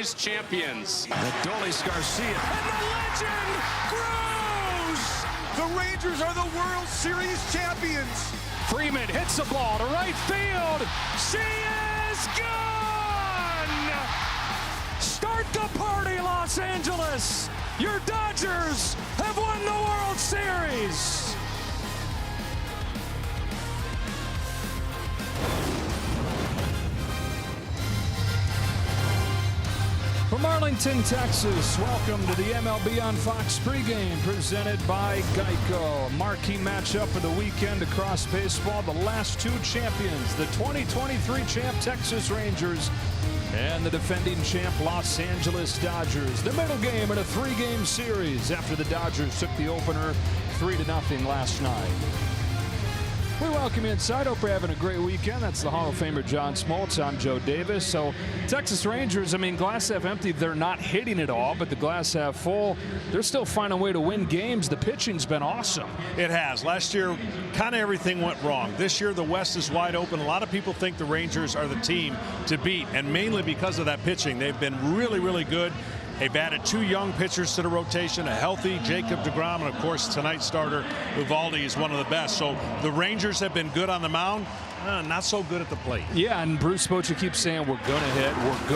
Series champions. Adolis Garcia. And the legend grows! The Rangers are the World Series champions. Freeman hits the ball to right field. She is gone! Start the party, Los Angeles! Your Dodgers have won the World Series! From Arlington, Texas, welcome to the MLB on Fox pregame presented by Geico. A marquee matchup of the weekend across baseball. The last two champions, the 2023 champ Texas Rangers and the defending champ Los Angeles Dodgers. The middle game in a three-game series after the Dodgers took the opener 3-0 last night. We welcome you inside. Hope you're having a great weekend. That's the Hall of Famer John Smoltz. I'm Joe Davis. So Texas Rangers, I mean, glass half empty. They're not hitting it all, but the glass half full. They're still finding a way to win games. The pitching's been awesome. It has. Last year, kind of everything went wrong. This year, the West is wide open. A lot of people think the Rangers are the team to beat, and mainly because of that pitching. They've been really, really good. They've added two young pitchers to the rotation, a healthy Jacob deGrom, and of course tonight's starter Eovaldi is one of the best. So the Rangers have been good on the mound, not so good at the plate. Yeah, and Bruce Bochy keeps saying we're going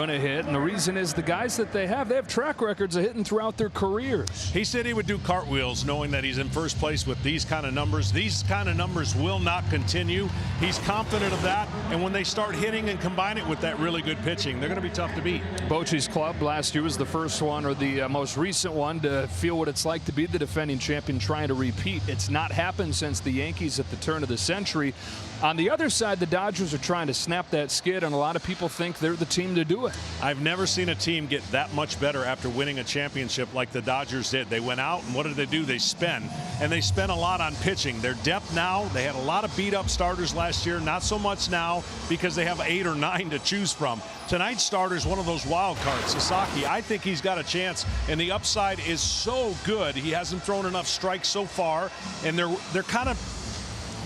to hit, and the reason is the guys that they have track records of hitting throughout their careers. He said he would do cartwheels knowing that he's in first place with these kind of numbers. These kind of numbers will not continue. He's confident of that, and when they start hitting and combine it with that really good pitching, they're going to be tough to beat. Bochy's club last year was the first one, or the most recent one, to feel what it's like to be the defending champion trying to repeat. It's not happened since the Yankees at the turn of the century. On the other side, the Dodgers are trying to snap that skid, and a lot of people think they're the team to do it. I've never seen a team get that much better after winning a championship like the Dodgers did. They went out, and what did they do? They spend, and they spent a lot on pitching. Their depth now, they had a lot of beat-up starters last year, not so much now because they have 8 or 9 to choose from. Tonight's starter is one of those wild cards, Sasaki. I think he's got a chance, and the upside is so good. He hasn't thrown enough strikes so far, and they're kind of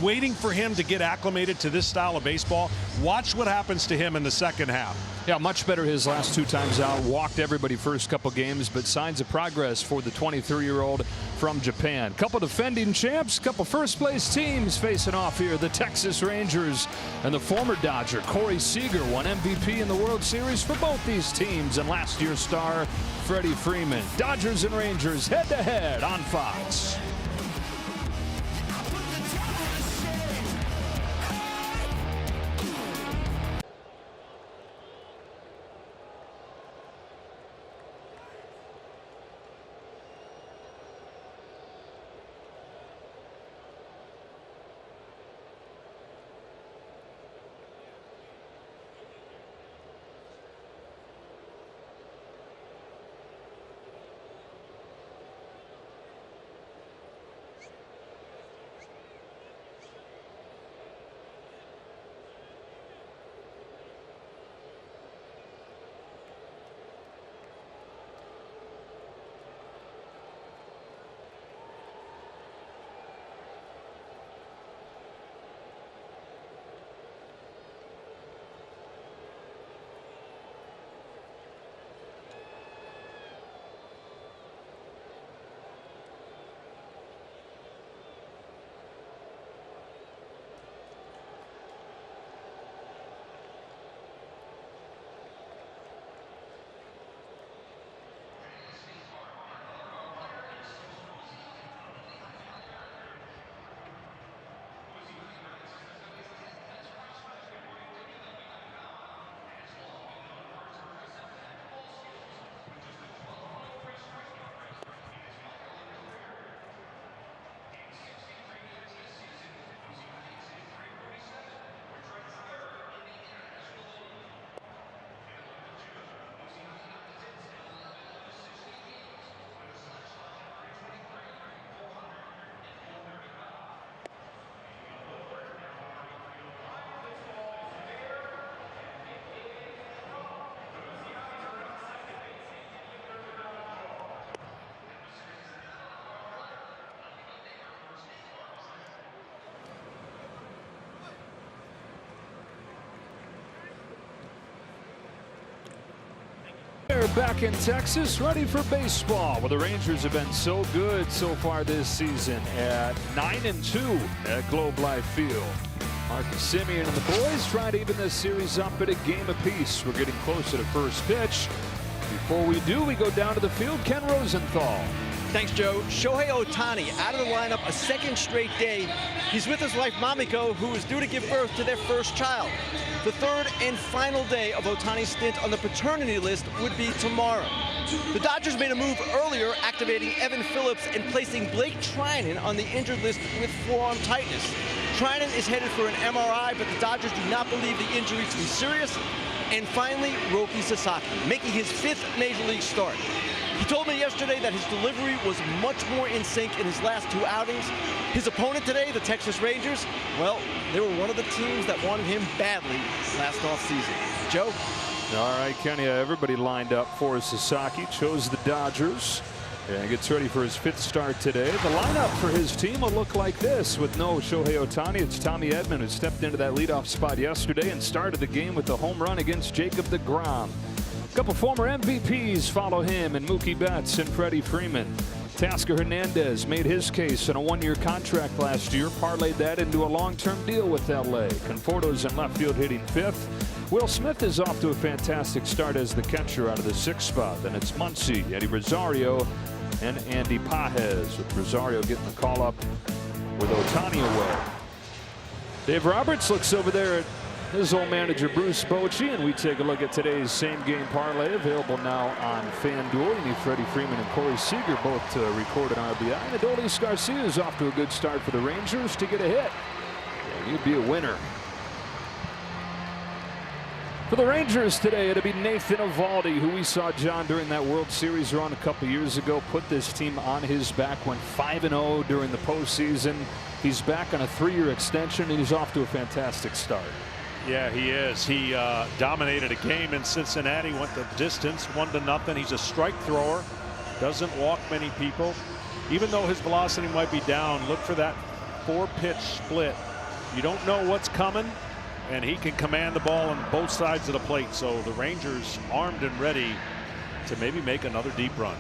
waiting for him to get acclimated to this style of baseball. Watch what happens to him in the second half. Yeah, much better his last 2 times out. Walked everybody first couple games, but signs of progress for the 23-year-old from Japan. Couple defending champs, couple first-place teams facing off here. The Texas Rangers and the former Dodger, Corey Seager, won MVP in the World Series for both these teams, and last year's star, Freddie Freeman. Dodgers and Rangers head-to-head on Fox. back in Texas, ready for baseball. Well, the Rangers have been so good so far this season at 9-2 at Globe Life Field. Marcus Semien and the boys trying to even this series up at a game apiece. We're getting closer to first pitch. Before we do, we go down to the field. Ken Rosenthal. Thanks, Joe. Shohei Ohtani out of the lineup a second straight day. He's with his wife, Mamiko, who is due to give birth to their first child. The third and final day of Ohtani's stint on the paternity list would be tomorrow. The Dodgers made a move earlier, activating Evan Phillips and placing Blake Treinen on the injured list with forearm tightness. Treinen is headed for an MRI, but the Dodgers do not believe the injury to be serious. And finally, Roki Sasaki, making his 5th Major League start. He told me yesterday that his delivery was much more in sync in his last 2 outings. His opponent today, the Texas Rangers, well, they were one of the teams that wanted him badly last offseason. Joe? All right, Kenny, everybody lined up for Sasaki, chose the Dodgers, and gets ready for his 5th start today. The lineup for his team will look like this. With no Shohei Ohtani, it's Tommy Edman, who stepped into that leadoff spot yesterday and started the game with a home run against Jacob deGrom. A couple former MVPs follow him, and Mookie Betts and Freddie Freeman. Teoscar Hernandez made his case on a 1-year contract last year, parlayed that into a long-term deal with LA. Conforto's in left field hitting 5th. Will Smith is off to a fantastic start as the catcher out of the 6th spot. Then it's Muncy, Eddie Rosario, and Andy Pages, with Rosario getting the call up with Ohtani away. Dave Roberts looks over there at his old manager Bruce Bochy, and we take a look at today's same game parlay, available now on FanDuel. You need Freddie Freeman and Corey Seager both to record an RBI. And Adolis Garcia is off to a good start for the Rangers to get a hit. Yeah, you'd be a winner. For the Rangers today, it'll be Nathan Eovaldi, who we saw, John, during that World Series run a couple years ago, put this team on his back, went 5-0 during the postseason. He's back on a 3-year extension, and he's off to a fantastic start. Yeah, he is. He dominated a game in Cincinnati, went the distance, 1-0. He's a strike thrower, doesn't walk many people. Even though his velocity might be down, look for that 4-pitch split. You don't know what's coming, and he can command the ball on both sides of the plate. So the Rangers armed and ready to maybe make another deep run.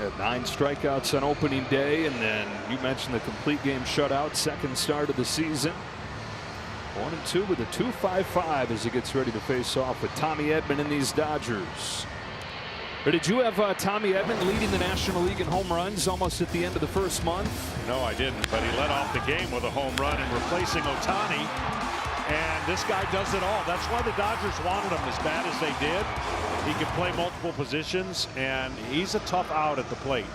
Yeah, 9 strikeouts on opening day, and then you mentioned the complete game shutout, second start of the season. 1-2 with a 2.55 as he gets ready to face off with Tommy Edman and these Dodgers. Or did you have Tommy Edman leading the National League in home runs almost at the end of the first month? No, I didn't, but he led off the game with a home run and replacing Ohtani. And this guy does it all. That's why the Dodgers wanted him as bad as they did. He can play multiple positions, and he's a tough out at the plate.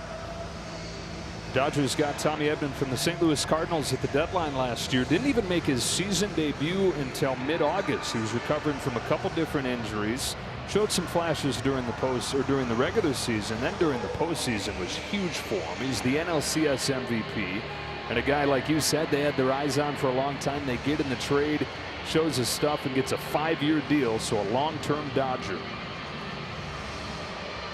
Dodgers got Tommy Edman from the St. Louis Cardinals at the deadline last year. Didn't even make his season debut until mid-August. He was recovering from a couple different injuries. Showed some flashes during the regular season. Then during the postseason was huge for him. He's the NLCS MVP. And a guy, like you said, they had their eyes on for a long time. They get in the trade, shows his stuff, and gets a 5-year deal, so a long-term Dodger.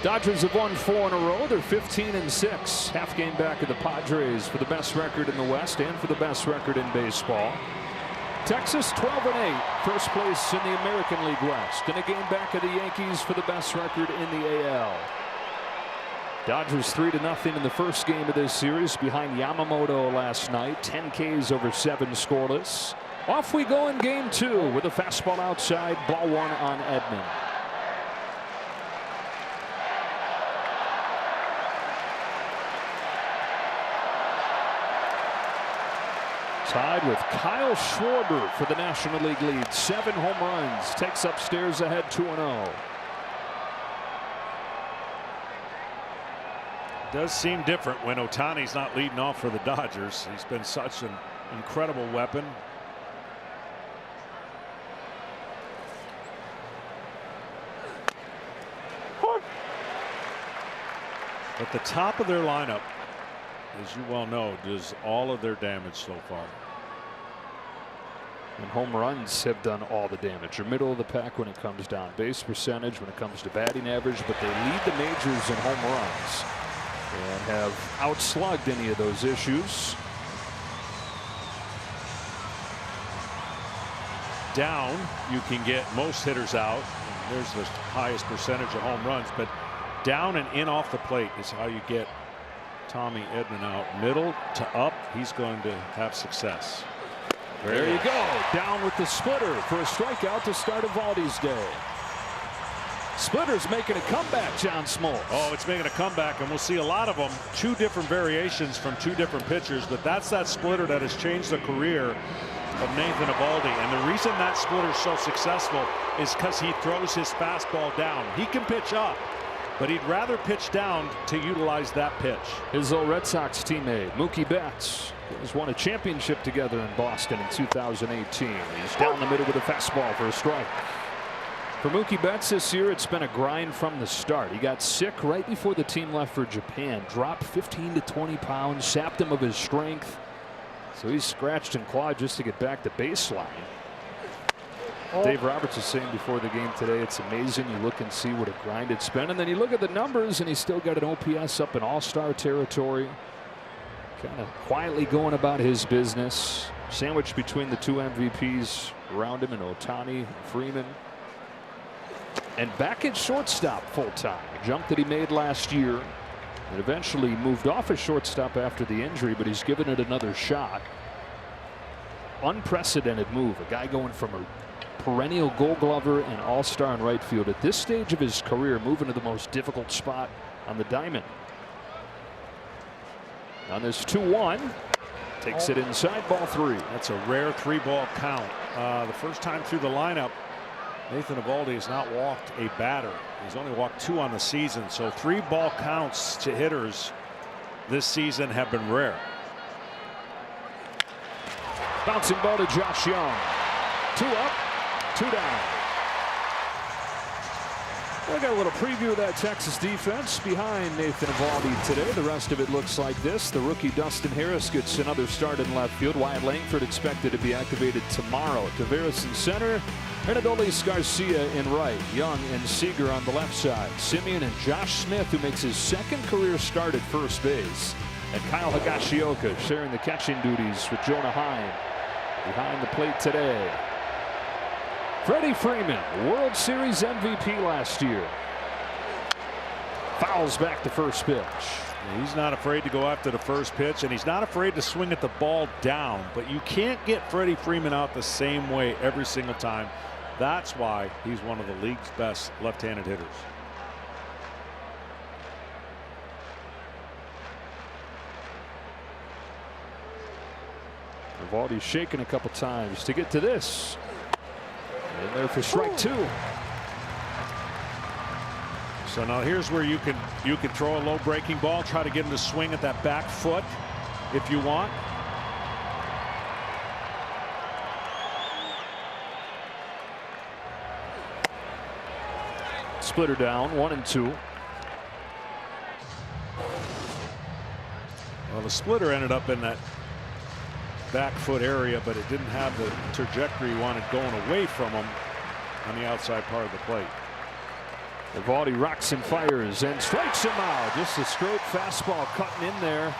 Dodgers have won 4 in a row. They're 15-6. Half game back of the Padres for the best record in the West and for the best record in baseball. Texas 12-8. First place in the American League West. And a game back of the Yankees for the best record in the AL. Dodgers 3-0 in the first game of this series behind Yamamoto last night. 10 Ks over 7 scoreless. Off we go in game 2 with a fastball outside. Ball 1 on Edman. Tied with Kyle Schwarber for the National League lead. 7 home runs. Takes upstairs ahead 2-0. Does seem different when Ohtani's not leading off for the Dodgers. He's been such an incredible weapon. At the top of their lineup, as you well know, does all of their damage so far. And home runs have done all the damage. They're middle of the pack when it comes to on base percentage, when it comes to batting average, but they lead the majors in home runs and have outslugged any of those issues. Down, you can get most hitters out. there's the highest percentage of home runs, but down and in off the plate is how you get Tommy Edman out. Middle to up, he's going to have success. There you go. Down with the splitter for a strikeout to start Eovaldi's day. Splitter's making a comeback, John Smoltz. Oh, it's making a comeback, and we'll see a lot of them. Two different variations from two different pitchers, but that's that splitter that has changed the career of Nathan Eovaldi. And the reason that splitter's so successful is because he throws his fastball down. He can pitch up, but he'd rather pitch down to utilize that pitch. His old Red Sox teammate, Mookie Betts, has won a championship together in Boston in 2018. He's down the middle with a fastball for a strike. For Mookie Betts this year, it's been a grind from the start. He got sick right before the team left for Japan, dropped 15 to 20 pounds, sapped him of his strength. So he's scratched and clawed just to get back to baseline. Dave Roberts was saying before the game today, it's amazing. You look and see what a grind it's been, and then you look at the numbers, and he's still got an OPS up in all-star territory. Kind of quietly going about his business. Sandwiched between the two MVPs around him, and Ohtani, Freeman. And back at shortstop full-time. A jump that he made last year. And eventually moved off as shortstop after the injury, but he's given it another shot. Unprecedented move. A guy going from a perennial Gold Glover and all-star in right field at this stage of his career, moving to the most difficult spot on the diamond. On this 2-1, takes it inside, ball 3. That's a rare 3-ball count. The first time through the lineup, Nathan Eovaldi has not walked a batter. He's only walked 2 on the season, so 3-ball counts to hitters this season have been rare. Bouncing ball to Josh Young. 2 up, 2 down. We got a little preview of that Texas defense behind Nathan Eovaldi today. The rest of it looks like this. The rookie Dustin Harris gets another start in left field. Wyatt Langford expected to be activated tomorrow. Taveras in center. Adolis Garcia in right. Young and Seager on the left side. Simeon and Josh Smith, who makes his second career start at first base. And Kyle Higashioka sharing the catching duties with Jonah Heim behind the plate today. Freddie Freeman, World Series MVP last year. Fouls back the first pitch. He's not afraid to go after the first pitch, and he's not afraid to swing at the ball down. But you can't get Freddie Freeman out the same way every single time. That's why he's one of the league's best left-handed hitters. Eovaldi's shaken a couple times to get to this. In there for strike 2. So now here's where you can throw a low breaking ball, try to get him to swing at that back foot if you want. Splitter down, 1-2. Well, the splitter ended up in that back foot area, but it didn't have the trajectory he wanted going away from him on the outside part of the plate. Eovaldi rocks and fires and strikes him out. Just a straight fastball cutting in there.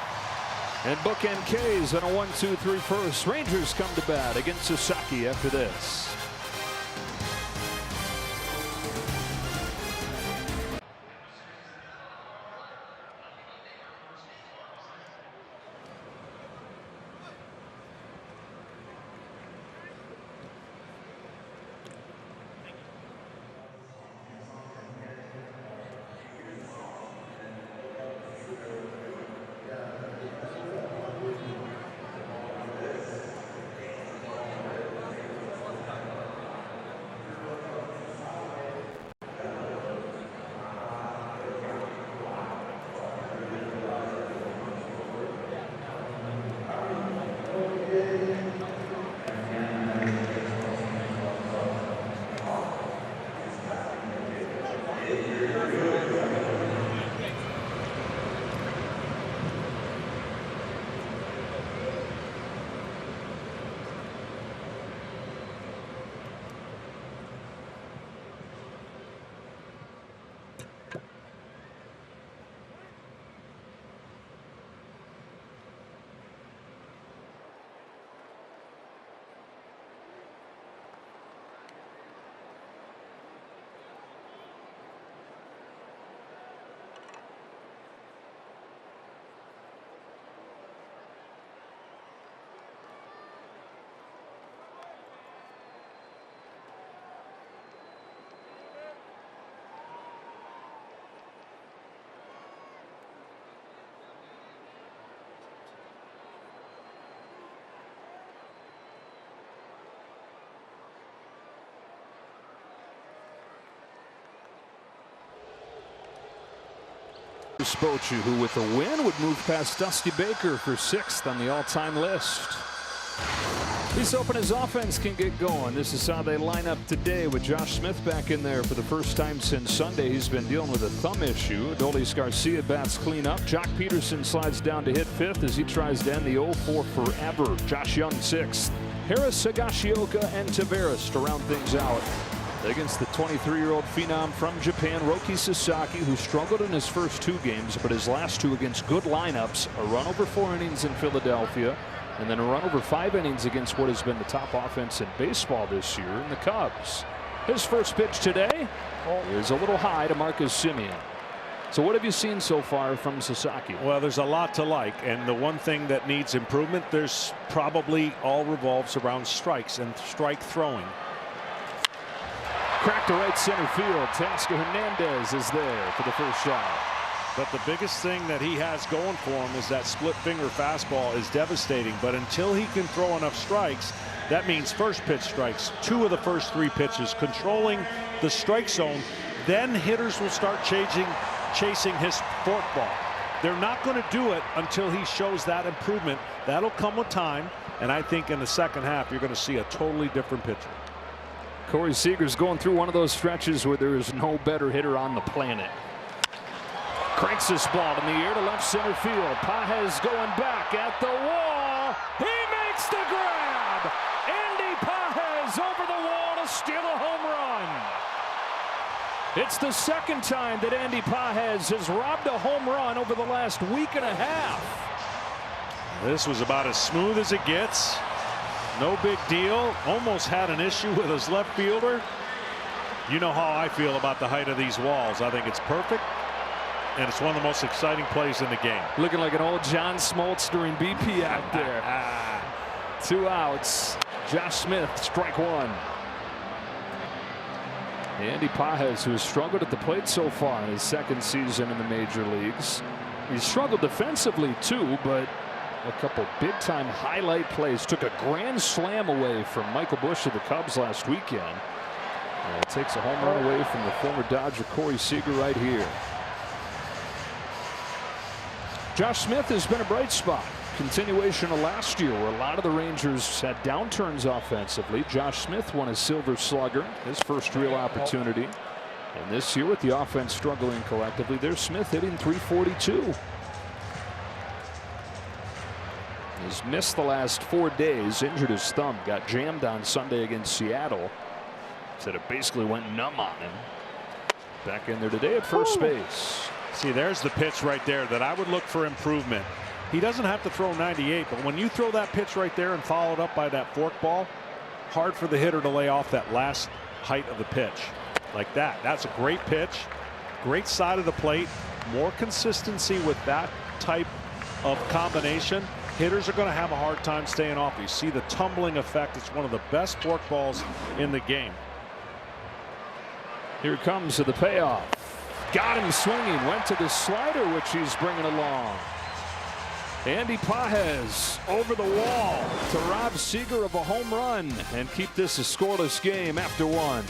And bookend K's on a 1-2-3 first. Rangers come to bat against Sasaki after this. Bochy, who with a win would move past Dusty Baker for 6th on the all-time list. He's hoping his offense can get going. This is how they line up today with Josh Smith back in there for the first time since Sunday. He's been dealing with a thumb issue. Adolis Garcia bats clean up. Jock Peterson slides down to hit 5th as he tries to end the 0-4 forever. Josh Young 6th. Harris, Higashioka, and Taveras to round things out. Against the 23-year-old phenom from Japan, Roki Sasaki, who struggled in his first 2 games, but his last 2 against good lineups. A run over 4 innings in Philadelphia, and then a run over 5 innings against what has been the top offense in baseball this year in the Cubs. His first pitch today is a little high to Marcus Semien. So what have you seen so far from Sasaki? Well, there's a lot to like, and the one thing that needs improvement, there's probably all revolves around strikes and strike throwing. Cracked to right center field. Teoscar Hernandez is there for the first shot. But the biggest thing that he has going for him is that split finger fastball is devastating. But until he can throw enough strikes, that means first pitch strikes, 2 of the first 3 pitches, controlling the strike zone. Then hitters will start chasing his forkball. They're not going to do it until he shows that improvement. That'll come with time. And I think in the second half, you're going to see a totally different pitcher. Corey Seager's going through one of those stretches where there is no better hitter on the planet. Cranks this ball in the air to left center field. Pages going back at the wall. He makes the grab. Andy Pages over the wall to steal a home run. It's the second time that Andy Pages has robbed a home run over the last week and a half. This was about as smooth as it gets. No big deal. Almost had an issue with his left fielder. You know how I feel about the height of these walls. I think it's perfect, and it's one of the most exciting plays in the game. Looking like an old John Smoltz during BP out there. 2 outs. Josh Smith, strike 1. Andy Pages, who has struggled at the plate so far in his second season in the major leagues. He's struggled defensively too, but a couple big-time highlight plays. Took a grand slam away from Michael Busch of the Cubs last weekend. And it takes a home run away from the former Dodger Corey Seager right here. Josh Smith has been a bright spot. Continuation of last year, where a lot of the Rangers had downturns offensively. Josh Smith won a Silver Slugger, his first real opportunity. And this year, with the offense struggling collectively, there's Smith hitting .342. He's missed the last 4 days, injured his thumb, got jammed on Sunday against Seattle. Said it basically went numb on him. Back in there today at first base. See, there's the pitch right there that I would look for improvement. He doesn't have to throw 98, but when you throw that pitch right there and follow it up by that forkball, hard for the hitter to lay off that last height of the pitch like that. That's a great pitch, great side of the plate, more consistency with that type of combination. Hitters are going to have a hard time staying off. You see the tumbling effect. It's one of the best forkballs in the game. Here comes to the payoff. Got him swinging. Went to the slider, which he's bringing along. Andy Pages over the wall to rob Seager of a home run and keep this a scoreless game after 1.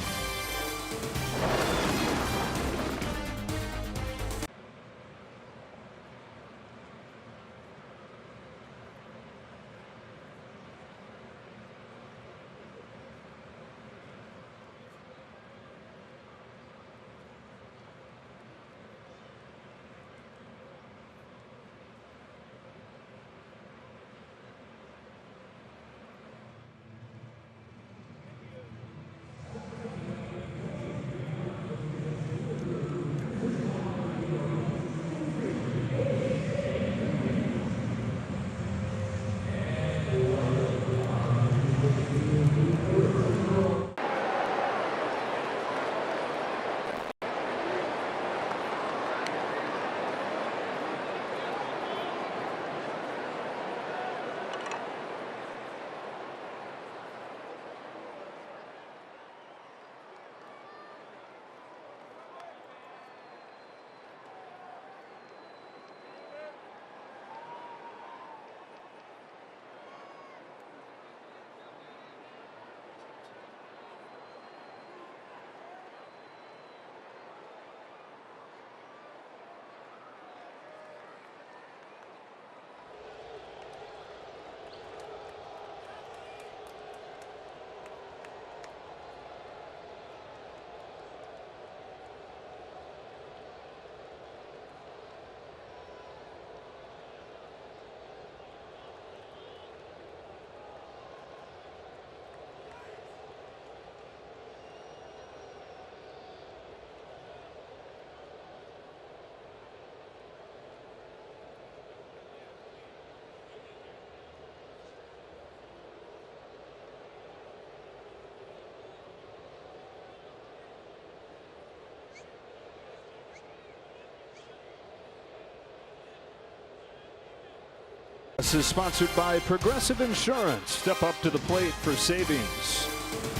This is sponsored by Progressive Insurance. Step up to the plate for savings.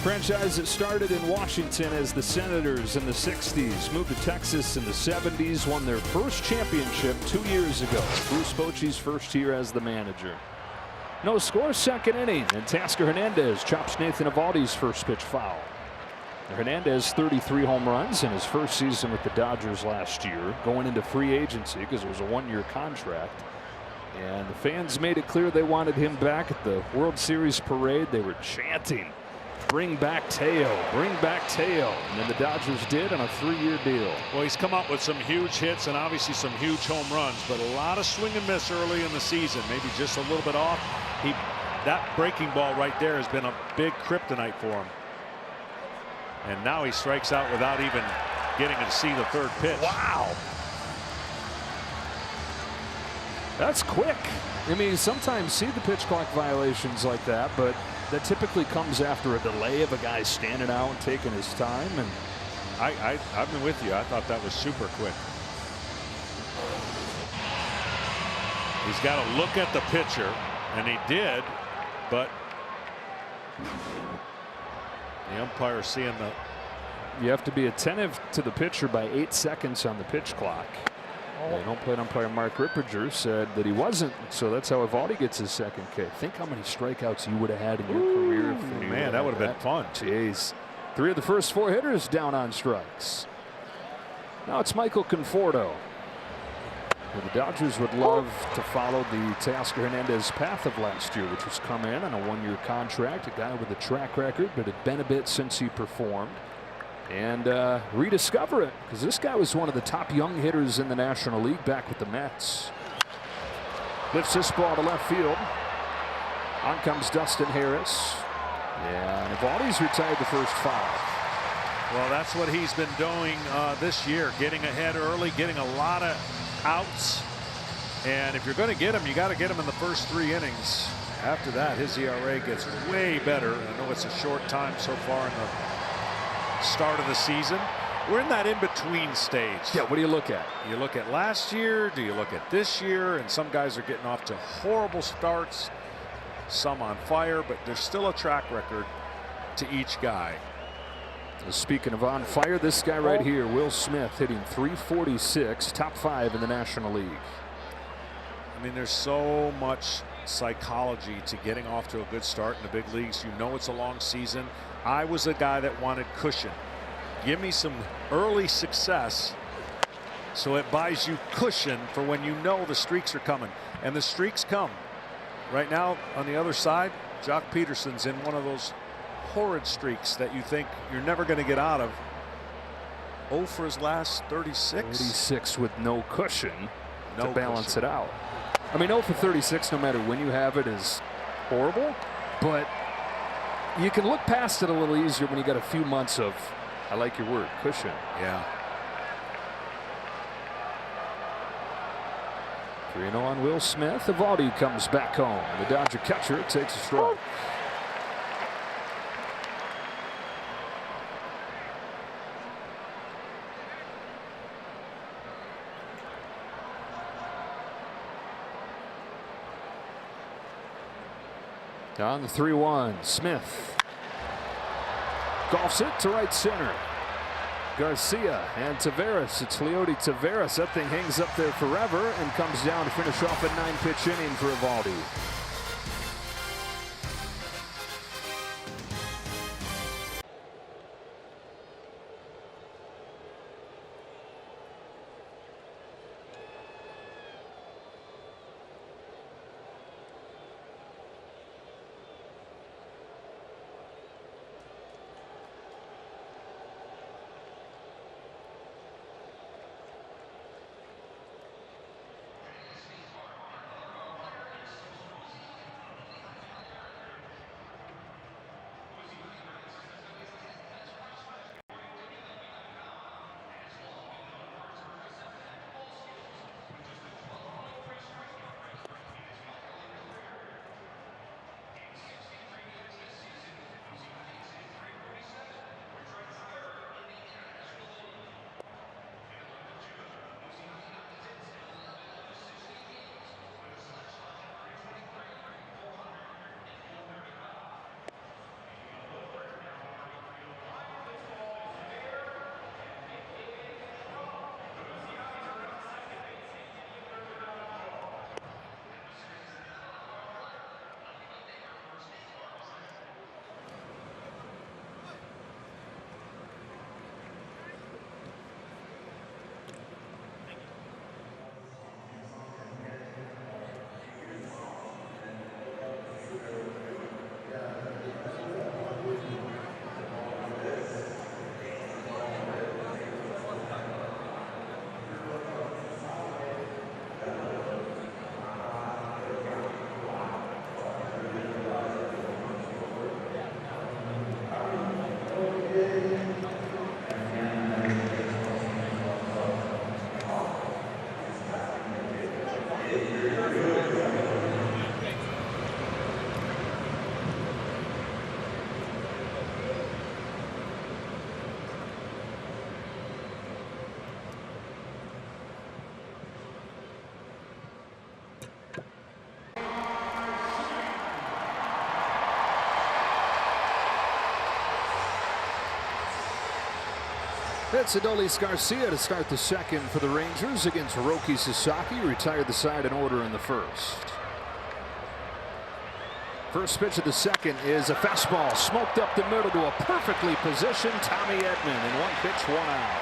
Franchise that started in Washington as the Senators in the 60s, moved to Texas in the 70s, won their first championship 2 years ago. Bruce Bochy's first year as the manager. No score, second inning, and Teoscar Hernandez chops Nathan Eovaldi's first pitch foul. Hernandez 33 home runs in his first season with the Dodgers last year, going into free agency because it was a one-year contract. And the fans made it clear they wanted him back at the World Series parade. They were chanting, "Bring back Teo, bring back Teo." And then the Dodgers did on a 3-year deal. Well, he's come up with some huge hits and obviously some huge home runs, but a lot of swing and miss early in the season, maybe just a little bit off. That breaking ball right there has been a big kryptonite for him. And now he strikes out without even getting to see the third pitch. Wow. That's quick. I mean, sometimes see the pitch clock violations like that, but that typically comes after a delay of a guy standing out and taking his time. And I've been with you. I thought that was super quick. He's got to look at the pitcher, and he did, but the umpire seeing the. You have to be attentive to the pitcher by 8 seconds on the pitch clock. Home plate umpire Mark Ripperger said that he wasn't, so that's how Eovaldi gets his second K. Think how many strikeouts you would have had in your career. If man, that would have been fun. Jeez. 3 of the first 4 hitters down on strikes. Now it's Michael Conforto. The Dodgers would love to follow the Teoscar Hernandez path of last year, which was come in on a 1-year contract, a guy with a track record, but it had been a bit since he performed. And rediscover it, because this guy was one of the top young hitters in the National League back with the Mets. Lifts this ball to left field. On comes Dustin Harris. Yeah, and Eovaldi's retired the first 5. Well, that's what he's been doing this year, getting ahead early, getting a lot of outs. And if you're going to get him, you got to get him in the first 3 innings. After that, his ERA gets way better. I know it's a short time so far in the start of the season. We're in that in-between stage. Yeah, what do you look at? You look at last year, do you look at this year? And some guys are getting off to horrible starts, some on fire, but there's still a track record to each guy. Speaking of on fire, this guy right here, Will Smith, hitting .346, top 5 in the National League. I mean, there's so much psychology to getting off to a good start in the big leagues. You know it's a long season. I was a guy that wanted cushion. Give me some early success so it buys you cushion for when you know the streaks are coming. And the streaks come. Right now, on the other side, Jock Peterson's in one of those horrid streaks that you think you're never going to get out of. 0 for his last 36. 36 with no cushion to balance cushion. it out. I mean, 0 for 36, no matter when you have it, is horrible, but you can look past it a little easier when you got a few months of, I like your word, cushion. Yeah. 3-0 on Will Smith. Eovaldi comes back home. The Dodger catcher takes a strike. On the 3-1, Smith golfs it to right center. Garcia and Taveras. It's Leody Taveras. That thing hangs up there forever and comes down to finish off a 9-pitch inning for Eovaldi. It's Adolis Garcia to start the second for the Rangers against Hiroki Sasaki. Retired the side in order in the first. First pitch of the second is a fastball smoked up the middle to a perfectly positioned Tommy Edman. In one pitch, 1 out.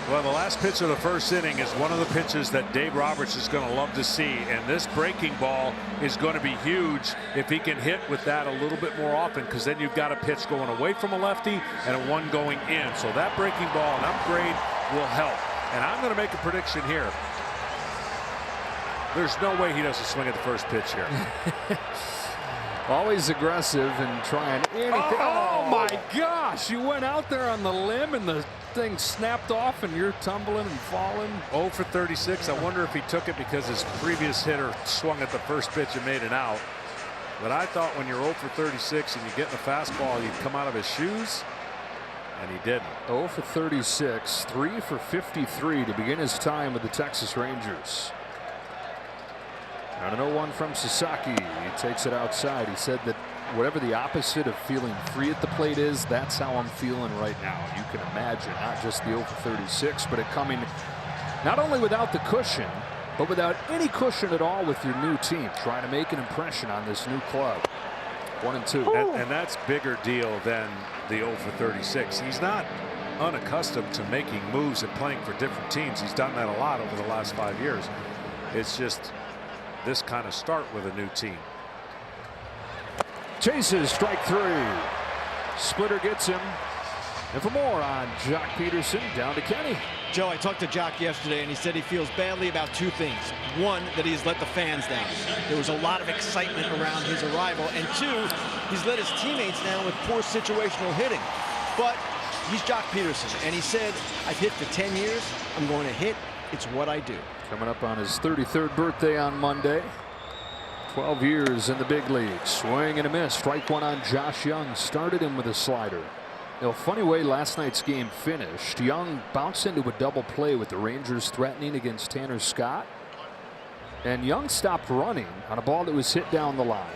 Well, the last pitch of the first inning is one of the pitches that Dave Roberts is going to love to see. And this breaking ball is going to be huge if he can hit with that a little bit more often, because then you've got a pitch going away from a lefty and a one going in. So that breaking ball, an upgrade, will help. And I'm going to make a prediction here. There's no way he doesn't swing at the first pitch here. Always aggressive and trying anything. Oh my gosh, you went out there on the limb and the thing snapped off and you're tumbling and falling. 0 for 36. I wonder if he took it because his previous hitter swung at the first pitch and made an out. But I thought when you're 0 for 36 and you get in a fastball, you'd come out of his shoes, and he didn't. 0 for 36, 3 for 53 to begin his time with the Texas Rangers. And an 0-1 from Sasaki. He takes it outside. He said that whatever the opposite of feeling free at the plate is, that's how I'm feeling right now. You can imagine not just the 0 for 36, but it coming not only without the cushion, but without any cushion at all with your new team, trying to make an impression on this new club. 1-2. And that's bigger deal than the 0 for 36. He's not unaccustomed to making moves and playing for different teams. He's done that a lot over the last 5 years. It's just this kind of start with a new team. Chases, strike 3. Splitter gets him. And for more on Jock Peterson, down to Kenny. Joe, I talked to Jock yesterday, and he said he feels badly about 2 things. 1, that he's let the fans down. There was a lot of excitement around his arrival. And 2, he's let his teammates down with poor situational hitting. But he's Jock Peterson, and he said, I've hit for 10 years. I'm going to hit. It's what I do. Coming up on his 33rd birthday on Monday. 12 years in the big leagues. Swing and a miss. Strike 1 on Josh Young. Started him with a slider. You know, funny way last night's game finished. Young bounced into a double play with the Rangers threatening against Tanner Scott. And Young stopped running on a ball that was hit down the line.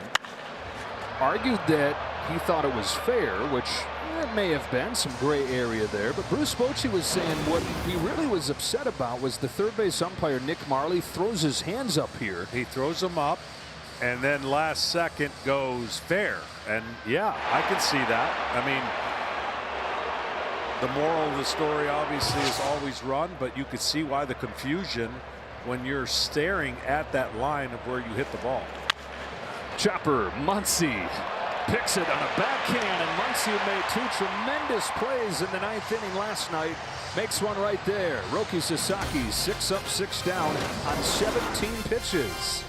Argued that he thought it was fair, which it may have been some gray area there. But Bruce Bochy was saying what he really was upset about was the third base umpire, Nick Marley, throws his hands up here. He throws them up, and then last second goes fair. And yeah, I can see that. I mean, the moral of the story obviously is always run, but you could see why the confusion when you're staring at that line of where you hit the ball. Chopper, Muncy picks it on a backhand, and Muncy made 2 tremendous plays in the 9th inning last night. Makes one right there. Hiroki Sasaki 6 up, 6 down on 17 pitches.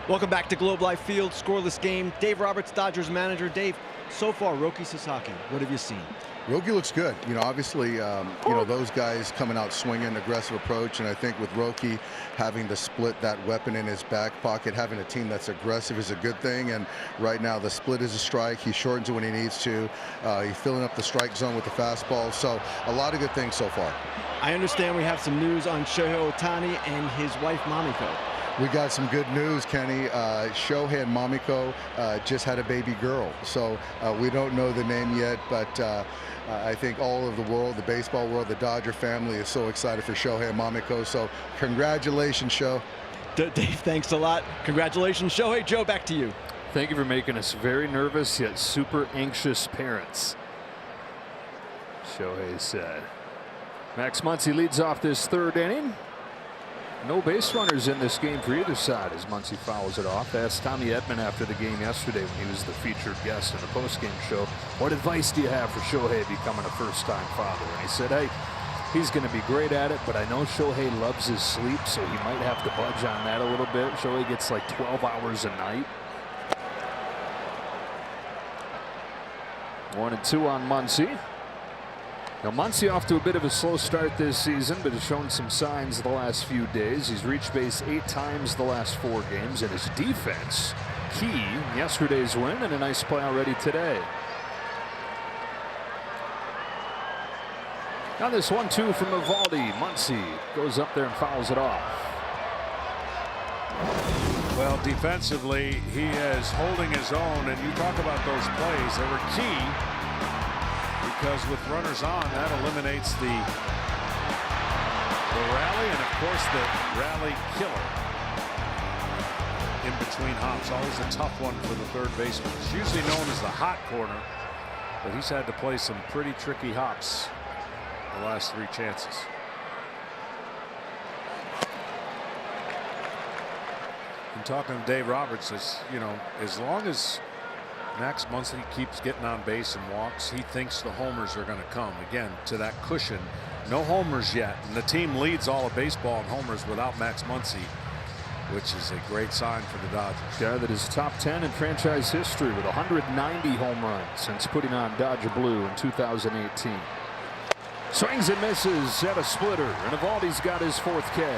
Welcome back to Globe Life Field, scoreless game. Dave Roberts, Dodgers manager. Dave, so far, Roki Sasaki, what have you seen? Roki looks good. Obviously, those guys coming out swinging, aggressive approach, and I think with Roki having to split that weapon in his back pocket, having a team that's aggressive is a good thing. And right now, the split is a strike. He shortens it when he needs to. He's filling up the strike zone with the fastball. So a lot of good things so far. I understand we have some news on Shohei Ohtani and his wife, Mamiko. We got some good news, Kenny. Shohei and Mamiko just had a baby girl. So we don't know the name yet, but I think all of the world, the baseball world, the Dodger family is so excited for Shohei and Mamiko. So congratulations, Sho. Dave, thanks a lot. Congratulations, Shohei. Joe, back to you. Thank you for making us very nervous yet super anxious parents. Shohei said. Max Muncy leads off this third inning. No base runners in this game for either side as Muncy fouls it off. Asked Tommy Edman after the game yesterday when he was the featured guest in the postgame show, what advice do you have for Shohei becoming a first-time father? And he said, hey, he's going to be great at it, but I know Shohei loves his sleep, so he might have to budge on that a little bit. Shohei gets like 12 hours a night. 1-2 on Muncy. Now Muncy off to a bit of a slow start this season, but has shown some signs the last few days. He's reached base 8 times the last 4 games, and his defense key in yesterday's win and a nice play already today. Now this 1-2 from Eovaldi. Muncy goes up there and fouls it off. Well, defensively, he is holding his own, and you talk about those plays. They were key. Because with runners on, that eliminates the rally and, of course, the rally killer in between hops. Always a tough one for the third baseman. It's usually known as the hot corner, but he's had to play some pretty tricky hops the last 3 chances. And talking to Dave Roberts, as long as Max Muncy keeps getting on base and walks, he thinks the homers are going to come. Again, to that cushion. No homers yet. And the team leads all of baseball in homers without Max Muncy, which is a great sign for the Dodgers. Guy that is top 10 in franchise history with 190 home runs since putting on Dodger blue in 2018. Swings and misses at a splitter, and Eovaldi's got his 4th K.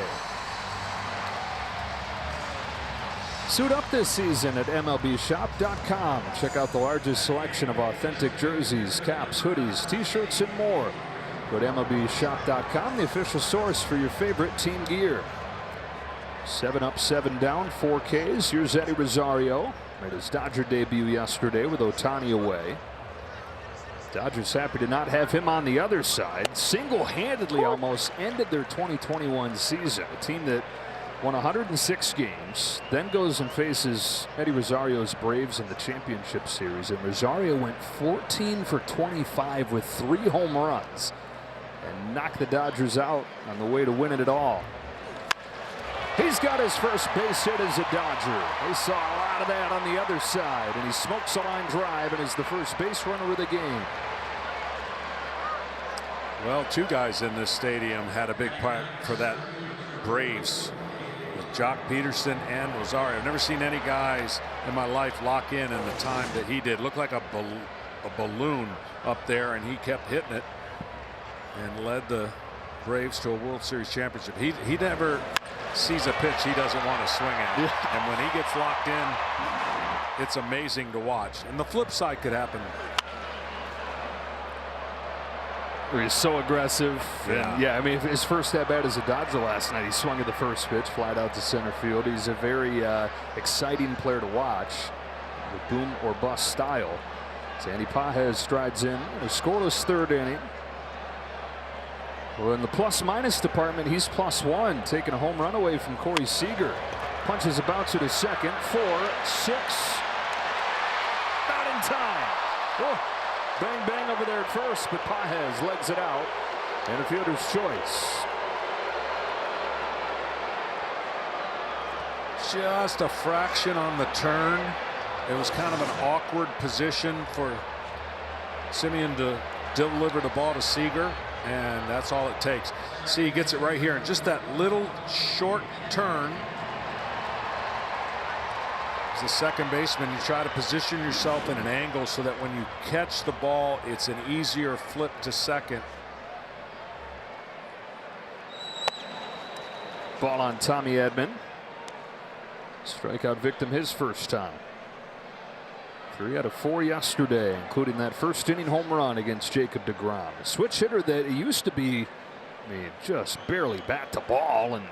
Suit up this season at MLBshop.com. Check out the largest selection of authentic jerseys, caps, hoodies, t-shirts, and more. Go to MLBshop.com, the official source for your favorite team gear. 7 up, 7 down, 4 Ks. Here's Eddie Rosario. Made his Dodger debut yesterday with Ohtani away. Dodgers happy to not have him on the other side. Single-handedly almost ended their 2021 season. A team that won 106 games, then goes and faces Eddie Rosario's Braves in the championship series. And Rosario went 14 for 25 with 3 home runs and knocked the Dodgers out on the way to winning it all. He's got his first base hit as a Dodger. They saw a lot of that on the other side, and he smokes a line drive and is the first base runner of the game. Well, 2 guys in this stadium had a big part for that Braves. Jock Peterson and Rosario. I've never seen any guys in my life lock in the time that he did. Looked like a balloon up there, and he kept hitting it and led the Braves to a World Series championship. He never sees a pitch he doesn't want to swing at. Yeah. And when he gets locked in, it's amazing to watch. And the flip side could happen. He's so aggressive. Yeah. And I mean, his first at bat as a Dodger last night, he swung at the first pitch, flied out to center field. He's a very exciting player to watch, the boom or bust style. Sandy Pages strides in a scoreless third inning. Well, in the plus-minus department, he's +1, taking a home run away from Corey Seager. Punches a bouncer to second, 4, 6. Not in time. Oh. Bang, bang over there at first, but Pages legs it out, and a fielder's choice. Just a fraction on the turn. It was kind of an awkward position for Simeon to deliver the ball to Seager, and that's all it takes. See, he gets it right here, and just that little short turn As a second baseman, you try to position yourself in an angle so that when you catch the ball, it's an easier flip to second. Ball on Tommy Edman. Strikeout victim his first time. 3 out of 4 yesterday, including that first inning home run against Jacob deGrom. A switch hitter that used to be, just barely bat to ball and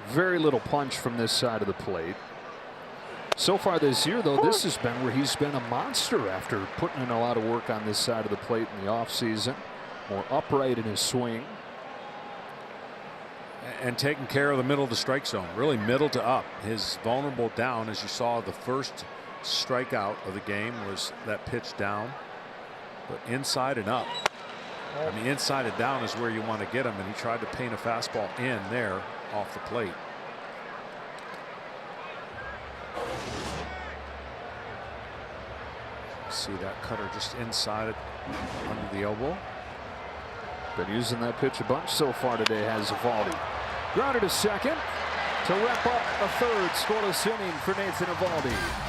very little punch from this side of the plate. So far this year, though, this has been where he's been a monster after putting in a lot of work on this side of the plate in the offseason. More upright in his swing. And taking care of the middle of the strike zone, really middle to up. His vulnerable down, as you saw, the first strikeout of the game was that pitch down, but inside and up. I mean, inside and down is where you want to get him, and he tried to paint a fastball in there off the plate. See that cutter just inside it under the elbow. Been using that pitch a bunch so far today, has Eovaldi. Grounded to second to wrap up a third scoreless inning for Nathan Eovaldi.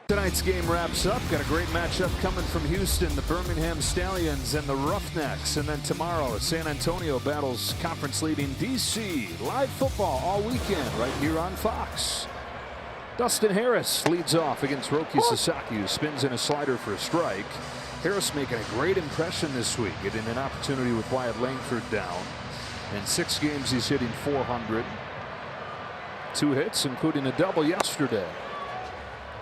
Tonight's game wraps up. Got a great matchup coming from Houston, the Birmingham Stallions and the Roughnecks. And then tomorrow, San Antonio battles conference-leading DC. Live football all weekend right here on Fox. Dustin Harris leads off against Roki Sasaki, who spins in a slider for a strike. Harris making a great impression this week, getting an opportunity with Wyatt Langford down. In 6 games, he's hitting .400. 2 hits, including a double yesterday.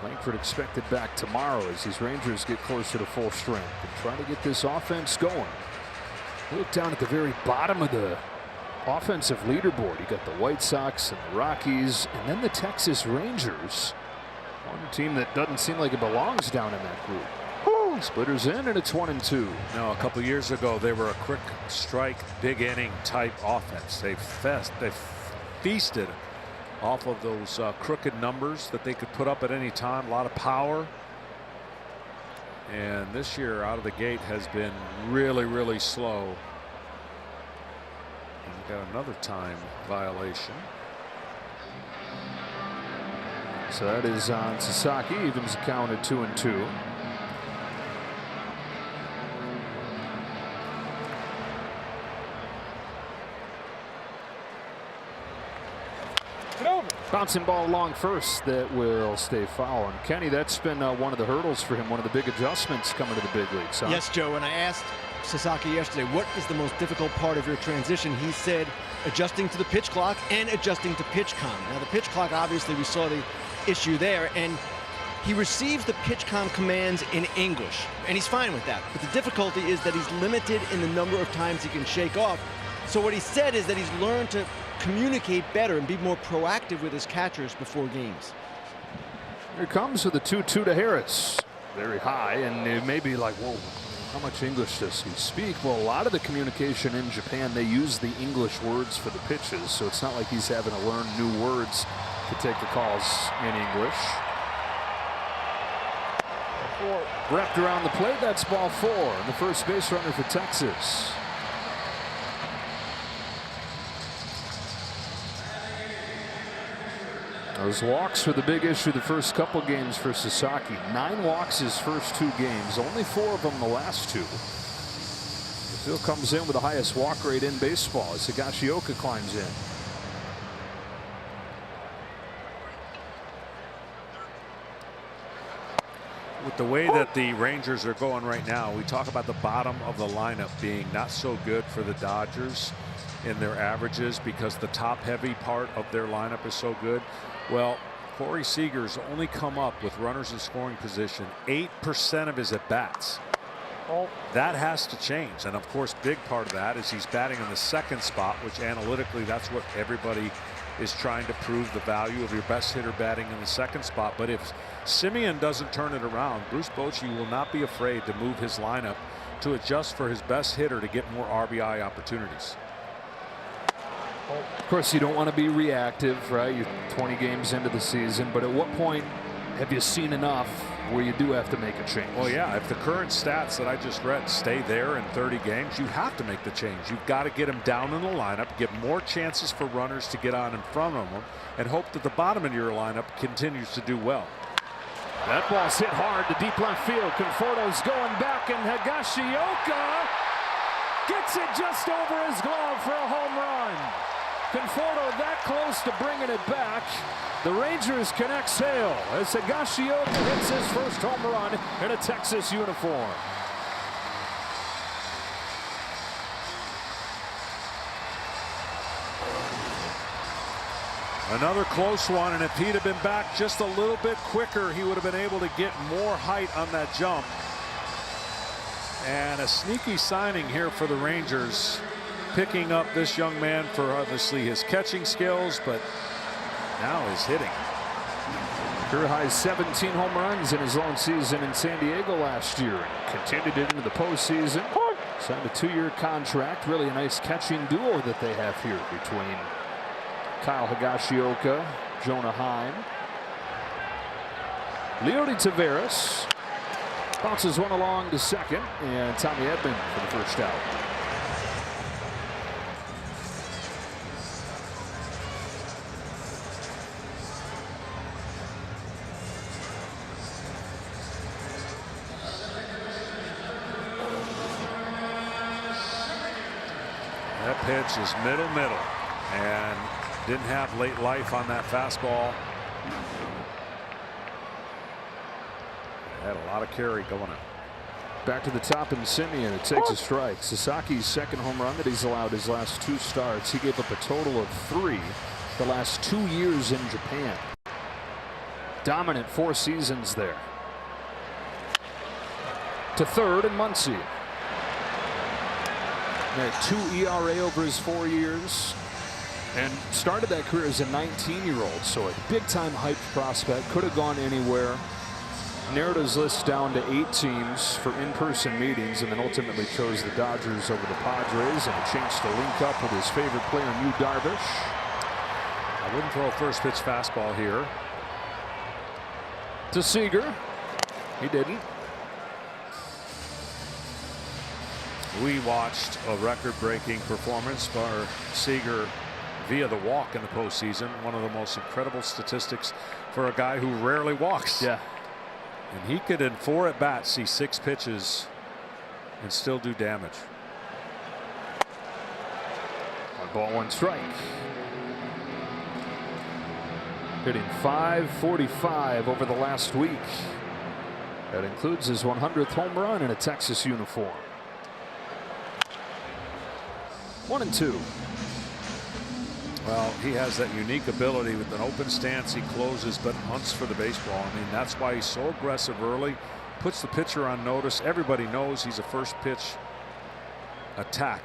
Langford expected back tomorrow as these Rangers get closer to full strength and try to get this offense going. Look down at the very bottom of the offensive leaderboard. You got the White Sox and the Rockies and then the Texas Rangers. One team that doesn't seem like it belongs down in that group. Splitters in and it's 1-2. Now, a couple years ago, they were a quick strike, big inning type offense. They feasted off of those crooked numbers that they could put up at any time. A lot of power. And this year out of the gate has been really, really slow. And we got another time violation. So that is on Sasaki. Evens the count at 2-2. Bouncing ball along first that will stay foul. And Kenny, that's been one of the hurdles for him, one of the big adjustments coming to the big leagues. Huh? Yes, Joe, and I asked Sasaki yesterday, what is the most difficult part of your transition? He said adjusting to the pitch clock and adjusting to PitchCom. Now, the pitch clock, obviously, we saw the issue there, and he receives the PitchCom commands in English, and he's fine with that. But the difficulty is that he's limited in the number of times he can shake off. So what he said is that he's learned to communicate better and be more proactive with his catchers before games. Here comes with the 2-2 to Harris. Very high, and it may be like, whoa, how much English does he speak? Well, a lot of the communication in Japan, they use the English words for the pitches, so it's not like he's having to learn new words to take the calls in English. Wrapped around the plate, that's ball 4. And the first base runner for Texas. Those walks were the big issue the first couple games for Sasaki. 9 walks his first 2 games, only 4 of them the last 2. Still comes in with the highest walk rate in baseball as Higashioka climbs in. With the way that the Rangers are going right now, we talk about the bottom of the lineup being not so good for the Dodgers in their averages because the top heavy part of their lineup is so good. Well, Corey Seager's only come up with runners in scoring position 8% of his at-bats. That has to change, and of course big part of that is he's batting in the second spot, which analytically that's what everybody is trying to prove, the value of your best hitter batting in the second spot. But if Semien doesn't turn it around, Bruce Bochy will not be afraid to move his lineup to adjust for his best hitter to get more RBI opportunities. Of course, you don't want to be reactive, right? You're 20 games into the season, but at what point have you seen enough where you do have to make a change? Well, yeah, if the current stats that I just read stay there in 30 games, you have to make the change. You've got to get him down in the lineup, give more chances for runners to get on in front of them, and hope that the bottom of your lineup continues to do well. That ball's hit hard to deep left field. Conforto's going back, and Higashioka gets it just over his glove for a home run. Conforto that close to bringing it back. The Rangers can exhale as Higashioka hits his first home run in a Texas uniform. Another close one, and if he'd have been back just a little bit quicker, he would have been able to get more height on that jump. And a sneaky signing here for the Rangers, picking up this young man for obviously his catching skills, but now his hitting. Career high 17 home runs in his lone season in San Diego last year, and continued it into the postseason. Signed a 2-year contract. Really a nice catching duo that they have here between Kyle Higashioka, Jonah Heim. Leody Taveras bounces one along to second, and Tommy Edman for the first out. That pitch is middle, and didn't have late life on that fastball. Had a lot of carry going on. Back to the top in Semien. It takes a strike. Sasaki's second home run that he's allowed his last 2 starts. He gave up a total of 3 the last 2 years in Japan. Dominant 4 seasons there. To third and Muncy. Had 2 ERA over his 4 years. And started that career as a 19-year-old. So a big-time hyped prospect. Could have gone anywhere. Narrowed his list down to 8 teams for in-person meetings, and then ultimately chose the Dodgers over the Padres, and a chance to link up with his favorite player, Yu Darvish. I wouldn't throw a first pitch fastball here. To Seager. He didn't. We watched a record-breaking performance for Seager via the walk in the postseason. One of the most incredible statistics for a guy who rarely walks. Yeah. And he could, in 4 at-bats, see 6 pitches and still do damage. 1 ball, 1 strike. hitting .545 over the last week. That includes his 100th home run in a Texas uniform. 1-2. Well, he has that unique ability with an open stance. He closes but hunts for the baseball. I mean, that's why he's so aggressive early, puts the pitcher on notice. Everybody knows he's a first pitch attack.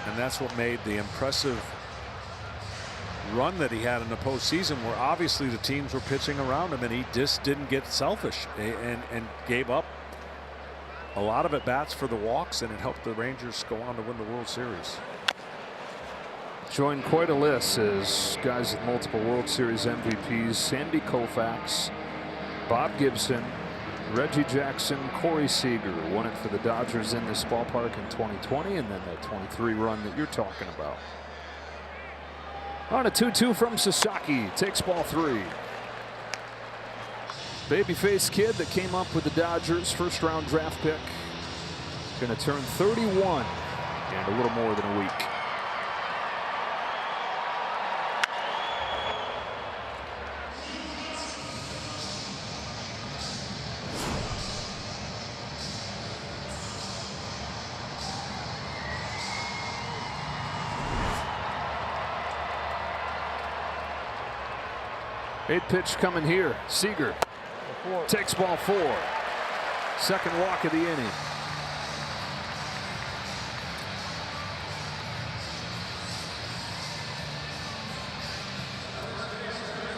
And that's what made the impressive run that he had in the postseason, where obviously the teams were pitching around him and he just didn't get selfish and gave up a lot of at bats for the walks, and it helped the Rangers go on to win the World Series. Joined quite a list as guys with multiple World Series MVPs: Sandy Koufax, Bob Gibson, Reggie Jackson, Corey Seager. Won it for the Dodgers in this ballpark in 2020, and then that 23 run that you're talking about. On a 2-2 from Sasaki, takes ball 3. Babyface kid that came up with the Dodgers, first-round draft pick, going to turn 31 in a little more than a week. Eighth pitch coming here. Seager takes ball 4. Second walk of the inning.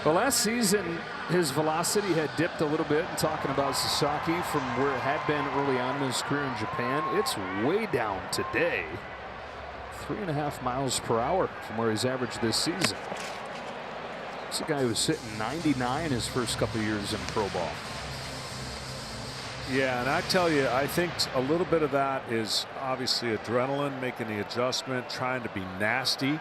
Well, last season his velocity had dipped a little bit. And talking about Sasaki, from where it had been early on in his career in Japan, it's way down today. 3.5 miles per hour from where he's averaged this season. It's a guy who was hitting 99 his first couple of years in pro ball. Yeah, and I tell you, I think a little bit of that is obviously adrenaline, making the adjustment, trying to be nasty.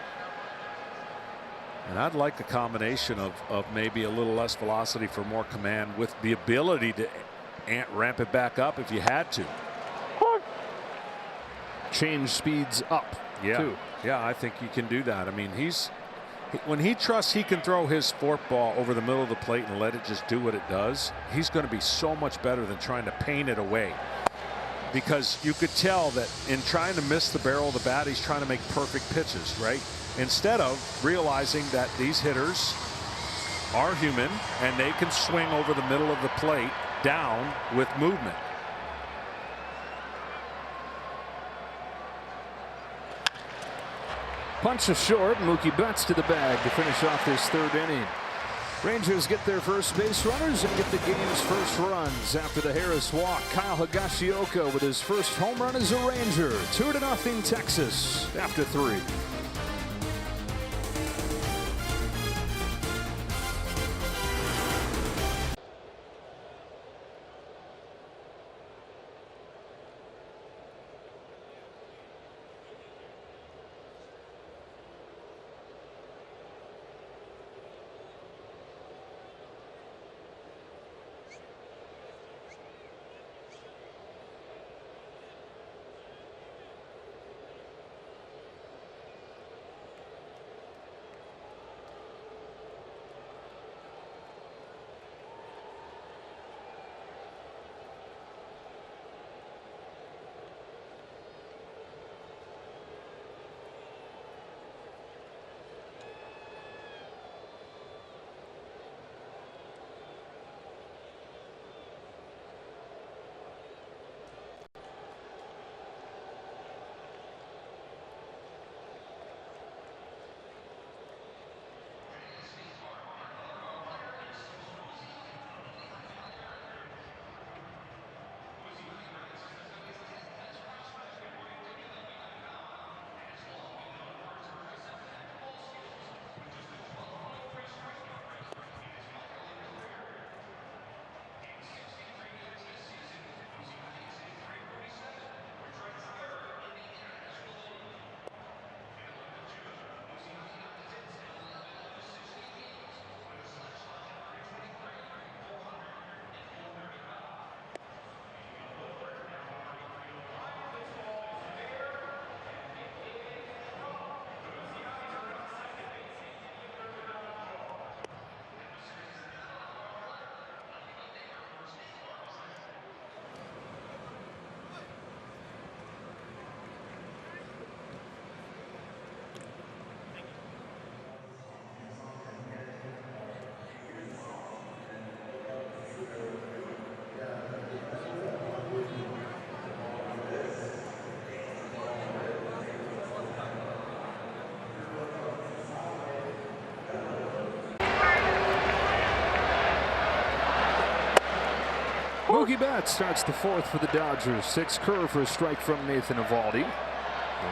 And I'd like a combination of maybe a little less velocity for more command, with the ability to ramp it back up if you had to. Change speeds up. Yeah, too. Yeah, I think you can do that. I mean, when he trusts he can throw his forkball over the middle of the plate and let it just do what it does, he's going to be so much better than trying to paint it away. Because you could tell that in trying to miss the barrel of the bat, he's trying to make perfect pitches, right? Instead of realizing that these hitters are human and they can swing over the middle of the plate down with movement. Punch is short. Mookie Betts to the bag to finish off this third inning. Rangers get their first base runners and get the game's first runs after the Harris walk. Kyle Higashioka with his first home run as a Ranger. 2-0 Texas after 3. Mookie Betts starts the fourth for the Dodgers. 6 curve for a strike from Nathan Eovaldi.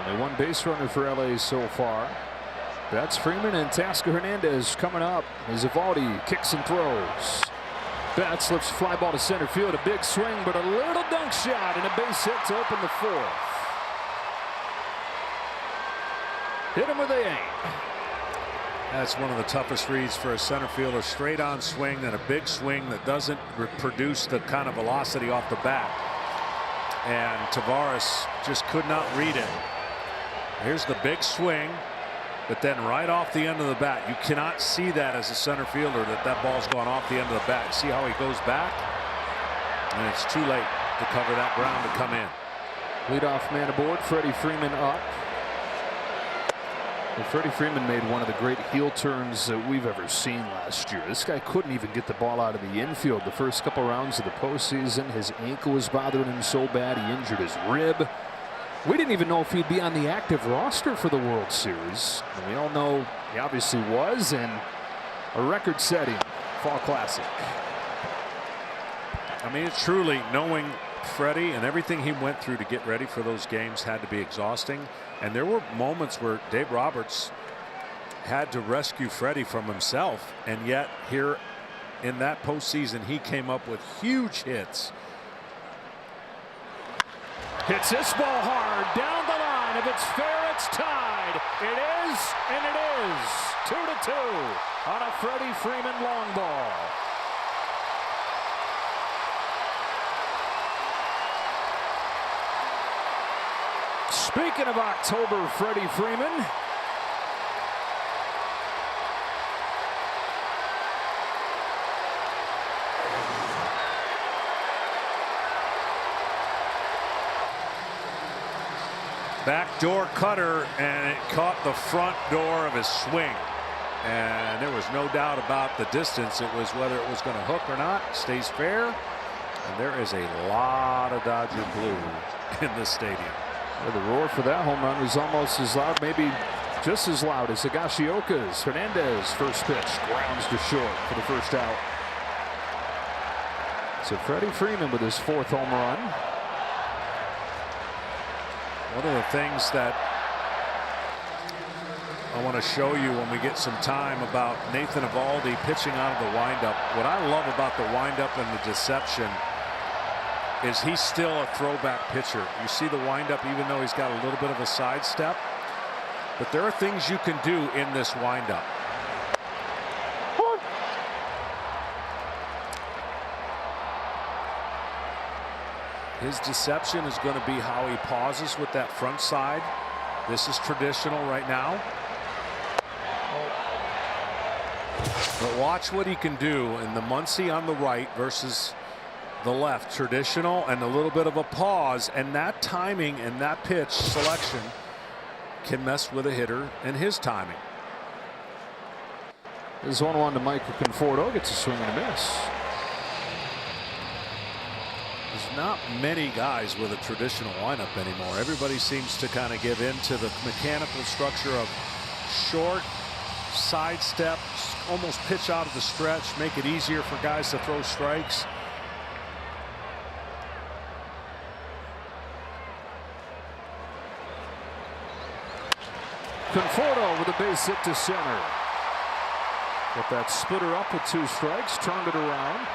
Only 1 base runner for LA so far. Betts, Freeman, and Teoscar Hernandez coming up as Eovaldi kicks and throws. Betts lifts a fly ball to center field. A big swing, but a little dunk shot and a base hit to open the fourth. Hit him with a aim. That's one of the toughest reads for a center fielder. Straight on swing and a big swing that doesn't produce the kind of velocity off the bat. And Taveras just could not read it. Here's the big swing, but then right off the end of the bat. You cannot see that as a center fielder, that ball's gone off the end of the bat. See how he goes back? And it's too late to cover that ground to come in. Leadoff man aboard, Freddie Freeman up. Well, Freddie Freeman made one of the great heel turns that we've ever seen last year. This guy couldn't even get the ball out of the infield the first couple rounds of the postseason. His ankle was bothering him so bad he injured his rib. We didn't even know if he'd be on the active roster for the World Series. And we all know he obviously was, and a record-setting Fall Classic. I mean, it's truly, knowing Freddie and everything he went through to get ready for those games had to be exhausting. And there were moments where Dave Roberts had to rescue Freddie from himself, and yet here in that postseason he came up with huge hits. Hits this ball hard down the line. If it's fair, it's tied. It is, and it is. 2-2 on a Freddie Freeman long ball. Speaking of October, Freddie Freeman. Backdoor cutter, and it caught the front door of his swing. And there was no doubt about the distance. It was whether it was going to hook or not. Stays fair. And there is a lot of Dodger blue in this stadium. Well, the roar for that home run was almost as loud, maybe just as loud as Higashioka's. Hernandez, first pitch, grounds to short for the first out. So Freddie Freeman with his 4th home run. One of the things that I want to show you when we get some time about Nathan Eovaldi pitching out of the windup. What I love about the windup and the deception is he's still a throwback pitcher. You see the windup, even though he's got a little bit of a sidestep. But there are things you can do in this windup. His deception is going to be how he pauses with that front side. This is traditional right now. But watch what he can do in the Muncy on the right versus the left. Traditional and a little bit of a pause, and that timing and that pitch selection can mess with a hitter and his timing. This 1-1 to Michael Conforto, gets a swing and a miss. There's not many guys with a traditional lineup anymore. Everybody seems to kind of give in to the mechanical structure of short sidestep, almost pitch out of the stretch, make it easier for guys to throw strikes. Conforto with a base hit to center. Got that splitter up with 2 strikes, turned it around,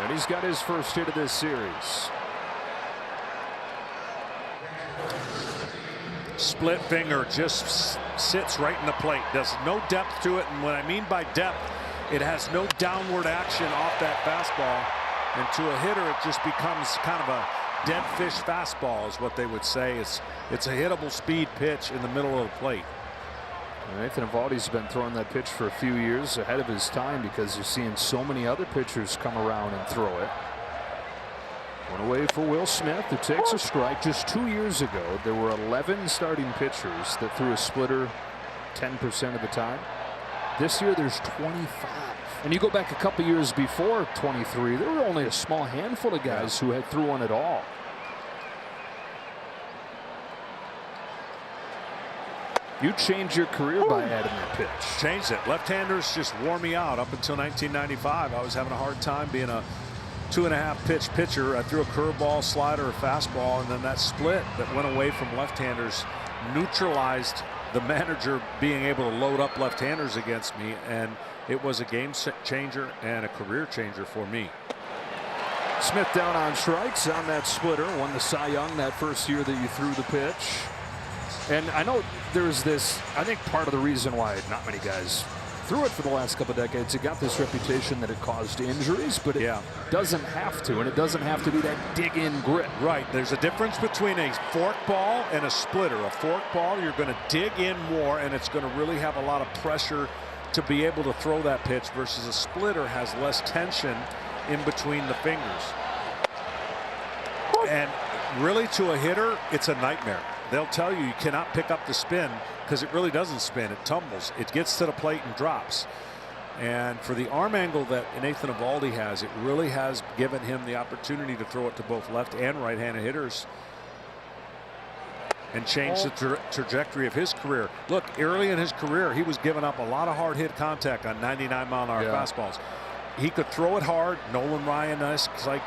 and he's got his first hit of this series. Split finger just sits right in the plate. There's no depth to it, and what I mean by depth, it has no downward action off that fastball. And to a hitter, it just becomes kind of a dead fish fastball is what they would say. It's a hittable speed pitch in the middle of the plate. Nathan Eovaldi's been throwing that pitch for a few years ahead of his time because you're seeing so many other pitchers come around and throw it. One away for Will Smith, who takes a strike. Just 2 years ago, there were 11 starting pitchers that threw a splitter 10% of the time. This year, there's 25. And you go back a couple years before 23, there were only a small handful of guys who had threw one at all. You changed your career by adding that pitch. Changed it. Left-handers just wore me out. Up until 1995, I was having a hard time being a 2.5 pitch pitcher. I threw a curveball, slider, a fastball, and then that split that went away from left-handers neutralized the manager being able to load up left-handers against me, and it was a game changer and a career changer for me. Smith down on strikes on that splitter. Won the Cy Young that first year that you threw the pitch. And I know there's this, I think part of the reason why not many guys threw it for the last couple of decades, it got this reputation that it caused injuries, but it doesn't have to, and it doesn't have to be that dig-in grit. Right. There's a difference between a fork ball and a splitter. A fork ball, you're going to dig in more, and it's going to really have a lot of pressure to be able to throw that pitch, versus a splitter has less tension in between the fingers. And really, to a hitter, it's a nightmare. They'll tell you cannot pick up the spin because it really doesn't spin. It tumbles. It gets to the plate and drops. And for the arm angle that Nathan Eovaldi has, it really has given him the opportunity to throw it to both left and right-handed hitters and change the trajectory of his career. Look, early in his career, he was giving up a lot of hard hit contact on 99-mile-an-hour fastballs. He could throw it hard, Nolan Ryan-esque, like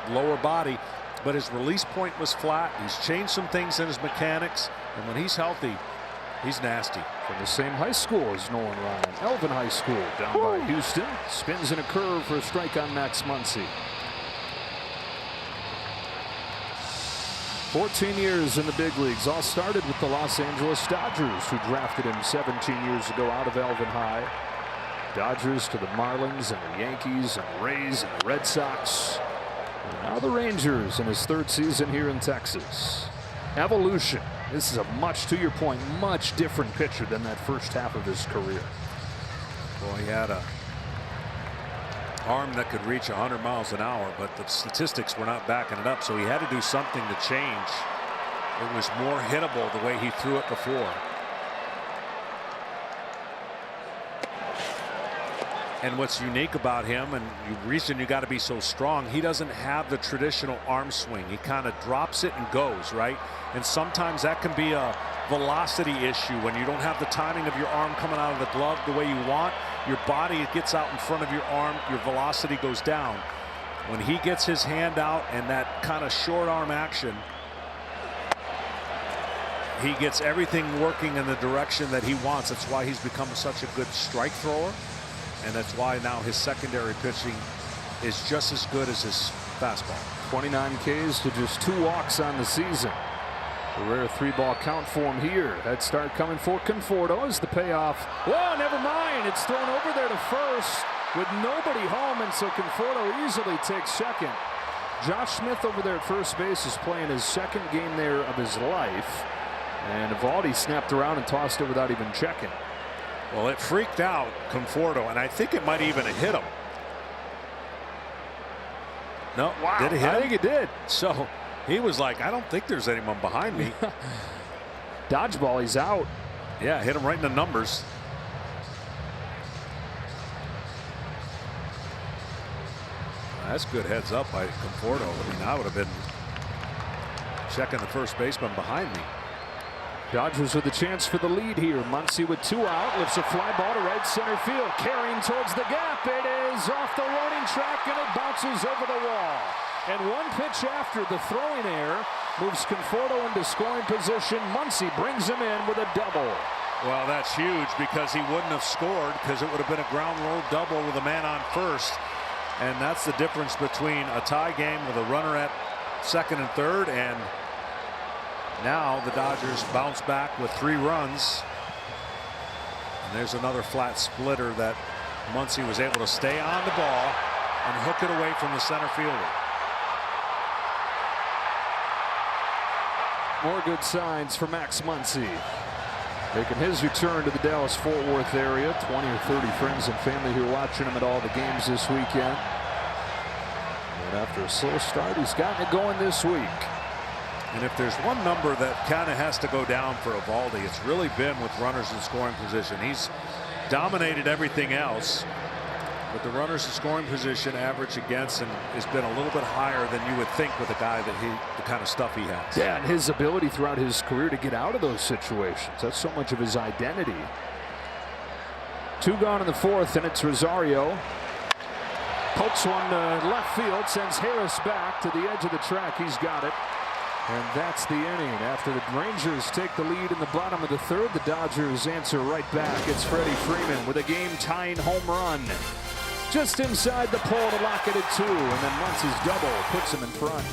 lower body, but his release point was flat. He's changed some things in his mechanics, and when he's healthy, he's nasty. From the same high school as Nolan Ryan, Elvin High School down by Houston. Spins in a curve for a strike on Max Muncy. 14 years in the big leagues. All started with the Los Angeles Dodgers, who drafted him 17 years ago out of Elvin High. Dodgers to the Marlins and the Yankees and the Rays and the Red Sox. And now the Rangers in his third season here in Texas. Evolution. This is a much, to your point, much different pitcher than that first half of his career. Well, he had a arm that could reach 100 miles an hour, but the statistics were not backing it up, so he had to do something to change. It was more hittable the way he threw it before. And what's unique about him, and the reason you got to be so strong, he doesn't have the traditional arm swing. He kind of drops it and goes, right? And sometimes that can be a velocity issue when you don't have the timing of your arm coming out of the glove the way you want. Your body gets out in front of your arm, your velocity goes down. When he gets his hand out and that kind of short arm action, he gets everything working in the direction that he wants. That's why he's become such a good strike thrower. And that's why now his secondary pitching is just as good as his fastball. 29 Ks to just 2 walks on the season. A rare 3-ball count for him here. Head start coming for Conforto as the payoff. Oh, never mind. It's thrown over there to first with nobody home, and so Conforto easily takes second. Josh Smith over there at first base is playing his second game there of his life. And Eovaldi snapped around and tossed it without even checking. Well, it freaked out Conforto, and I think it might even have hit him. No, wow, did it hit him? I think it did. So he was like, I don't think there's anyone behind me. Dodgeball, he's out. Yeah, hit him right in the numbers. That's good heads up by Conforto. I mean, I would have been checking the first baseman behind me. Dodgers with a chance for the lead here. Muncy with 2 out, lifts a fly ball to right center field, carrying towards the gap. It is off the warning track, and it bounces over the wall. And one pitch after the throwing error moves Conforto into scoring position. Muncy brings him in with a double. Well, that's huge because he wouldn't have scored because it would have been a ground rule double with a man on first. And that's the difference between a tie game with a runner at second and third, and now the Dodgers bounce back with 3 runs. And there's another flat splitter that Muncy was able to stay on the ball and hook it away from the center fielder. More good signs for Max Muncy. Making his return to the Dallas-Fort Worth area. 20 or 30 friends and family who are watching him at all the games this weekend. And after a slow start, he's gotten it going this week. And if there's one number that kind of has to go down for Eovaldi, it's really been with runners in scoring position. He's dominated everything else, but the runners in scoring position average against him has been a little bit higher than you would think with a guy that the kind of stuff he has. Yeah, and his ability throughout his career to get out of those situations. That's so much of his identity. 2 gone in the 4th, and it's Rosario. Pokes one to left field, sends Harris back to the edge of the track. He's got it. And that's the inning. After the Rangers take the lead in the bottom of the third, the Dodgers answer right back. It's Freddie Freeman with a game-tying home run. Just inside the pole to lock it at 2, and then Muntz's double puts him in front.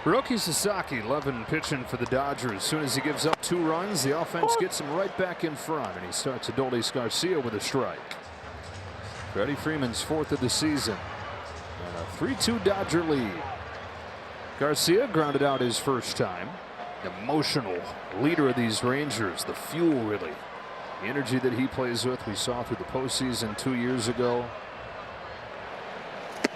Hiroki Sasaki loving pitching for the Dodgers. As soon as he gives up 2 runs, the offense gets him right back in front, and he starts Adolis Garcia with a strike. Freddie Freeman's 4th of the season, and a 3-2 Dodger lead. Garcia grounded out his first time. Emotional leader of these Rangers, the fuel really. The energy that he plays with, we saw through the postseason 2 years ago.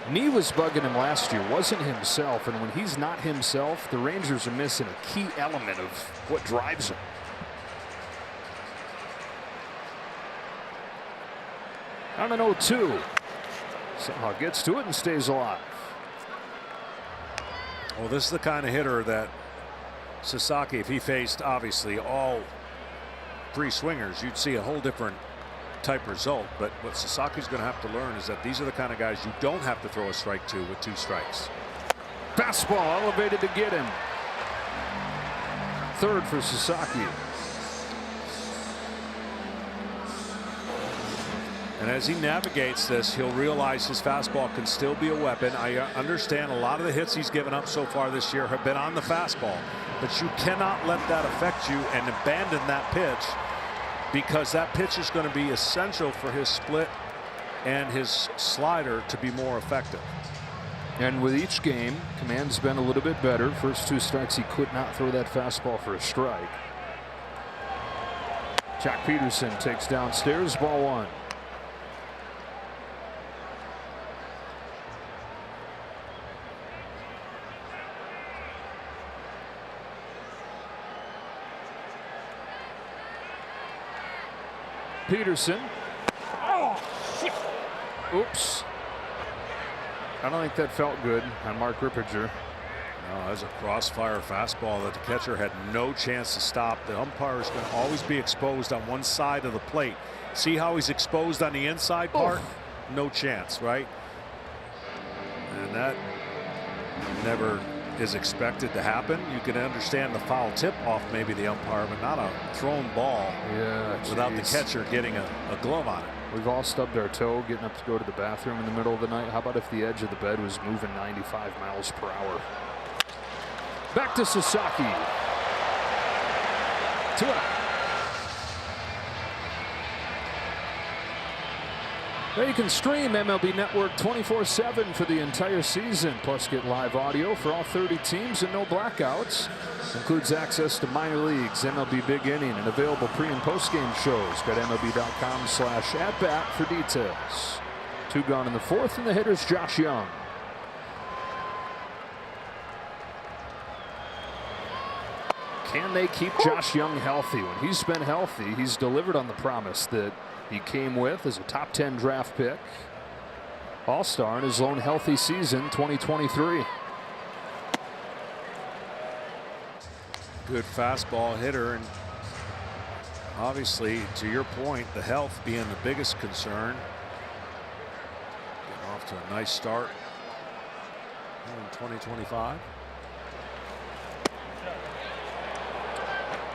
Knee was bugging him last year, wasn't himself, and when he's not himself, the Rangers are missing a key element of what drives him. On an 0-2. Somehow gets to it and stays alive. Well, this is the kind of hitter that Sasaki, if he faced obviously all 3 swingers, you'd see a whole different type result. But what Sasaki's going to have to learn is that these are the kind of guys you don't have to throw a strike to with 2 strikes. Fastball elevated to get him. 3rd for Sasaki. And as he navigates this, he'll realize his fastball can still be a weapon. I understand a lot of the hits he's given up so far this year have been on the fastball, but you cannot let that affect you and abandon that pitch, because that pitch is going to be essential for his split and his slider to be more effective. And with each game, command's been a little bit better. First 2 strikes, he could not throw that fastball for a strike. Jack Peterson takes downstairs, ball 1. Peterson. Oh, shit. Oops. I don't think that felt good on Mark Rippinger. No, that was a crossfire fastball that the catcher had no chance to stop. The umpire is going to always be exposed on one side of the plate. See how he's exposed on the inside part? No chance, right? And that never is expected to happen. You can understand the foul tip off maybe the umpire, but not a thrown ball without the catcher getting a glove on it. We've all stubbed our toe getting up to go to the bathroom in the middle of the night. How about if the edge of the bed was moving 95 miles per hour? Back to Sasaki. 2 out. Now you can stream MLB Network 24/7 for the entire season, plus get live audio for all 30 teams and no blackouts. Includes access to minor leagues, MLB Big Inning, and available pre- and post-game shows. Go to MLB.com/@bat for details. 2 gone in the 4th, and the hitter's Josh Young. Can they keep Josh Young healthy? When he's been healthy, he's delivered on the promise that he came with as a top 10 draft pick. All-star in his own healthy season, 2023. Good fastball hitter, and obviously, to your point, the health being the biggest concern. Getting off to a nice start in 2025.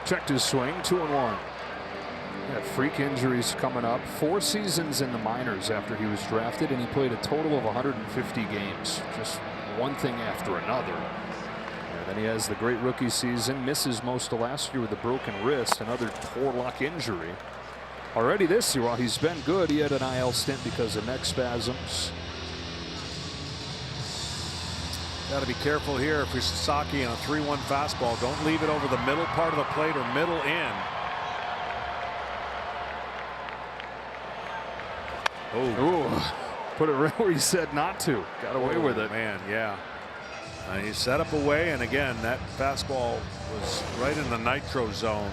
Checked his swing, 2-1. Had freak injuries coming up. 4 seasons in the minors after he was drafted, and he played a total of 150 games. Just one thing after another. And then he has the great rookie season, misses most of last year with a broken wrist, another poor luck injury. Already this year, while he's been good, he had an IL stint because of neck spasms. Got to be careful here if you're Sasaki on a 3-1 fastball. Don't leave it over the middle part of the plate or middle in. Oh, put it right where he said not to. Got away with it. Man, yeah. He set up away, and again, that fastball was right in the nitro zone.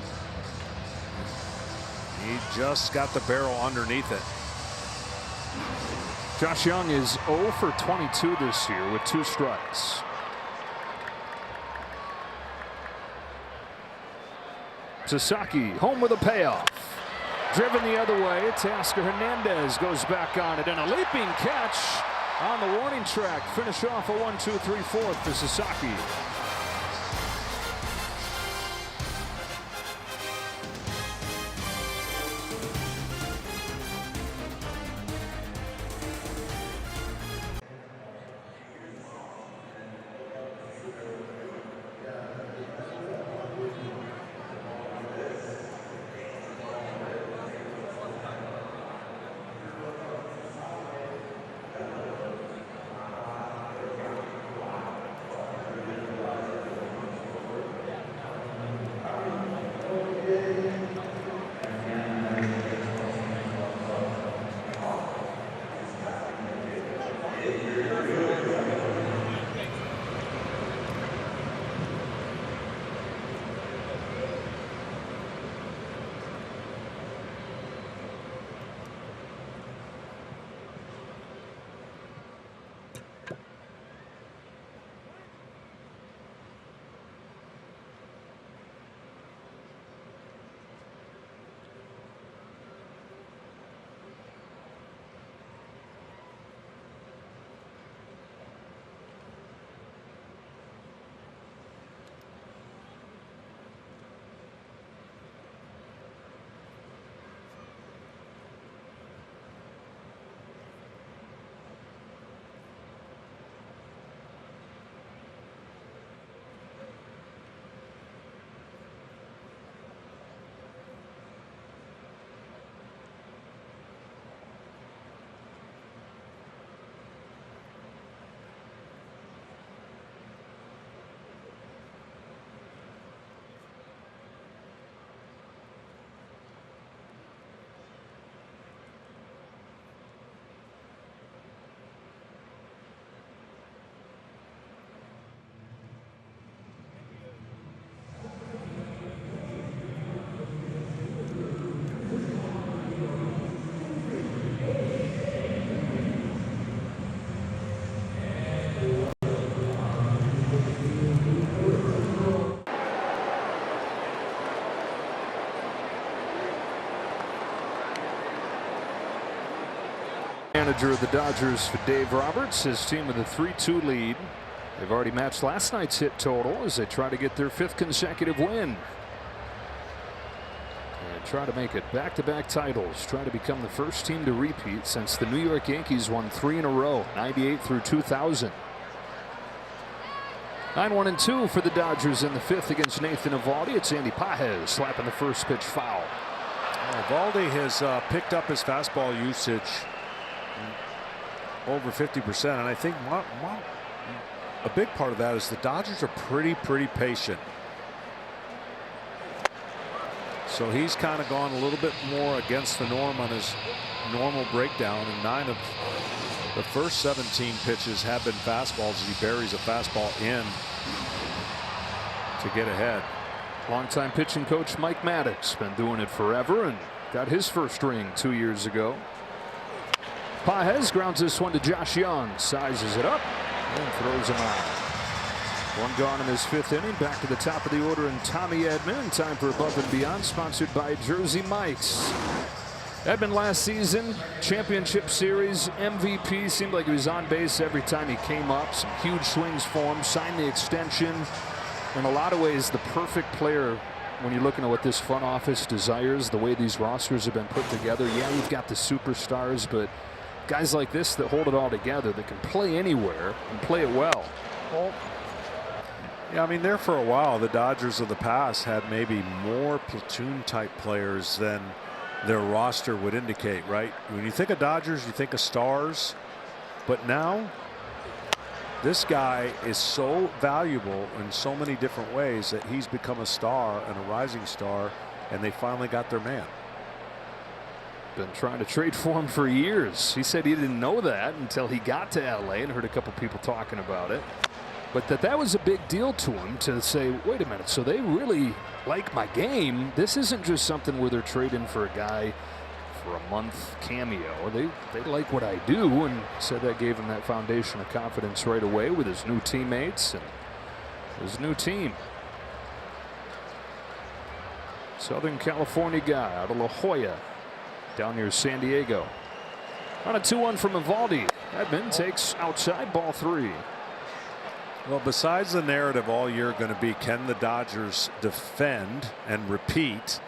He just got the barrel underneath it. Josh Young is 0 for 22 this year with 2 strikes. Sasaki home with a payoff. Driven the other way. Teoscar Hernandez goes back on it, and a leaping catch on the warning track. Finish off a 1-2-3-4 for Sasaki. Manager of the Dodgers for Dave Roberts, his team with a 3-2 lead. They've already matched last night's hit total as they try to get their 5th consecutive win. And try to make it back-to-back titles. Try to become the first team to repeat since the New York Yankees won 3 in a row, 98 through 2000. 9-1-2 for the Dodgers in the 5th against Nathan Eovaldi. It's Andy Pages slapping the first pitch foul. Eovaldi has picked up his fastball usage over 50%, and I think a big part of that is the Dodgers are pretty patient. So he's kind of gone a little bit more against the norm on his normal breakdown, and 9 of the first 17 pitches have been fastballs as he buries a fastball in to get ahead. Longtime pitching coach Mike Maddox been doing it forever and got his first ring 2 years ago. Pages grounds this one to Josh Young, sizes it up and throws him out. 1 gone in his 5th inning. Back to the top of the order and Tommy Edman. Time for Above and Beyond, sponsored by Jersey Mike's. Edman last season, championship series MVP. Seemed like he was on base every time he came up. Some huge swings for him. Signed the extension. In a lot of ways, the perfect player when you're looking at what this front office desires, the way these rosters have been put together. Yeah, you've got the superstars, but guys like this that hold it all together, that can play anywhere and play it well. Yeah, I mean, there for a while, the Dodgers of the past had maybe more platoon type players than their roster would indicate, right? When you think of Dodgers, you think of stars, but now this guy is so valuable in so many different ways that he's become a star and a rising star, and they finally got their man. Been trying to trade for him for years. He said he didn't know that until he got to LA and heard a couple people talking about it. But that was a big deal to him to say, wait a minute, so they really like my game. This isn't just something where they're trading for a guy for a month cameo. They like what I do, and said that gave him that foundation of confidence right away with his new teammates and his new team. Southern California guy out of La Jolla, down near San Diego. On a 2-1 from Eovaldi. Edman takes outside, ball 3. Well, besides the narrative all year going to be, can the Dodgers defend and repeat?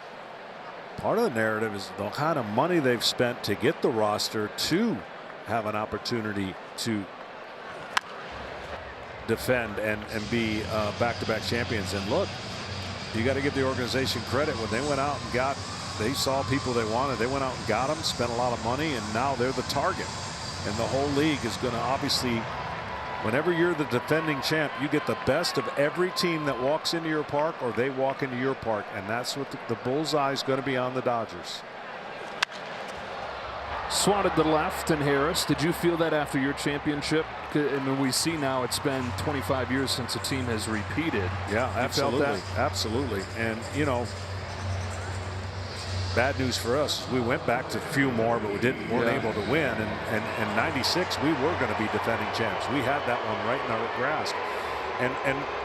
Part of the narrative is the kind of money they've spent to get the roster to have an opportunity to defend and be back-to-back champions. And look, you got to give the organization credit. When they went out and they saw people they wanted, they went out and got them, spent a lot of money, and now they're the target. And the whole league is going to obviously, whenever you're the defending champ, you get the best of every team that walks into your park or they walk into your park, and that's what the bullseye is going to be on the Dodgers. Swatted to the left, and Harris, did you feel that after your championship? I mean, we see now it's been 25 years since a team has repeated. Yeah, absolutely. Felt that? Absolutely. And, you know, bad news for us. We went back to a few more, but we weren't able to win. And in '96, we were going to be defending champs. We had that one right in our grasp.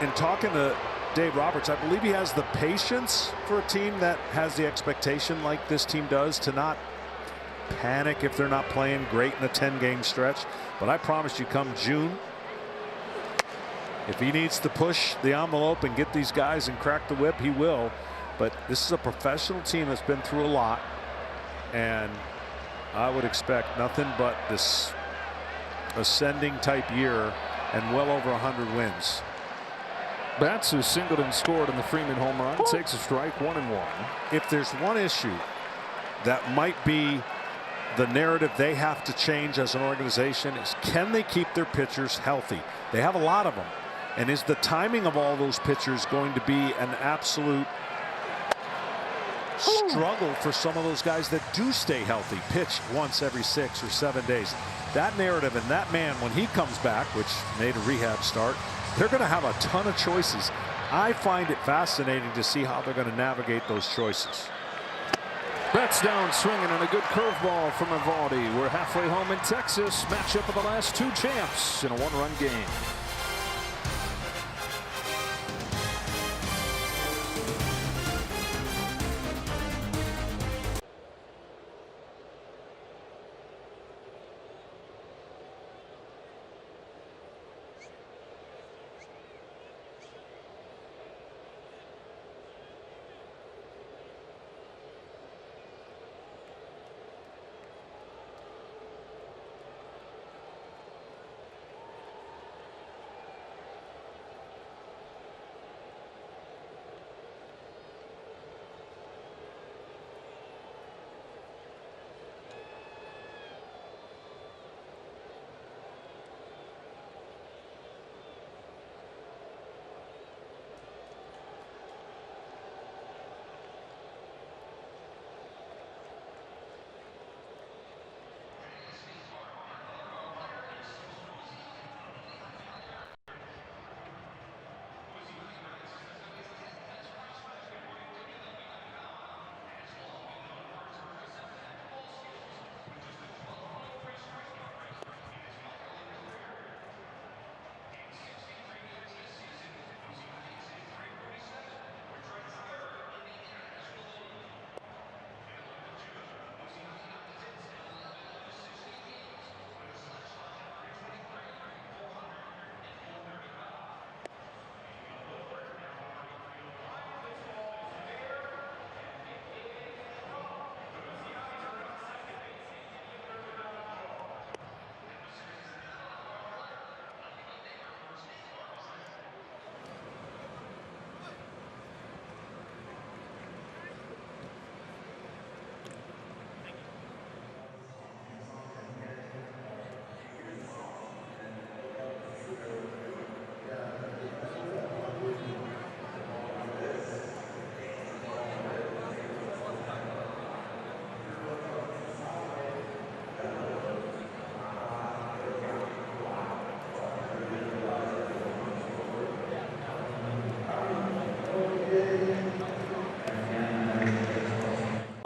And talking to Dave Roberts, I believe he has the patience for a team that has the expectation like this team does to not panic if they're not playing great in a 10-game stretch. But I promise you, come June, if he needs to push the envelope and get these guys and crack the whip, he will. But this is a professional team that's been through a lot, and I would expect nothing but this ascending type year and well over 100 wins. Betts, who singled and scored in the Freeman home run, takes a strike, 1-1. If there's one issue that might be the narrative they have to change as an organization, is can they keep their pitchers healthy? They have a lot of them. And is the timing of all those pitchers going to be an absolute struggle for some of those guys that do stay healthy, pitch once every 6 or 7 days? That narrative and that man, when he comes back, which made a rehab start, they're going to have a ton of choices. I find it fascinating to see how they're going to navigate those choices. Betts down swinging, and a good curveball from Eovaldi. We're halfway home in Texas. Matchup of the last 2 champs in a 1-run game.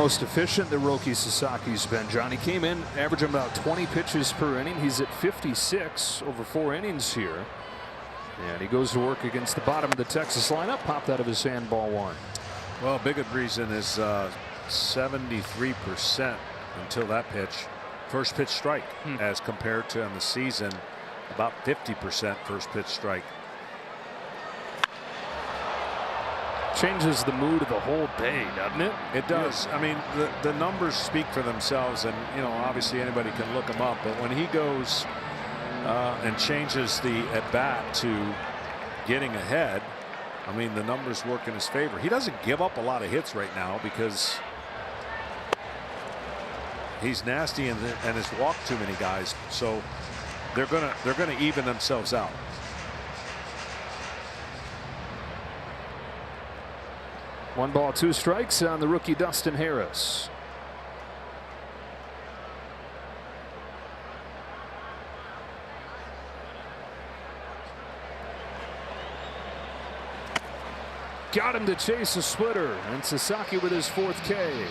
Most efficient that Roki Sasaki's been, John. He came in averaging about 20 pitches per inning. He's at 56 over 4 innings here. And he goes to work against the bottom of the Texas lineup. Popped out of his hand, ball 1. Well, a big reason is 73% until that pitch. First pitch strike, as compared to in the season, about 50% first pitch strike. Changes the mood of the whole day, doesn't it? It does. I mean, the numbers speak for themselves, and obviously anybody can look them up. But when he goes and changes the at bat to getting ahead, I mean, the numbers work in his favor. He doesn't give up a lot of hits right now because he's nasty and has walked too many guys. So they're gonna even themselves out. One ball, 2 strikes on the rookie Dustin Harris. Got him to chase a splitter, and Sasaki with his 4th K.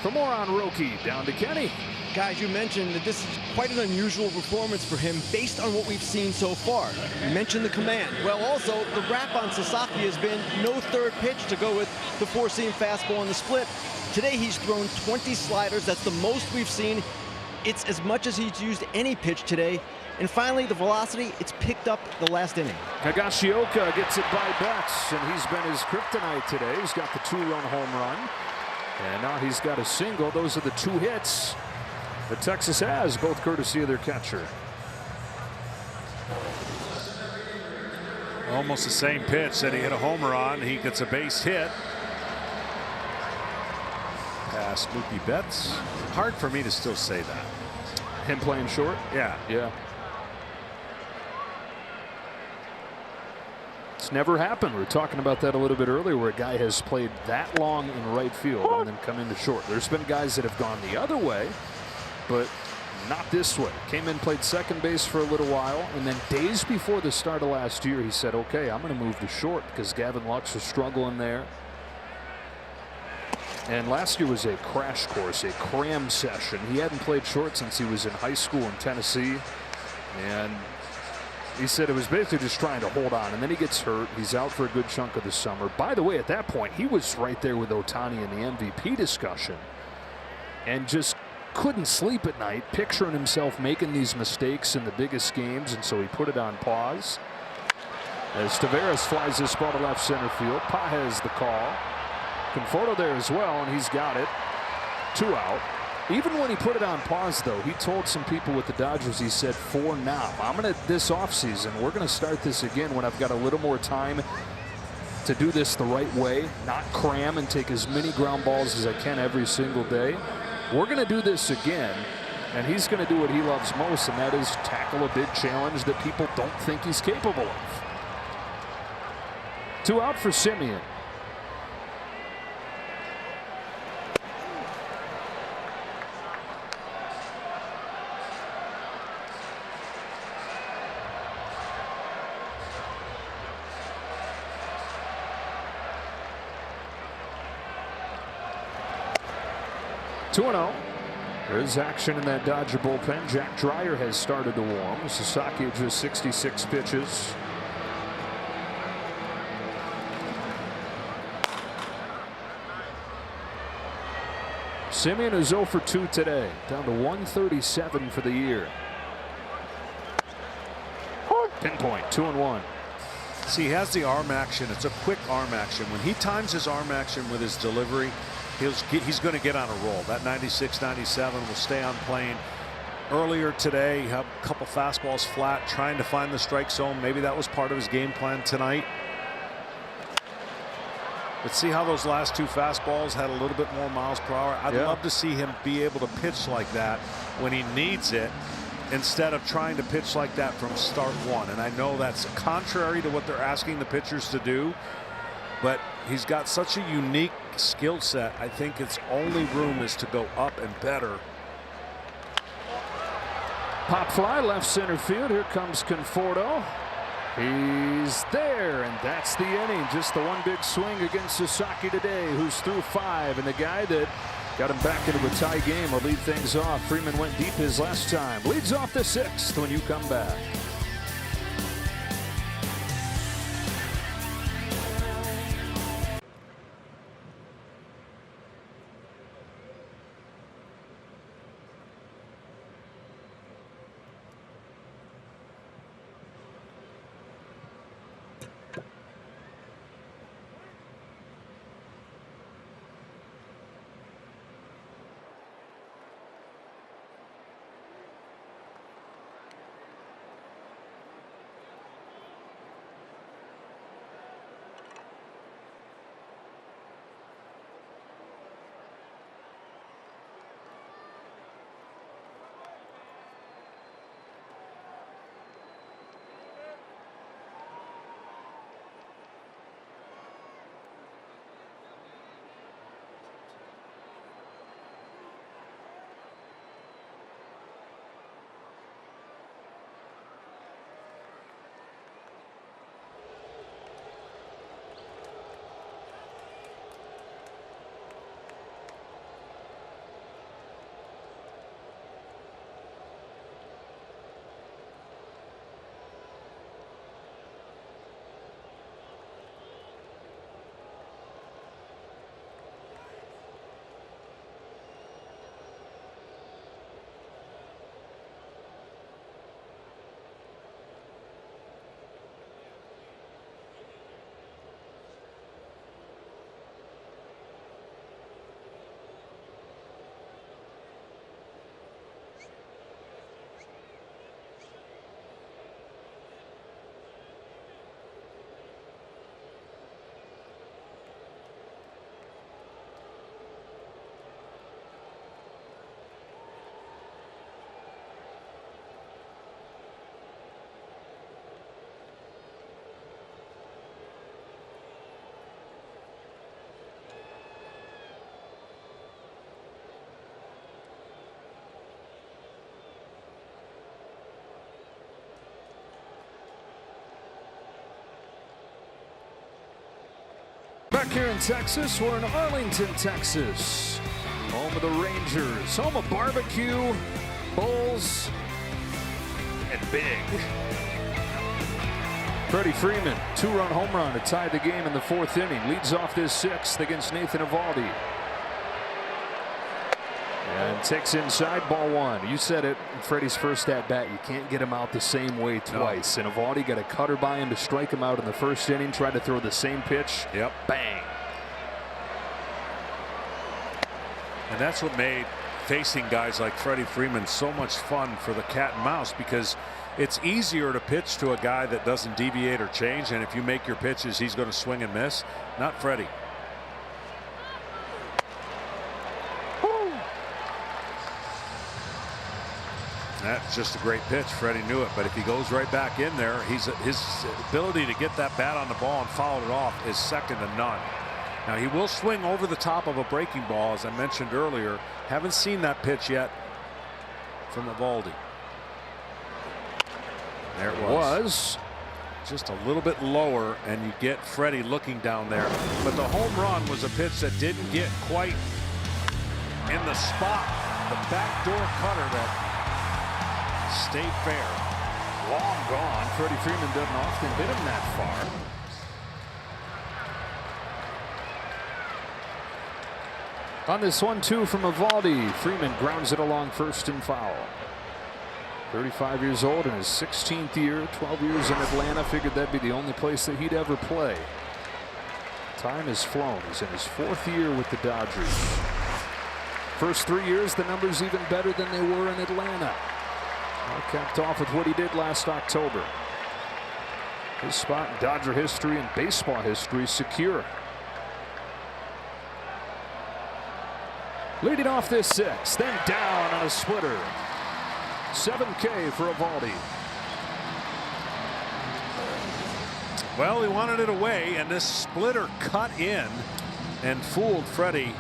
For more on Roki, down to Kenny. Guys, you mentioned that this is quite an unusual performance for him based on what we've seen so far. You mentioned the command. Well, also, the rap on Sasaki has been no third pitch to go with the 4-seam fastball and the split. Today, he's thrown 20 sliders. That's the most we've seen. It's as much as he's used any pitch today. And finally, the velocity, it's picked up the last inning. Higashioka gets it by Betts, and he's been his kryptonite today. He's got the 2-run home run, and now he's got a single. Those are the 2 hits that Texas has, both courtesy of their catcher. Almost the same pitch that he hit a homer on. He gets a base hit. Past Mookie Betts. Hard for me to still say that. Him playing short? Yeah. Yeah. It's never happened. We were talking about that a little bit earlier, where a guy has played that long in right field and then come into short. There's been guys that have gone the other way, but not this way. Came in, played second base for a little while, and then days before the start of last year, he said, okay, I'm going to move to short because Gavin Lux was struggling there. And last year was a crash course, a cram session. He hadn't played short since he was in high school in Tennessee, and he said it was basically just trying to hold on, and then he gets hurt. He's out for a good chunk of the summer. By the way, at that point, he was right there with Ohtani in the MVP discussion and just couldn't sleep at night, picturing himself making these mistakes in the biggest games, and so he put it on pause. As Taveras flies this ball to left center field, Pa has the call. Conforto there as well, and he's got it. 2 out. Even when he put it on pause, though, he told some people with the Dodgers, he said, for now, this offseason, we're going to start this again when I've got a little more time to do this the right way, not cram and take as many ground balls as I can every single day. We're going to do this again, and he's going to do what he loves most, and that is tackle a big challenge that people don't think he's capable of. 2 out for Simeon. Two 2-0. There's action in that Dodger bullpen. Jack Dreyer has started to warm. Sasaki just 66 pitches. Simeon is 0 for 2 today, down to 137 for the year. Pinpoint, 2-1. See, he has the arm action. It's a quick arm action. When he times his arm action with his delivery, he's going to get on a roll. That 96, 97 will stay on plane. Earlier today, he had a couple fastballs flat, trying to find the strike zone. Maybe that was part of his game plan tonight. But see how those last 2 fastballs had a little bit more miles per hour. I'd love to see him be able to pitch like that when he needs it, instead of trying to pitch like that from start 1. And I know that's contrary to what they're asking the pitchers to do, but he's got such a unique skill set. I think its only room is to go up and better. Pop fly left center field. Here comes Conforto. He's there, and that's the inning. Just the one big swing against Sasaki today, who's through 5, and the guy that got him back into a tie game will lead things off. Freeman went deep his last time. Leads off the 6th when you come back. Back here in Texas, we're in Arlington, Texas. Home of the Rangers, home of barbecue, Bulls, and big. Freddie Freeman, 2-run home run to tie the game in the 4th inning. Leads off this 6th against Nathan Eovaldi. And takes inside, ball 1. You said it, Freddie's first at-bat, you can't get him out the same way twice. No. And Eovaldi got a cutter by him to strike him out in the 1st inning, tried to throw the same pitch. Yep. Bang. And that's what made facing guys like Freddie Freeman so much fun for the cat and mouse, because it's easier to pitch to a guy that doesn't deviate or change, and if you make your pitches, he's going to swing and miss. Not Freddie. That's just a great pitch. Freddie knew it, but if he goes right back in there, his ability to get that bat on the ball and foul it off is second to none. Now he will swing over the top of a breaking ball, as I mentioned earlier. Haven't seen that pitch yet from Eovaldi. There it was. Just a little bit lower, and you get Freddie looking down there. But the home run was a pitch that didn't get quite in the spot. The backdoor cutter that stayed fair. Long gone. Freddie Freeman doesn't often hit him that far. On this 1-2 from Eovaldi, Freeman grounds it along first and foul. 35 years old in his 16th year, 12 years in Atlanta. Figured that'd be the only place that he'd ever play. Time has flown. He's in his 4th year with the Dodgers. First 3 years, the numbers even better than they were in Atlanta. All capped off with what he did last October. His spot in Dodger history and baseball history secure. Leading off this 6th, then down on a splitter. 7K for Eovaldi. Well, he wanted it away, and this splitter cut in and fooled Freddie.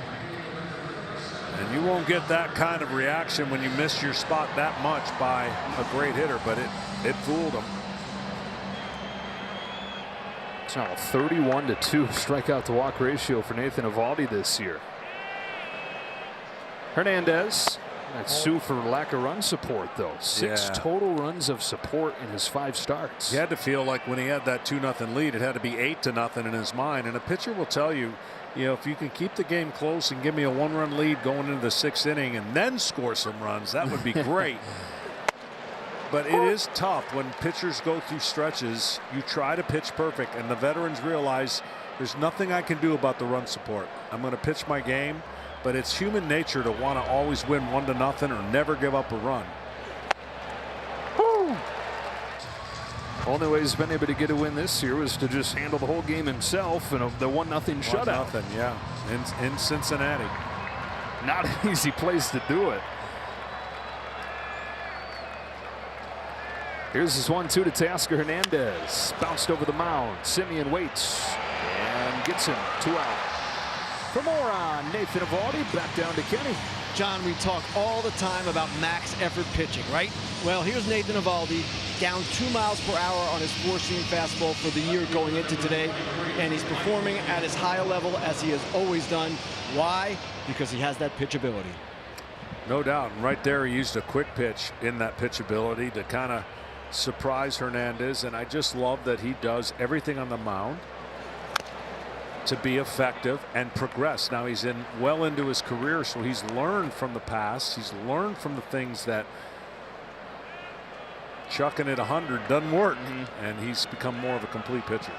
And you won't get that kind of reaction when you miss your spot that much by a great hitter, but it fooled him. It's now a 31-2 strikeout to walk ratio for Nathan Eovaldi this year. Hernandez. That's sue for lack of run support, though. 6 total runs of support in his 5 starts. He had to feel like when he had that 2-0 lead, it had to be 8-0 in his mind. And a pitcher will tell you, if you can keep the game close and give me a 1-run lead going into the 6th inning and then score some runs, that would be great. But it is tough when pitchers go through stretches. You try to pitch perfect, and the veterans realize there's nothing I can do about the run support. I'm going to pitch my game. But it's human nature to want to always win 1-0 or never give up a run. Woo. Only way he's been able to get a win this year was to just handle the whole game himself and the 1-0 shutout. 1-0, yeah, in Cincinnati. Not an easy place to do it. Here's his 1-2 to Teoscar Hernandez. Bounced over the mound. Simeon waits and gets him 2 out. For more on Nathan Eovaldi, back down to Kenny. John, we talk all the time about max effort pitching, right? Well, here's Nathan Eovaldi, down 2 miles per hour on his 4-seam fastball for the year going into today, and he's performing at as high a level as he has always done. Why? Because he has that pitchability. No doubt. And right there, he used a quick pitch in that pitchability to kind of surprise Hernandez, and I just love that he does everything on the mound to be effective and progress. Now he's well into his career, so he's learned from the past. He's learned from the things that chucking it 100 doesn't work, and he's become more of a complete pitcher.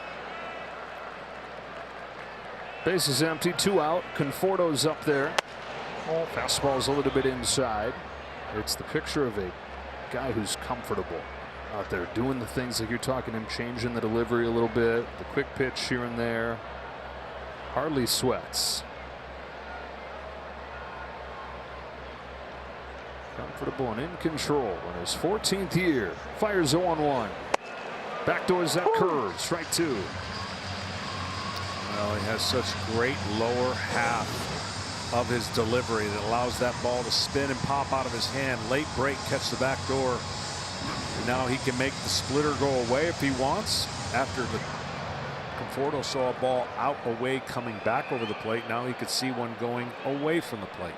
Base is empty, 2 out. Conforto's up there. Fastball's a little bit inside. It's the picture of a guy who's comfortable out there doing the things like you're talking him, changing the delivery a little bit, the quick pitch here and there. Hardly sweats. Comfortable and in control in his 14th year. Fires 0-1. Backdoors that curve. Strike 2. Well, he has such great lower half of his delivery that allows that ball to spin and pop out of his hand. Late break, catch the back door. And now he can make the splitter go away if he wants. After the Conforto saw a ball out away coming back over the plate. Now he could see one going away from the plate.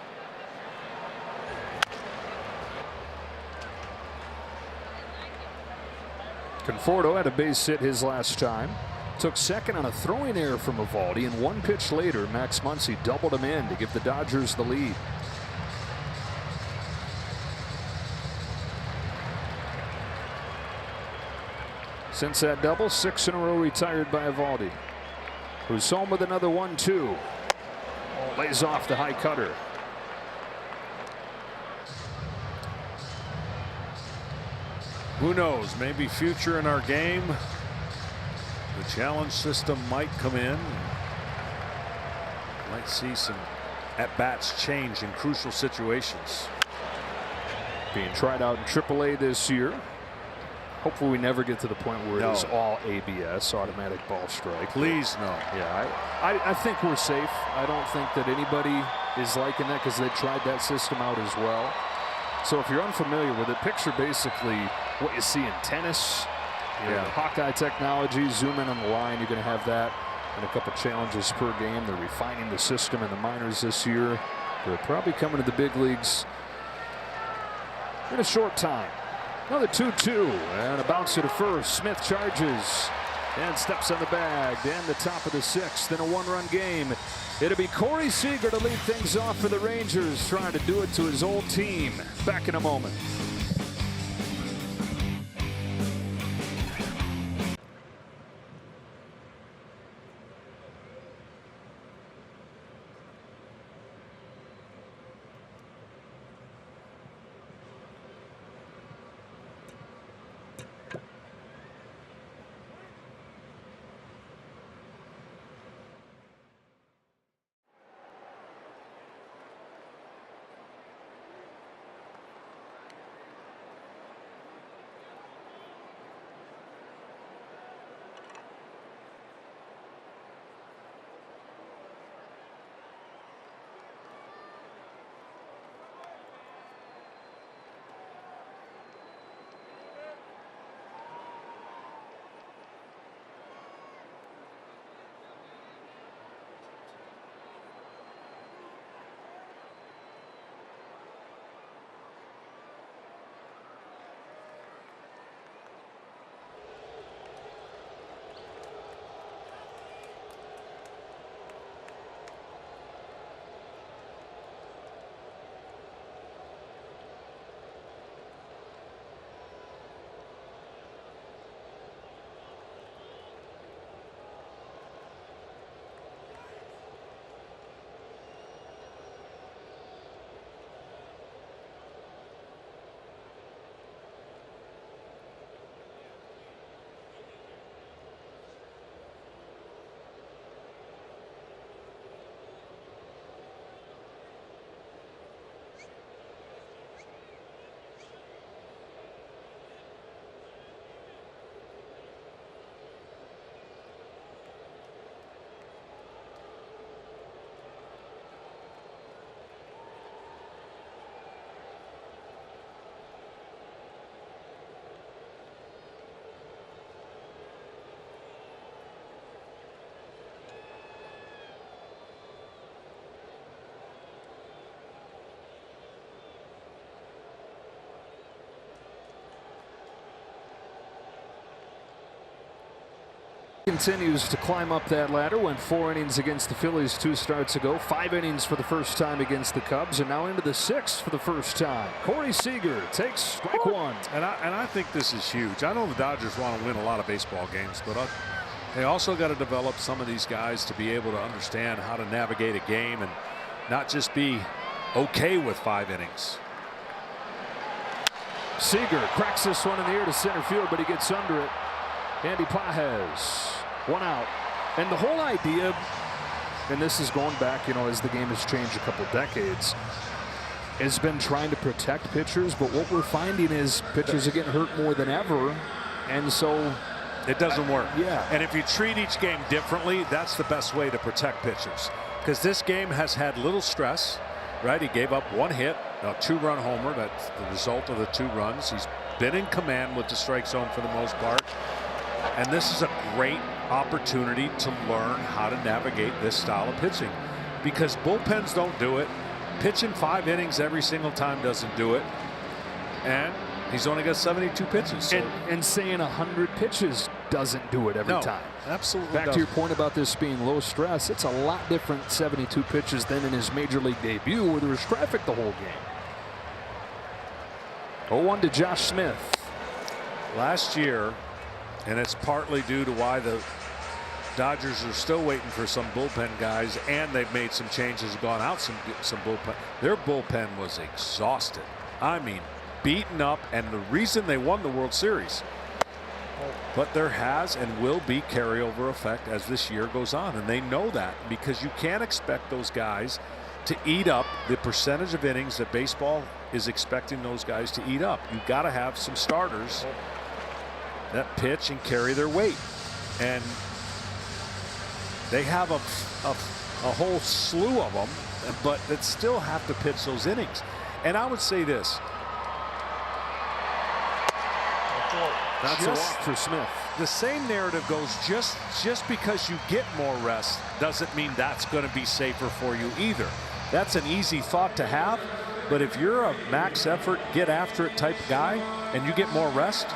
Conforto had a base hit his last time. Took second on a throwing error from Eovaldi, and 1 pitch later, Max Muncy doubled him in to give the Dodgers the lead. Since that double, 6 in a row retired by Eovaldi, who's home with another 1-2. Lays off the high cutter. Who knows? Maybe future in our game. The challenge system might come in. Might see some at-bats change in crucial situations. Being tried out in AAA this year. Hopefully we never get to the point where it is all ABS, automatic ball strike. Please no. Yeah, I think we're safe. I don't think that anybody is liking that because they tried that system out as well. So if you're unfamiliar with it, picture basically what you see in tennis. Yeah. Hawkeye technology, zoom in on the line. You're going to have that and a couple challenges per game. They're refining the system in the minors this year. They're probably coming to the big leagues in a short time. Another 2-2 and a bounce to the first. Smith charges and steps on the bag to end the top of the 6th in a 1-run game. It'll be Corey Seager to lead things off for the Rangers, trying to do it to his old team. Back in a moment. continues to climb up that ladder. Went 4 innings against the Phillies 2 starts ago. 5 innings for the first time against the Cubs, and now into the 6th for the first time. Corey Seager takes strike 1. And I think this is huge. I know the Dodgers want to win a lot of baseball games, but they also got to develop some of these guys to be able to understand how to navigate a game and not just be okay with 5 innings. Seager cracks this one in the air to center field, but he gets under it. Andy Pages, 1 out. And the whole idea, and this is going back, as the game has changed a couple decades, has been trying to protect pitchers. But what we're finding is pitchers are getting hurt more than ever. And so it doesn't work. Yeah. And if you treat each game differently, that's the best way to protect pitchers. Because this game has had little stress, right? He gave up 1 hit, a 2-run homer. That's the result of the 2 runs. He's been in command with the strike zone for the most part. And this is a great opportunity to learn how to navigate this style of pitching, because bullpens don't do it. Pitching 5 innings every single time doesn't do it. And he's only got 72 pitches. So. And saying 100 pitches doesn't do it every time. Absolutely. Back to your point about this being low stress, it's a lot different 72 pitches than in his major league debut where there was traffic the whole game. 0-1 to Josh Smith. Last year, and it's partly due to why the Dodgers are still waiting for some bullpen guys, and they've made some changes, gone out some bullpen. Their bullpen was exhausted. I mean, beaten up, and the reason they won the World Series. But there has and will be carryover effect as this year goes on, and they know that, because you can't expect those guys to eat up the percentage of innings that baseball is expecting those guys to eat up. You've got to have some starters that pitch and carry their weight, and they have a whole slew of them, but that still have to pitch those innings. And I would say this. That's a walk for Smith. The same narrative goes, just because you get more rest doesn't mean that's going to be safer for you either. That's an easy thought to have, but if you're a max effort, get after it type guy and you get more rest,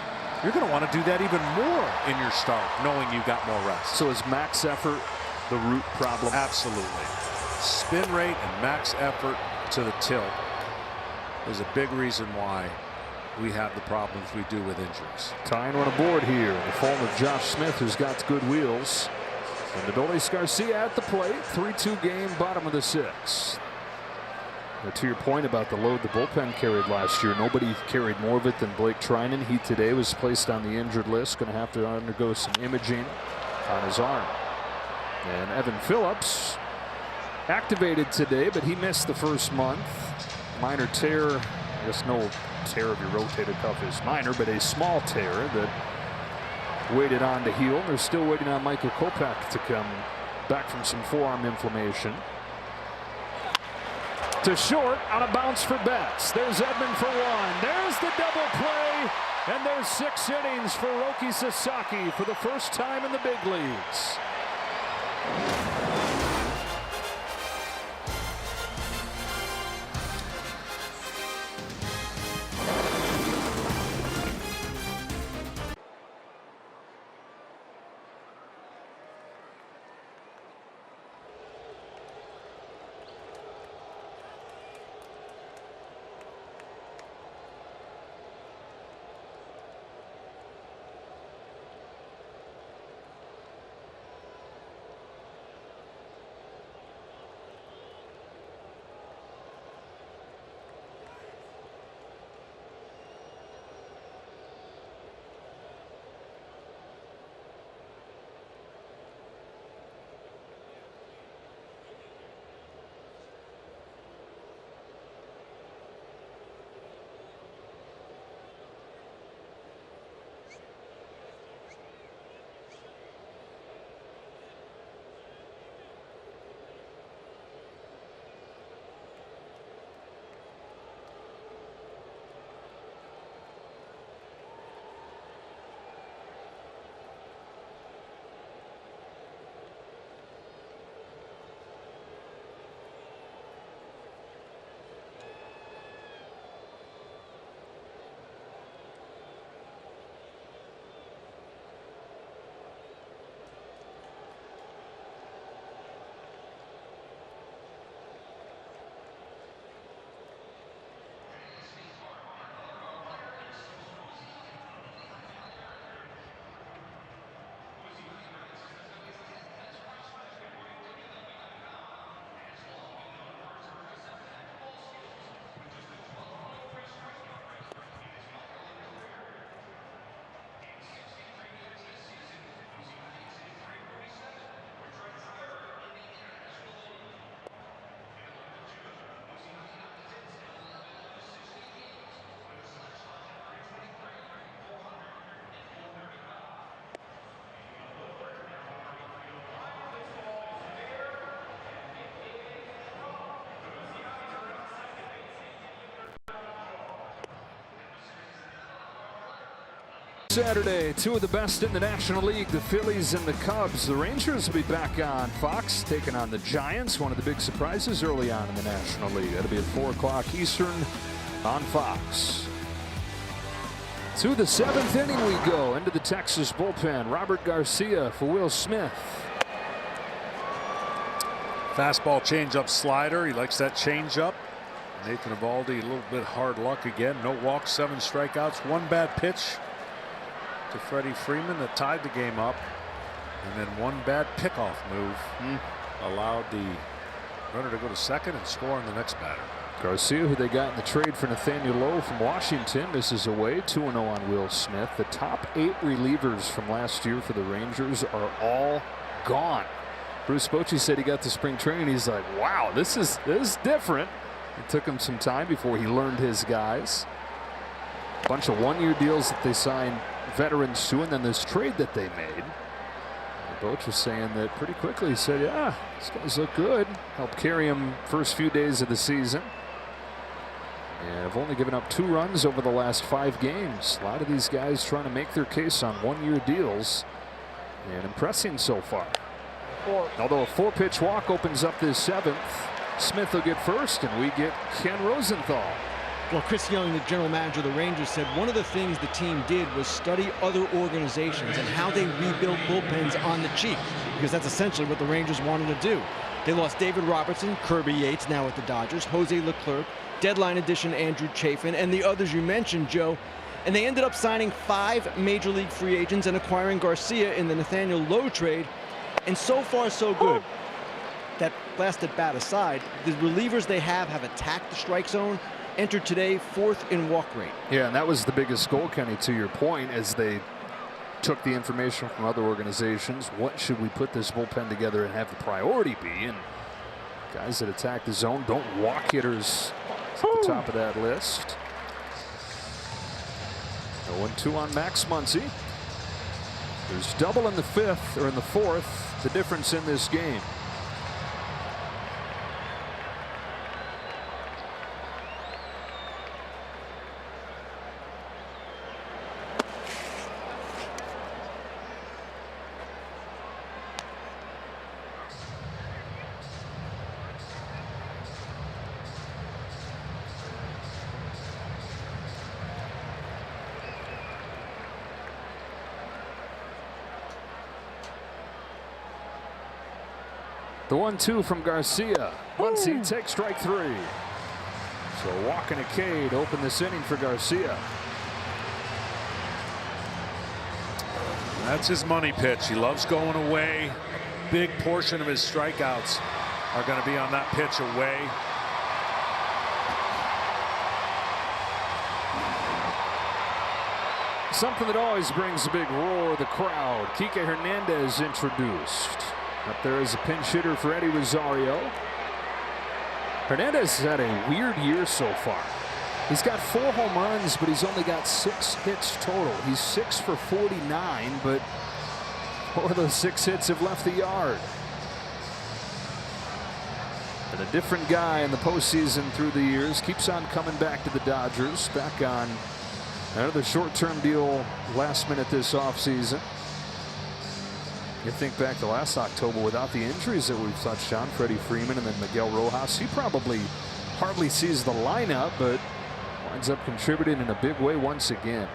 you're going to want to do that even more in your start, knowing you got more rest. So is max effort the root problem? Absolutely. Spin rate and max effort to the tilt is a big reason why we have the problems we do with injuries. Tying one aboard here in the form of Josh Smith, who's got good wheels. And Adolis Garcia at the plate. 3-2 game, bottom of the 6th. Now, to your point about the load the bullpen carried last year, nobody carried more of it than Blake Treinen. He today was placed on the injured list, going to have to undergo some imaging on his arm. And Evan Phillips activated today, but he missed the first month. Minor tear, I guess no tear of your rotator cuff is minor, but a small tear that waited on to heal. They're still waiting on Michael Kopech to come back from some forearm inflammation. To short on a bounce for Betts. There's Edman for 1. There's the double play. And there's 6 innings for Roki Sasaki for the first time in the big leagues. Saturday, two of the best in the National League, the Phillies and the Cubs. The Rangers will be back on Fox, taking on the Giants, one of the big surprises early on in the National League. That'll be at 4 o'clock Eastern on Fox. To the 7th inning we go, into the Texas bullpen. Robert Garcia for Will Smith. Fastball, changeup, slider. He likes that changeup. Nathan Eovaldi, a little bit hard luck again. No walks, 7 strikeouts, 1 bad pitch to Freddie Freeman that tied the game up. And then 1 bad pickoff move allowed the runner to go to second and score on the next batter. Garcia, who they got in the trade for Nathaniel Lowe from Washington, misses away. 2-0 on Will Smith. The top 8 relievers from last year for the Rangers are all gone. Bruce Bochy said he got to spring training. He's like, wow, this is different. It took him some time before he learned his guys. A bunch of 1-year deals that they signed veterans to, and then this trade that they made. Boch was saying that pretty quickly. He said, yeah, these guys look good. Helped carry him first few days of the season. And have only given up 2 runs over the last 5 games. A lot of these guys trying to make their case on 1-year deals and impressing so far. Although a 4-pitch walk opens up this 7th, Smith will get first, and we get Ken Rosenthal. Well, Chris Young, the general manager of the Rangers, said one of the things the team did was study other organizations and how they rebuild bullpens on the cheap, because that's essentially what the Rangers wanted to do. They lost David Robertson, Kirby Yates, now at the Dodgers, Jose Leclerc, deadline addition Andrew Chafin, and the others you mentioned, Joe. And they ended up signing 5 major league free agents and acquiring Garcia in the Nathaniel Lowe trade. And so far, so good. That last at bat aside, the relievers they have attacked the strike zone, entered today 4th in walk rate. Yeah, and that was the biggest goal, Kenny, to your point, as they took the information from other organizations. What should we put this bullpen together and have the priority be? And guys that attack the zone, don't walk hitters at the top of that list. 0-2 on Max Muncy. There's double in the 5th, or in the 4th, the difference in this game. The 1-2 from Garcia. Muncy takes strike 3. So walk and a K to open this inning for Garcia. That's his money pitch. He loves going away. Big portion of his strikeouts are going to be on that pitch away. Something that always brings a big roar of the crowd. Kike Hernandez introduced. Up there is a pinch hitter for Eddie Rosario. Hernandez has had a weird year so far. He's got 4 home runs, but he's only got 6 hits total. He's 6 for 49, but 4 of those 6 hits have left the yard. And a different guy in the postseason through the years. Keeps on coming back to the Dodgers. Back on another short-term deal last minute this offseason. You think back to last October without the injuries that we've touched on, Freddie Freeman and then Miguel Rojas. He probably hardly sees the lineup, but winds up contributing in a big way once again.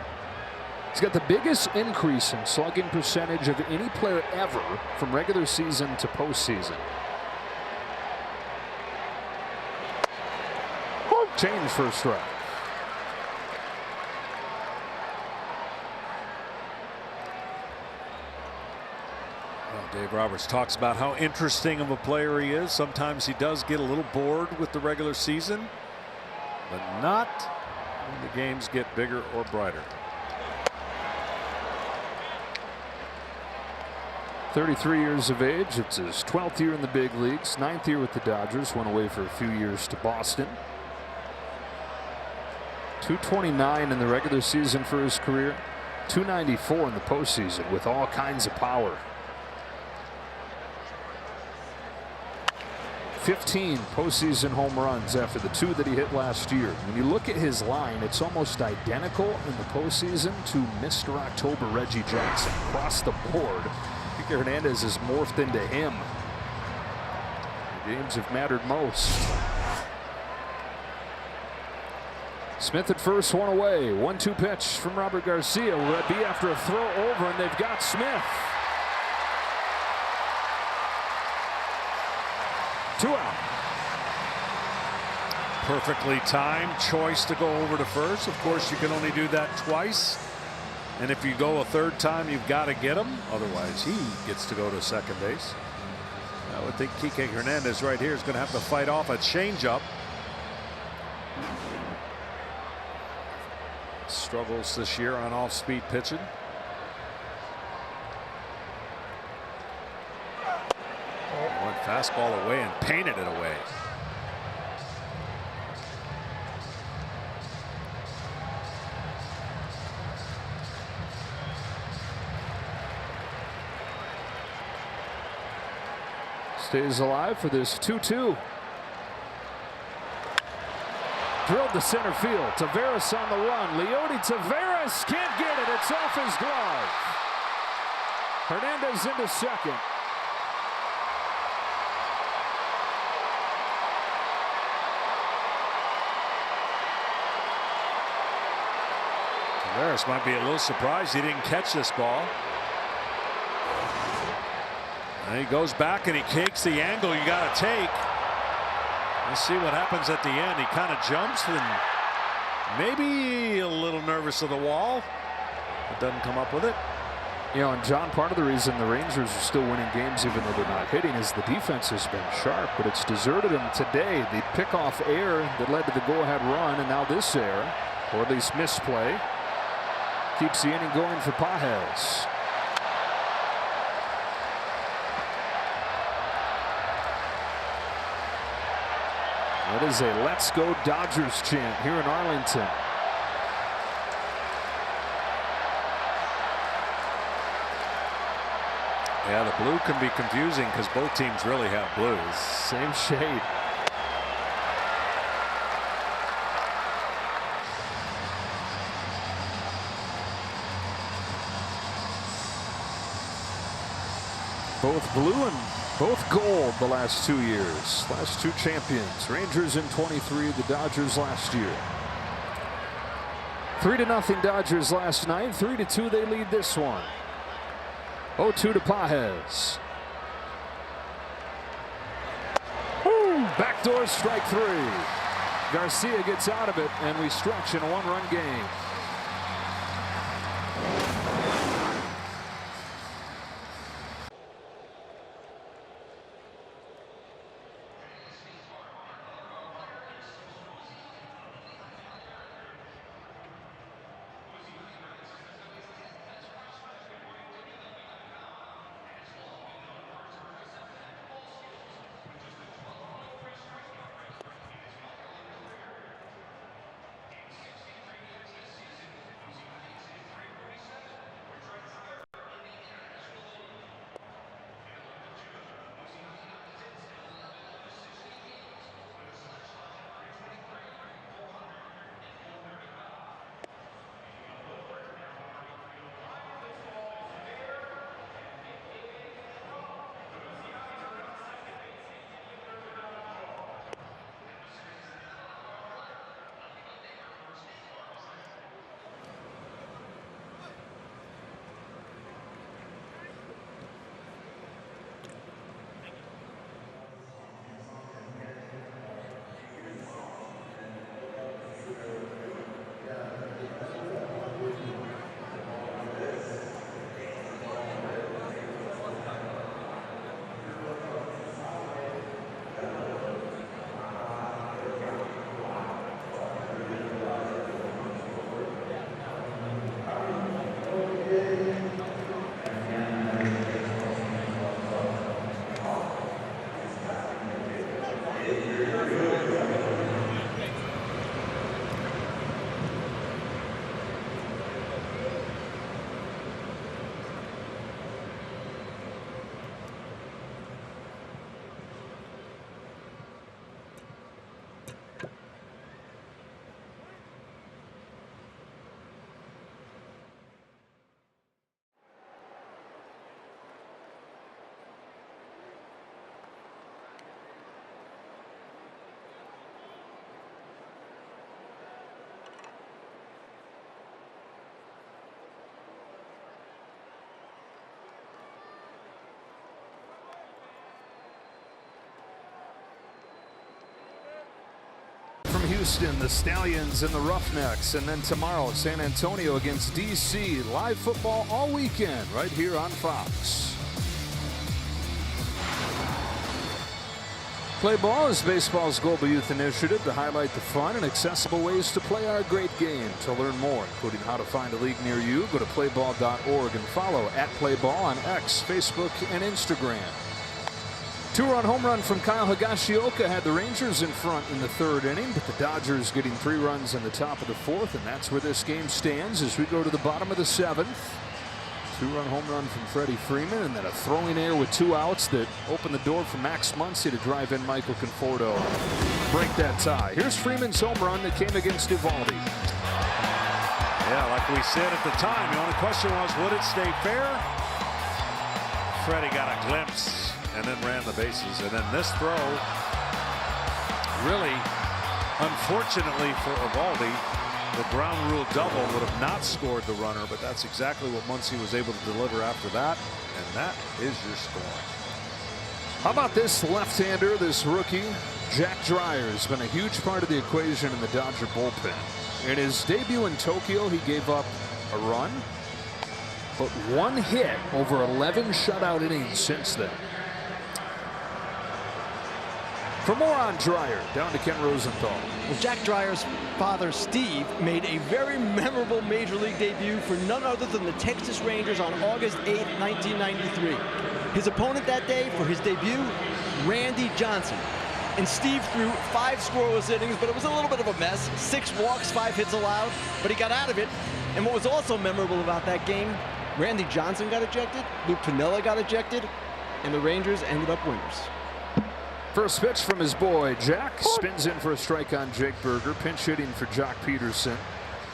He's got the biggest increase in slugging percentage of any player ever from regular season to postseason. Change for a strike. Dave Roberts talks about how interesting of a player he is. Sometimes he does get a little bored with the regular season, but not when the games get bigger or brighter. 33 years of age. It's his 12th year in the big leagues, 9th year with the Dodgers. Went away for a few years to Boston. 229 in the regular season for his career, 294 in the postseason with all kinds of power. 15 postseason home runs after the 2 that he hit last year. When you look at his line, it's almost identical in the postseason to Mr. October Reggie Jackson. Across the board, Kike Hernandez has morphed into him. The games have mattered most. Smith at first, one away. 1-2 pitch from Robert Garcia. Will that be after a throw over, and they've got Smith. 2 out. Perfectly timed choice to go over to first. Of course, you can only do that twice. And if you go a third time, you've got to get him. Otherwise, he gets to go to second base. I would think Kike Hernandez right here is going to have to fight off a changeup. Struggles this year on off-speed pitching. Went fastball away and painted it away. Stays alive for this 2-2. Drilled to center field. Taveras on the run. Leody Taveras can't get it. It's off his glove. Hernandez into second. Taveras might be a little surprised he didn't catch this ball. And he goes back and he takes the angle you got to take. Let's see what happens at the end. He kind of jumps and maybe a little nervous of the wall. But doesn't come up with it. You know, and John, part of the reason the Rangers are still winning games even though they're not hitting is the defense has been sharp, but it's deserted them today. The pickoff error that led to the go-ahead run, and now this error, or at least misplay, keeps the inning going for Pages. That is a "Let's Go Dodgers" chant here in Arlington. Yeah, the blue can be confusing because both teams really have blues. Same shade. Both blue and both gold the last 2 years. Last 2 champions. Rangers in 23, the Dodgers last year. 3-0 Dodgers last night. 3-2 they lead this one. 0-2 to Pages. Backdoor strike 3. Garcia gets out of it, and we stretch in a 1-run game. Houston, the Stallions and the Roughnecks. And then tomorrow, San Antonio against DC. Live football all weekend right here on Fox. Play Ball is baseball's global youth initiative to highlight the fun and accessible ways to play our great game. To learn more, including how to find a league near you, go to playball.org and follow @playball on X, Facebook, and Instagram. Two-run home run from Kyle Higashioka had the Rangers in front in the third inning, but the Dodgers getting 3 runs in the top of the fourth, and that's where this game stands as we go to the bottom of the 7th. Two-run home run from Freddie Freeman, and then a throwing error with 2 outs that opened the door for Max Muncy to drive in Michael Conforto. Break that tie. Here's Freeman's home run that came against Eovaldi. Yeah, like we said at the time, the only question was, would it stay fair? Freddie got a glimpse and then ran the bases. And then this throw, really, unfortunately for Eovaldi, the ground rule double would have not scored the runner, but that's exactly what Muncy was able to deliver after that, and that is your score. How about this left-hander, this rookie? Jack Dreyer has been a huge part of the equation in the Dodger bullpen. In his debut in Tokyo, he gave up a run, but 1 hit over 11 shutout innings since then. For more on Dreyer, down to Ken Rosenthal. Well, Jack Dreyer's father, Steve, made a very memorable Major League debut for none other than the Texas Rangers on August 8, 1993. His opponent that day for his debut, Randy Johnson. And Steve threw 5 scoreless innings, but it was a little bit of a mess. 6 walks, 5 hits allowed, but he got out of it. And what was also memorable about that game, Randy Johnson got ejected, Lou Piniella got ejected, and the Rangers ended up winners. First pitch from his boy, Jack. Spins in for a strike on Jake Berger. Pinch hitting for Jock Peterson.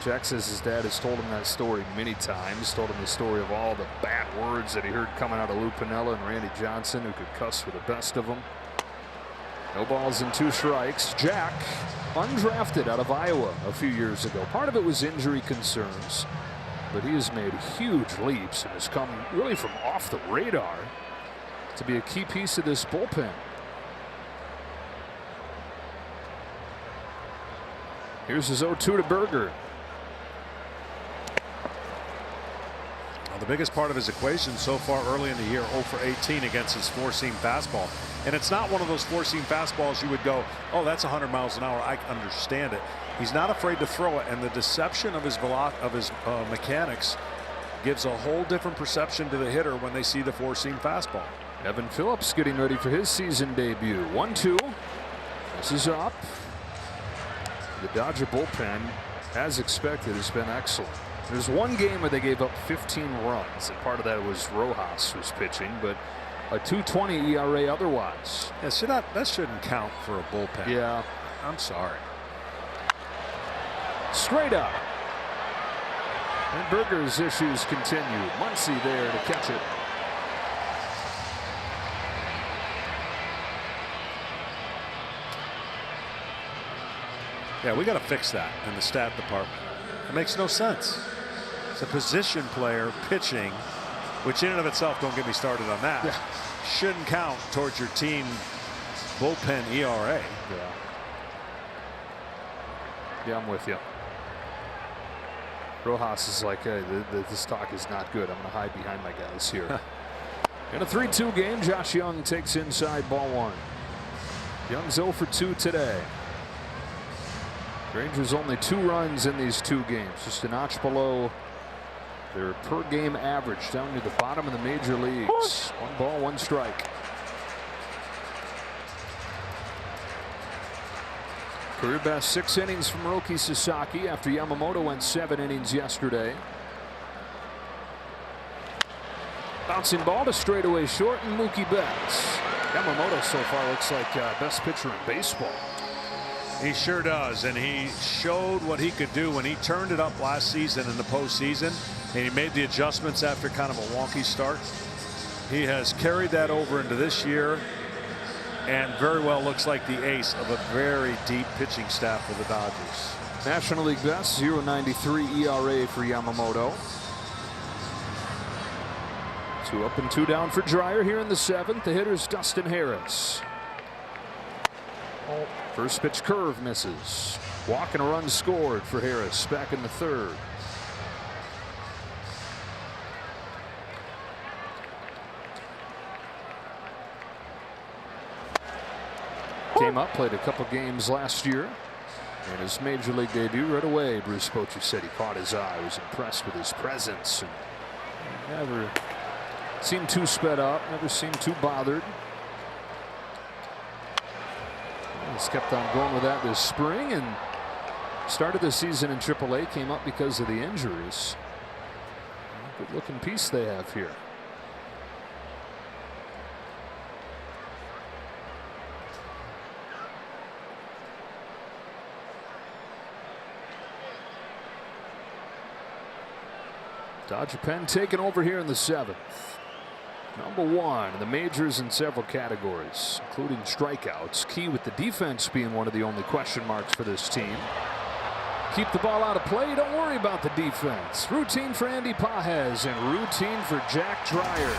Jack says his dad has told him that story many times. Told him the story of all the bad words that he heard coming out of Lou Piniella and Randy Johnson, who could cuss for the best of them. No balls and 2 strikes. Jack, undrafted out of Iowa a few years ago. Part of it was injury concerns, but he has made huge leaps and has come really from off the radar to be a key piece of this bullpen. Here's his 0-2 to Berger. Well, the biggest part of his equation so far early in the year, 0 for 18 against his 4-seam fastball. And it's not one of those 4-seam fastballs you would go, oh, that's 100 miles an hour. I understand it. He's not afraid to throw it, and the deception of his mechanics gives a whole different perception to the hitter when they see the 4-seam fastball. Evan Phillips getting ready for his season debut. 1-2. This is up. The Dodger bullpen, as expected, has been excellent. There's one game where they gave up 15 runs, and part of that was Rojas was pitching, but a 2.20 ERA otherwise. Yeah, so that shouldn't count for a bullpen. Yeah. I'm sorry. Straight up. And Berger's issues continue. Muncy there to catch it. Yeah, we got to fix that in the stat department. It makes no sense. It's a position player pitching, which in and of itself, don't get me started on that, shouldn't count towards your team bullpen ERA. Yeah, I'm with you. Rojas is like, hey, this talk is not good. I'm going to hide behind my guys here. In a 3-2 game, Josh Young takes inside ball 1. Young's 0 for 2 today. Rangers only 2 runs in these 2 games, just a notch below their per game average, down near the bottom of the major leagues. 1 ball, 1 strike. Career best 6 innings from Roki Sasaki after Yamamoto went 7 innings yesterday. Bouncing ball to straightaway short, and Mookie Betts. Yamamoto so far looks like best pitcher in baseball. He sure does, and he showed what he could do when he turned it up last season in the postseason, and he made the adjustments after kind of a wonky start. He has carried that over into this year, and very well looks like the ace of a very deep pitching staff for the Dodgers. National League best, 0.93 ERA for Yamamoto. 2 up and 2 down for Dreyer here in the 7th. The hitter's Dustin Harris. First pitch curve misses. Walk and a run scored for Harris back in the third. Came up, played a couple games last year. In his major league debut right away, Bruce Bochy said he caught his eye, was impressed with his presence, and never seemed too sped up, never seemed too bothered. He's kept on going with that this spring and started the season in AAA, came up because of the injuries. Good looking piece they have here. Dodger pen taken over here in the 7th. #1 in the majors in several categories, including strikeouts. Key with the defense being one of the only question marks for this team. Keep the ball out of play. Don't worry about the defense. Routine for Andy Pages and routine for Jack Dreyer.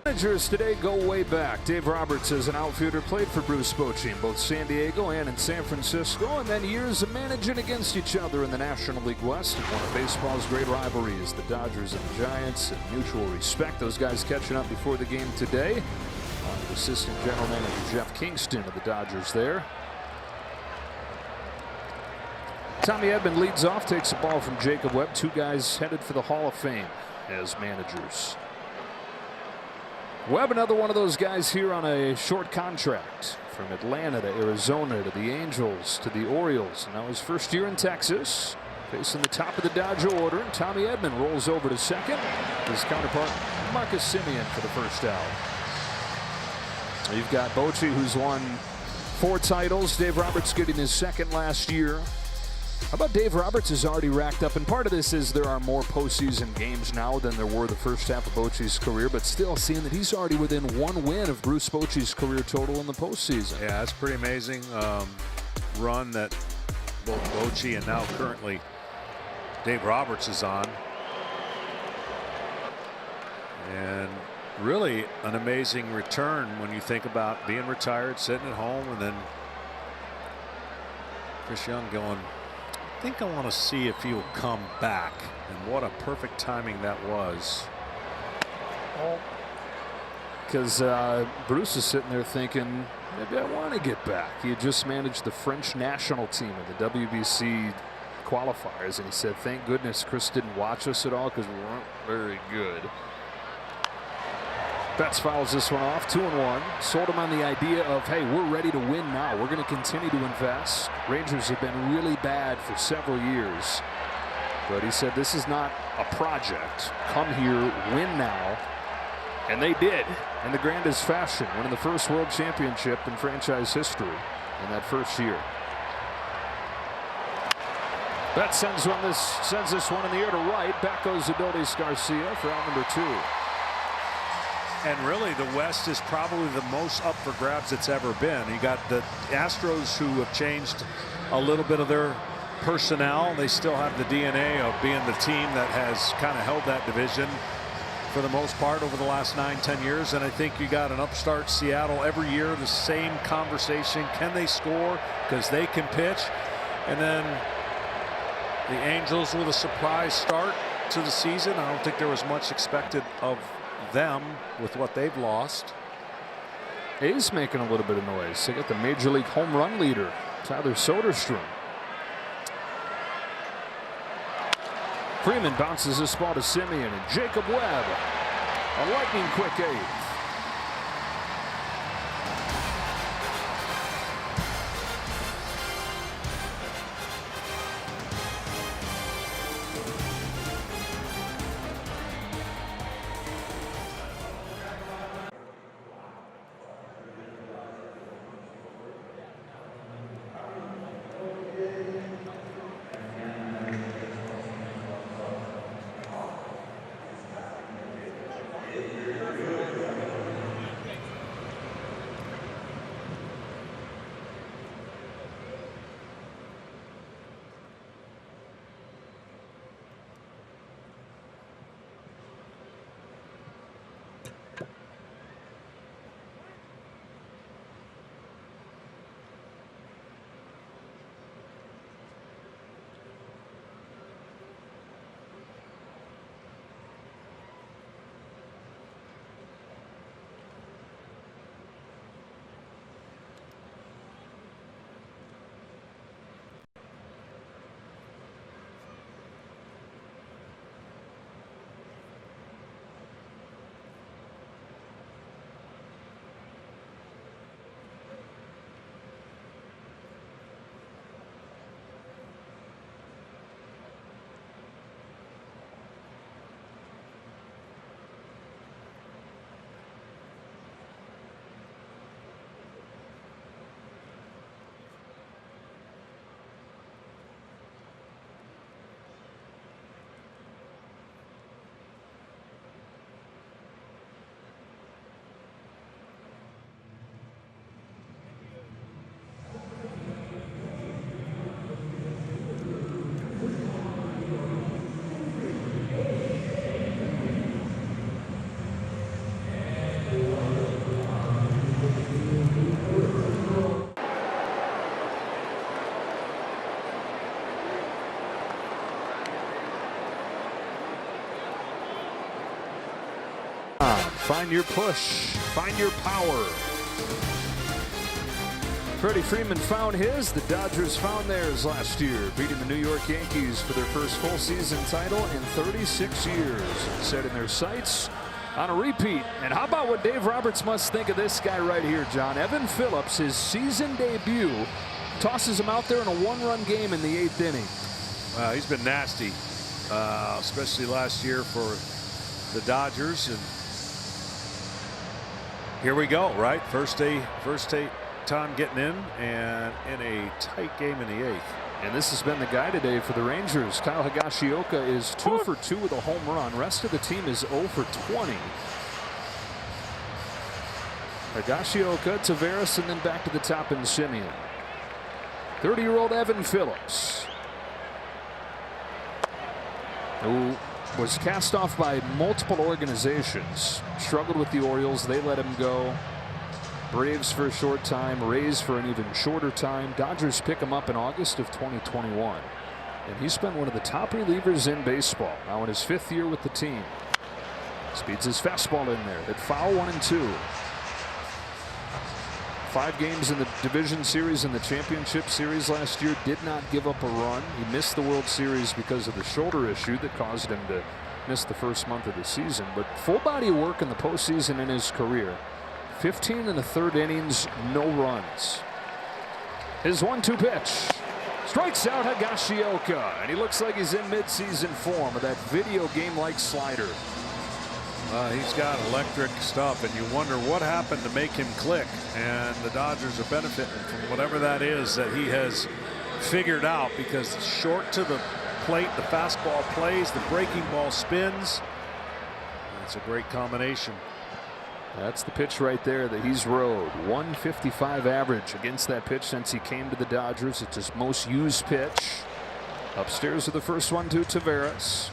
Managers today go way back. Dave Roberts, as an outfielder, played for Bruce Bochy in both San Diego and in San Francisco, and then years of managing against each other in the National League West. And one of baseball's great rivalries, the Dodgers and Giants, and mutual respect. Those guys catching up before the game today. Assistant General Manager Jeff Kingston of the Dodgers there. Tommy Edman leads off, takes the ball from Jacob Webb. Two guys headed for the Hall of Fame as managers. Webb, another one of those guys here on a short contract, from Atlanta to Arizona to the Angels to the Orioles. Now his first year in Texas, facing the top of the Dodger order, and Tommy Edman rolls over to second. His counterpart Marcus Semien for the first out. You've got Bochy, who's won 4 titles. Dave Roberts getting his second last year. How about Dave Roberts has already racked up, and part of this is there are more postseason games now than there were the first half of Bochy's career, but still seeing that he's already within 1 win of Bruce Bochy's career total in the postseason. Yeah, that's pretty amazing run that both Bochy and now currently Dave Roberts is on. And really an amazing return when you think about being retired, sitting at home, and then Chris Young going think I want to see if he'll come back. And what a perfect timing that was. Because Bruce is sitting there thinking, maybe I want to get back. He had just managed the French national team in the WBC qualifiers, and he said, thank goodness Chris didn't watch us at all because we weren't very good. Betts fouls this one off, 2-1. Sold him on the idea of, hey, we're ready to win now. We're going to continue to invest. Rangers have been really bad for several years. But he said, this is not a project. Come here, win now. And they did, in the grandest fashion, winning the first World Championship in franchise history in that first year. Betts sends this one in the air to right. Back goes Adolis Garcia for out number 2. And really, the West is probably the most up for grabs it's ever been. You got the Astros, who have changed a little bit of their personnel. They still have the DNA of being the team that has kind of held that division for the most part over the last 9-10 years. And I think you got an upstart Seattle every year, the same conversation. Can they score? Because they can pitch. And then the Angels with a surprise start to the season. I don't think there was much expected of them with what they've lost. A's making a little bit of noise. They got the major league home run leader, Tyler Soderstrom. Freeman bounces this ball to Simeon, and Jacob Webb, a lightning quick 8th. Find your push, find your power. Freddie Freeman found his. The Dodgers found theirs last year, beating the New York Yankees for their first full season title in 36 years. Setting their sights on a repeat. And how about what Dave Roberts must think of this guy right here, John? Evan Phillips, his season debut, tosses him out there in a one-run game in the 8th inning. He's been nasty, especially last year for the Dodgers. And here we go, right? First time getting in, and in a tight game in the 8th. And this has been the guy today for the Rangers. Kyle Higashioka is 2 for 2 with a home run. Rest of the team is 0 for 20. Higashioka, Taveras, and then back to the top in Simeon. 30-year-old Evan Phillips, who was cast off by multiple organizations. Struggled with the Orioles. They let him go. Braves for a short time. Rays for an even shorter time. Dodgers pick him up in August of 2021. And he's been one of the top relievers in baseball. Now in his 5th year with the team. Speeds his fastball in there. Hit foul 1-2. 5 games in the division series and the championship series last year. Did not give up a run. He missed the World Series because of the shoulder issue that caused him to miss the first month of the season. But full body of work in the postseason in his career. 15 1/3 innings, no runs. His 1-2 pitch. Strikes out Higashioka, and he looks like he's in midseason form with that video game-like slider. He's got electric stuff, and you wonder what happened to make him click. And the Dodgers are benefiting from whatever that is that he has figured out, because short to the plate, the fastball plays, the breaking ball spins. It's a great combination. That's the pitch right there that he's rode. 155 average against that pitch since he came to the Dodgers. It's his most used pitch. Upstairs with the first one to Taveras.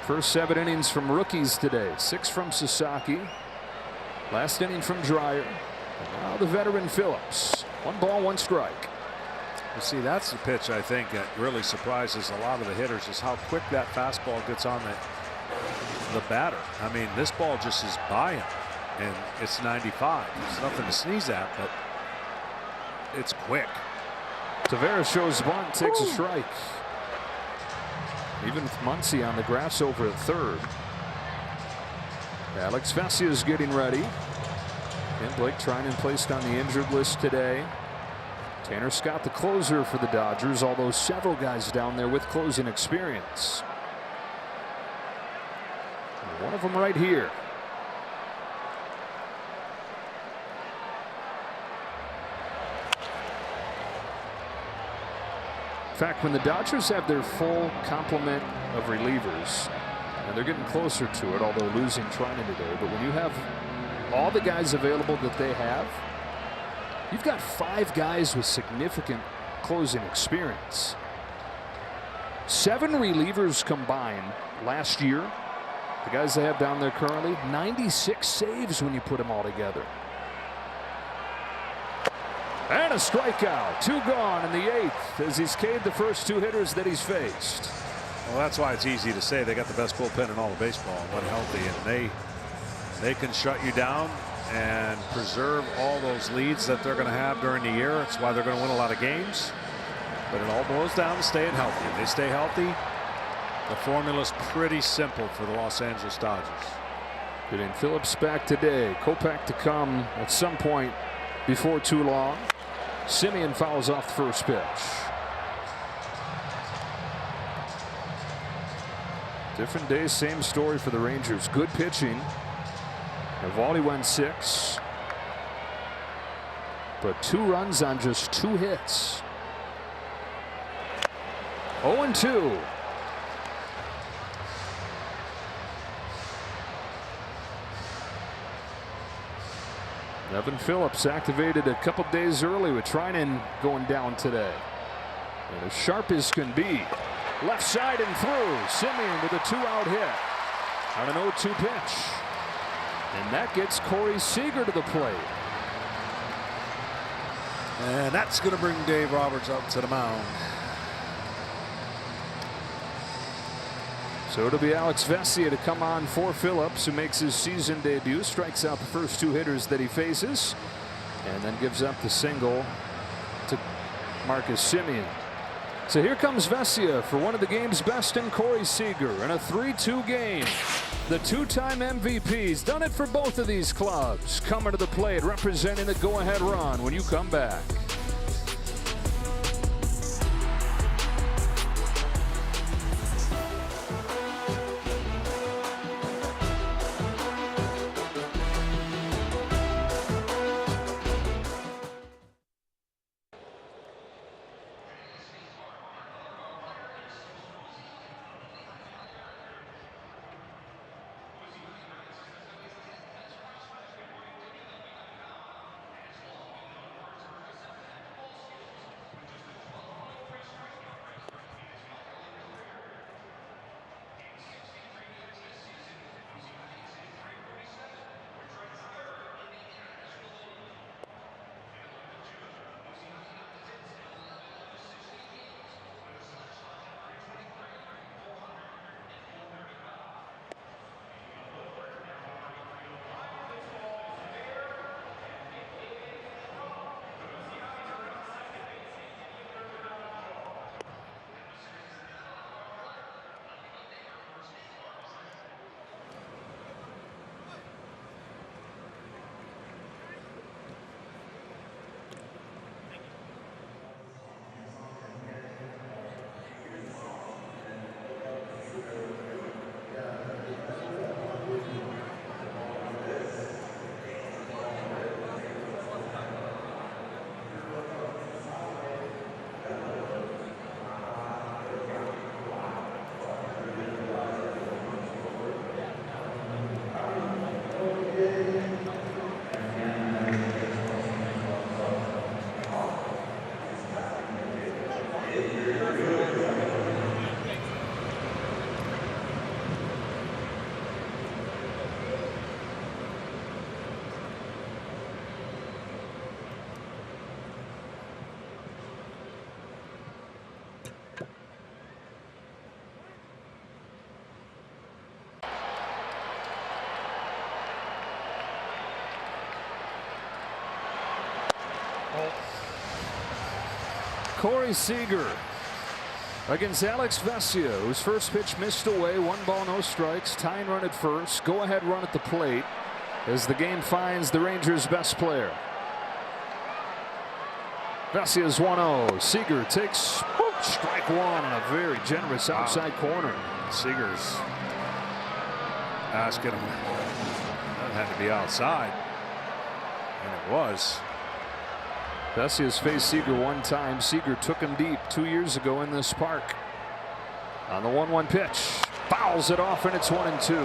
First 7 innings from rookies today. 6 from Sasaki. Last inning from Dreyer. And now the veteran Phillips. 1 ball, 1 strike. You see, that's the pitch I think that really surprises a lot of the hitters, is how quick that fastball gets on the batter. I mean, this ball just is by him, and it's 95. There's nothing to sneeze at, but it's quick. Taveras shows bunt, takes a strike. Even with Muncy on the grass over at third. Alex Vesia is getting ready. And Blake Treinen placed on the injured list today. Tanner Scott, the closer for the Dodgers, although several guys down there with closing experience. And one of them right here. In fact, when the Dodgers have their full complement of relievers, and they're getting closer to it, although losing Treinen today, but when you have all the guys available that they have, you've got 5 guys with significant closing experience. 7 relievers combined last year. The guys they have down there currently, 96 saves when you put them all together. And a strikeout. 2 gone in the 8th as he's K'd the first 2 hitters that he's faced. Well, that's why it's easy to say they got the best bullpen in all of baseball when healthy, and they can shut you down and preserve all those leads that they're going to have during the year. That's why they're going to win a lot of games. But it all boils down to staying healthy. If they stay healthy, the formula's pretty simple for the Los Angeles Dodgers. Getting Phillips back today. Kopech to come at some point before too long. Semien fouls off the first pitch. Different day, same story for the Rangers. Good pitching. Eovaldi went 6. But 2 runs on just 2 hits. 0-2. Evan Phillips activated a couple days early with Treinen going down today. And as sharp as can be. Left side and through. Semien with a 2-out hit on an 0-2 pitch. And that gets Corey Seager to the plate. And that's going to bring Dave Roberts up to the mound. So it'll be Alex Vesia to come on for Phillips, who makes his season debut, strikes out the first 2 hitters that he faces, and then gives up the single to Marcus Semien. So here comes Vesia for one of the game's best in Corey Seager in a 3-2 game. The 2-time MVP's done it for both of these clubs. Coming to the plate, representing the go-ahead run when you come back. Corey Seager against Alex Vesia, whose first pitch missed away. 1 ball, no strikes. Tying run at first. Go ahead run at the plate as the game finds the Rangers' best player. Vesia's 1-0. Seager takes strike one on a very generous outside corner. Seager's asking him. That had to be outside. And it was. Vesia's faced Seager 1 time. Seager took him deep 2 years ago in this park. On the 1-1 pitch. Fouls it off, and it's 1-2.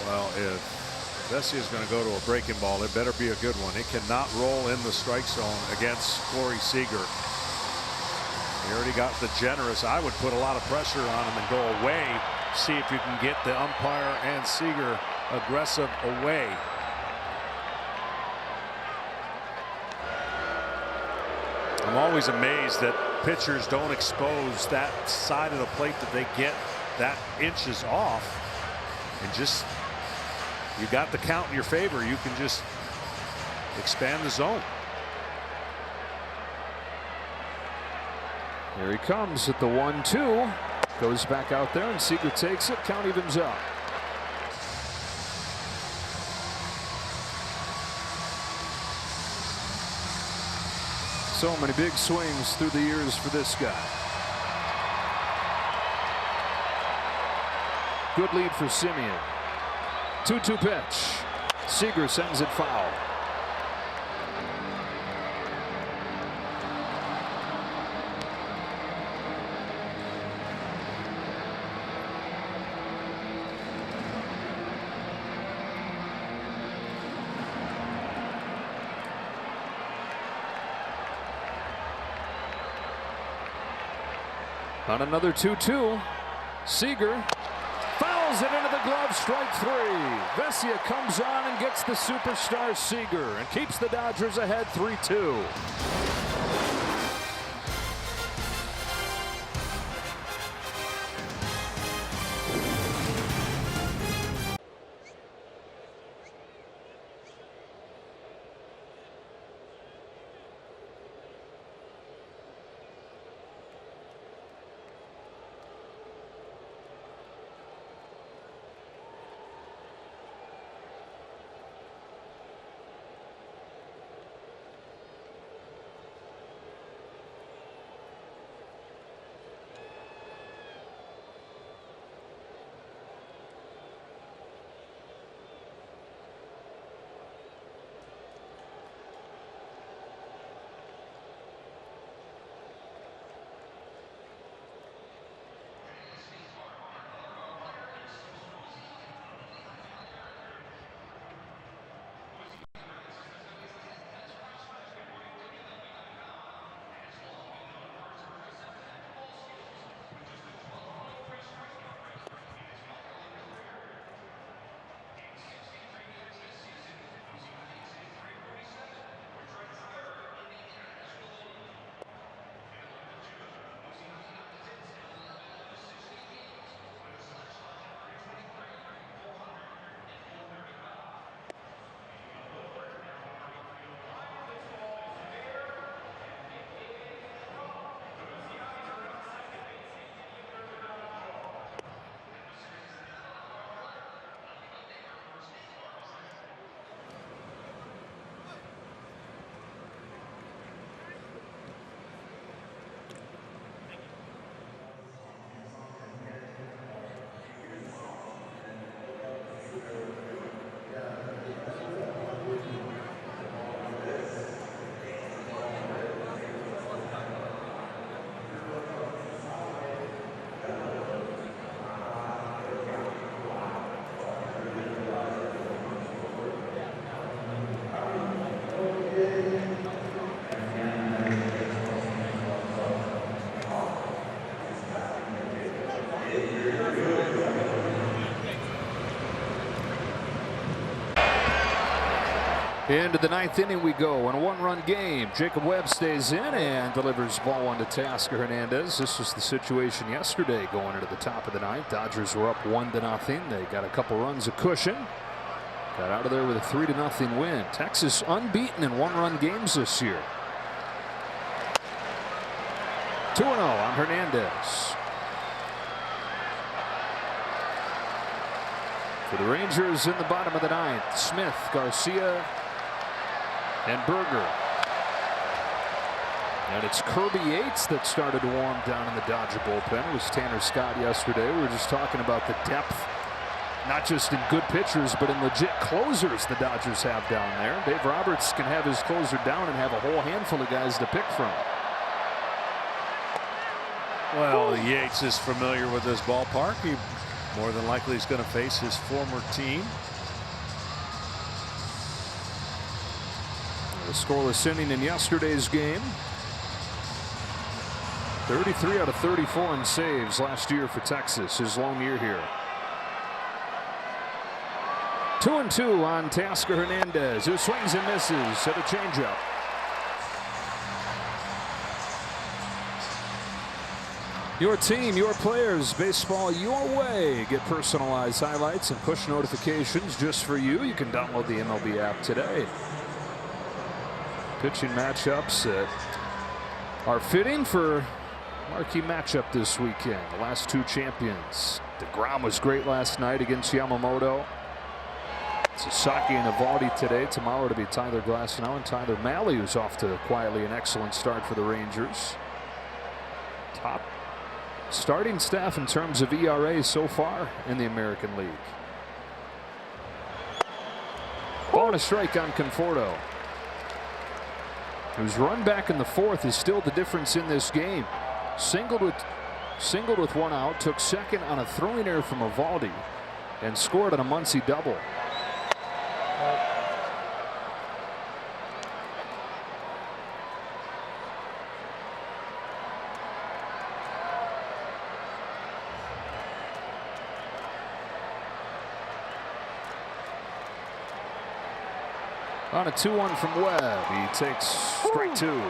Well, if Vesia's going to go to a breaking ball, it better be a good one. It cannot roll in the strike zone against Corey Seager. He already got the generous. I would put a lot of pressure on him and go away. See if you can get the umpire and Seager aggressive away. I'm always amazed that pitchers don't expose that side of the plate that they get that inches off, and just, you got the count in your favor, you can just expand the zone. Here he comes at the 1-2. Goes back out there, and Seager takes it. Count evens up. So many big swings through the years for this guy. Good lead for Semien. 2-2 pitch. Seager sends it foul. On another 2-2, Seager fouls it into the glove, strike 3. Vesia comes on and gets the superstar Seager and keeps the Dodgers ahead 3-2. Into the 9th inning we go in a 1-run game. Jacob Webb stays in and delivers ball 1 to Teoscar Hernandez. This was the situation yesterday going into the top of the 9th. Dodgers were up 1-0. They got a couple runs of cushion. Got out of there with a 3-0 win. Texas unbeaten in one-run games this year. 2-0 on Hernandez. For the Rangers in the bottom of the ninth, Smith, Garcia, and Berger. And it's Kirby Yates that started to warm down in the Dodger bullpen. It was Tanner Scott yesterday. We were just talking about the depth, not just in good pitchers, but in legit closers the Dodgers have down there. Dave Roberts can have his closer down and have a whole handful of guys to pick from. Well, Yates is familiar with this ballpark. He more than likely is going to face his former team. The scoreless inning in yesterday's game. 33 out of 34 in saves last year for Texas, his lone year here. 2-2 on Teoscar Hernandez, who swings and misses at a changeup. Your team, your players, baseball your way. Get personalized highlights and push notifications just for you. You can download the MLB app today. Pitching matchups that are fitting for marquee matchup this weekend. The last two champions. DeGrom was great last night against Yamamoto. Sasaki and Eovaldi today. Tomorrow to be Tyler Glasnow and Tyler Mahle, who's off to quietly an excellent start for the Rangers. Top starting staff in terms of ERA so far in the American League. Ball and a strike on Conforto, whose run back in the fourth is still the difference in this game. Singled with one out, took second on a throwing error from Eovaldi, and scored on a Muncy double. On a 2-1 from Webb, he takes strike two.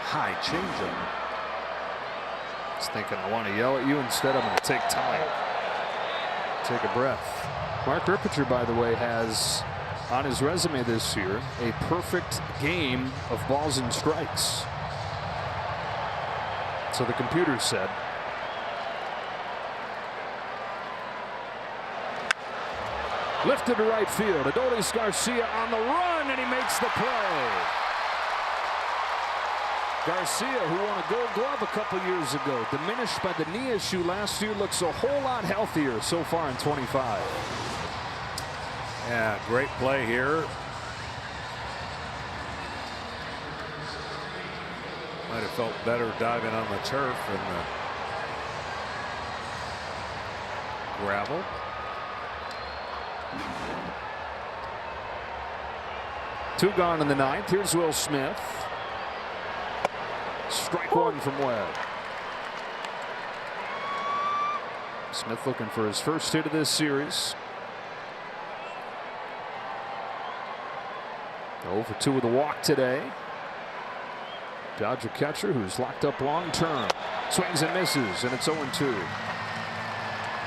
High changeup. He's thinking, I want to yell at you. Instead, I'm going to take time. Take a breath. Mark Rippinger, by the way, has on his resume this year a perfect game of balls and strikes. So the computer said. Lifted to right field. Adolis Garcia on the run, and he makes the play. Garcia, who won a Gold Glove a couple years ago, diminished by the knee issue last year, looks a whole lot healthier so far in 25. Yeah, great play here. Might have felt better diving on the turf than the gravel. Two gone in the ninth. Here's Will Smith. Strike one from Webb. Smith looking for his first hit of this series. 0 for 2 with a walk today. Dodger catcher who's locked up long term. Swings and misses, and it's 0-2.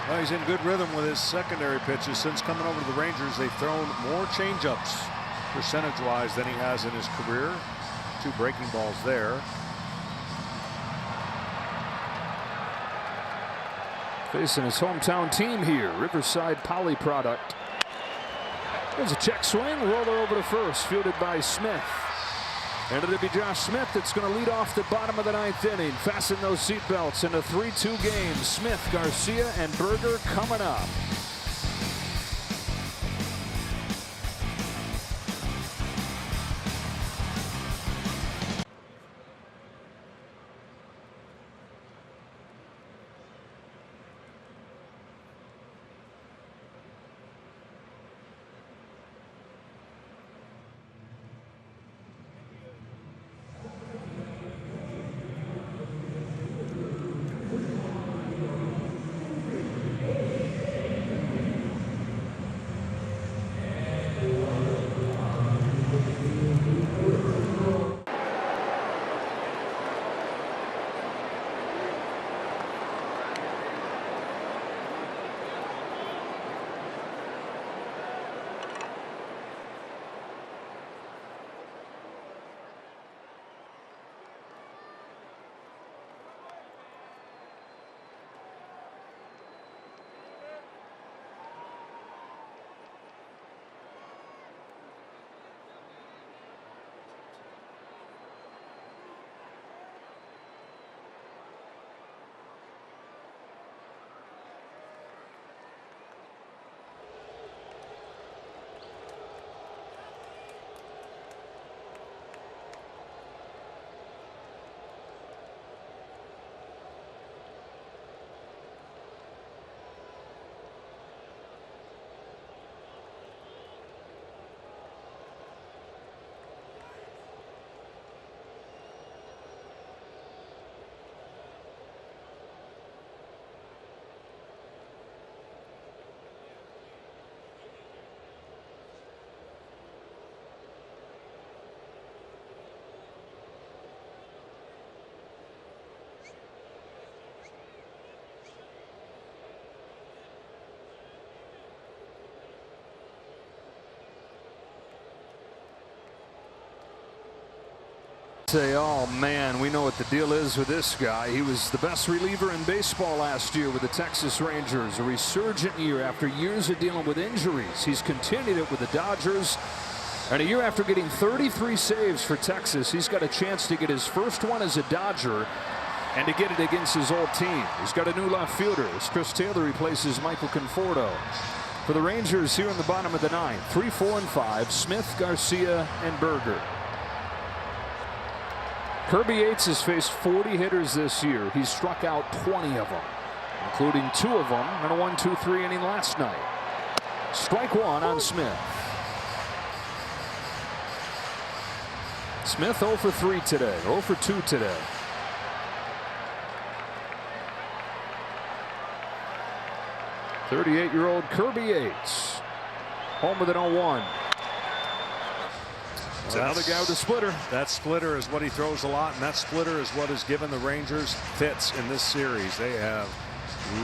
Well, he's in good rhythm with his secondary pitches. Since coming over to the Rangers, they've thrown more changeups percentage-wise than he has in his career. 2 breaking balls there. Facing his hometown team here, Riverside Poly Product. There's a check swing, roller over to first, fielded by Smith. And it'll be Josh Smith that's going to lead off the bottom of the ninth inning. Fasten those seatbelts in a 3-2 game. Smith, Garcia, and Berger coming up. Say, oh man, we know what the deal is with this guy. He was the best reliever in baseball last year with the Texas Rangers. A resurgent year after years of dealing with injuries. He's continued it with the Dodgers. And a year after getting 33 saves for Texas, he's got a chance to get his first one as a Dodger and to get it against his old team. He's got a new left fielder as Chris Taylor replaces Michael Conforto. For the Rangers here in the bottom of the ninth, 3, 4, and 5, Smith, Garcia, and Berger. Kirby Yates has faced 40 hitters this year. He's struck out 20 of them, including 2 of them in a 1-2-3 inning last night. Strike 1 on Smith. Smith 0 for 3 today, 0 for 2 today. .38-year-old Kirby Yates, home with an 0-1. It's another guy with a splitter. That splitter is what he throws a lot, and that splitter is what has given the Rangers fits in this series. They have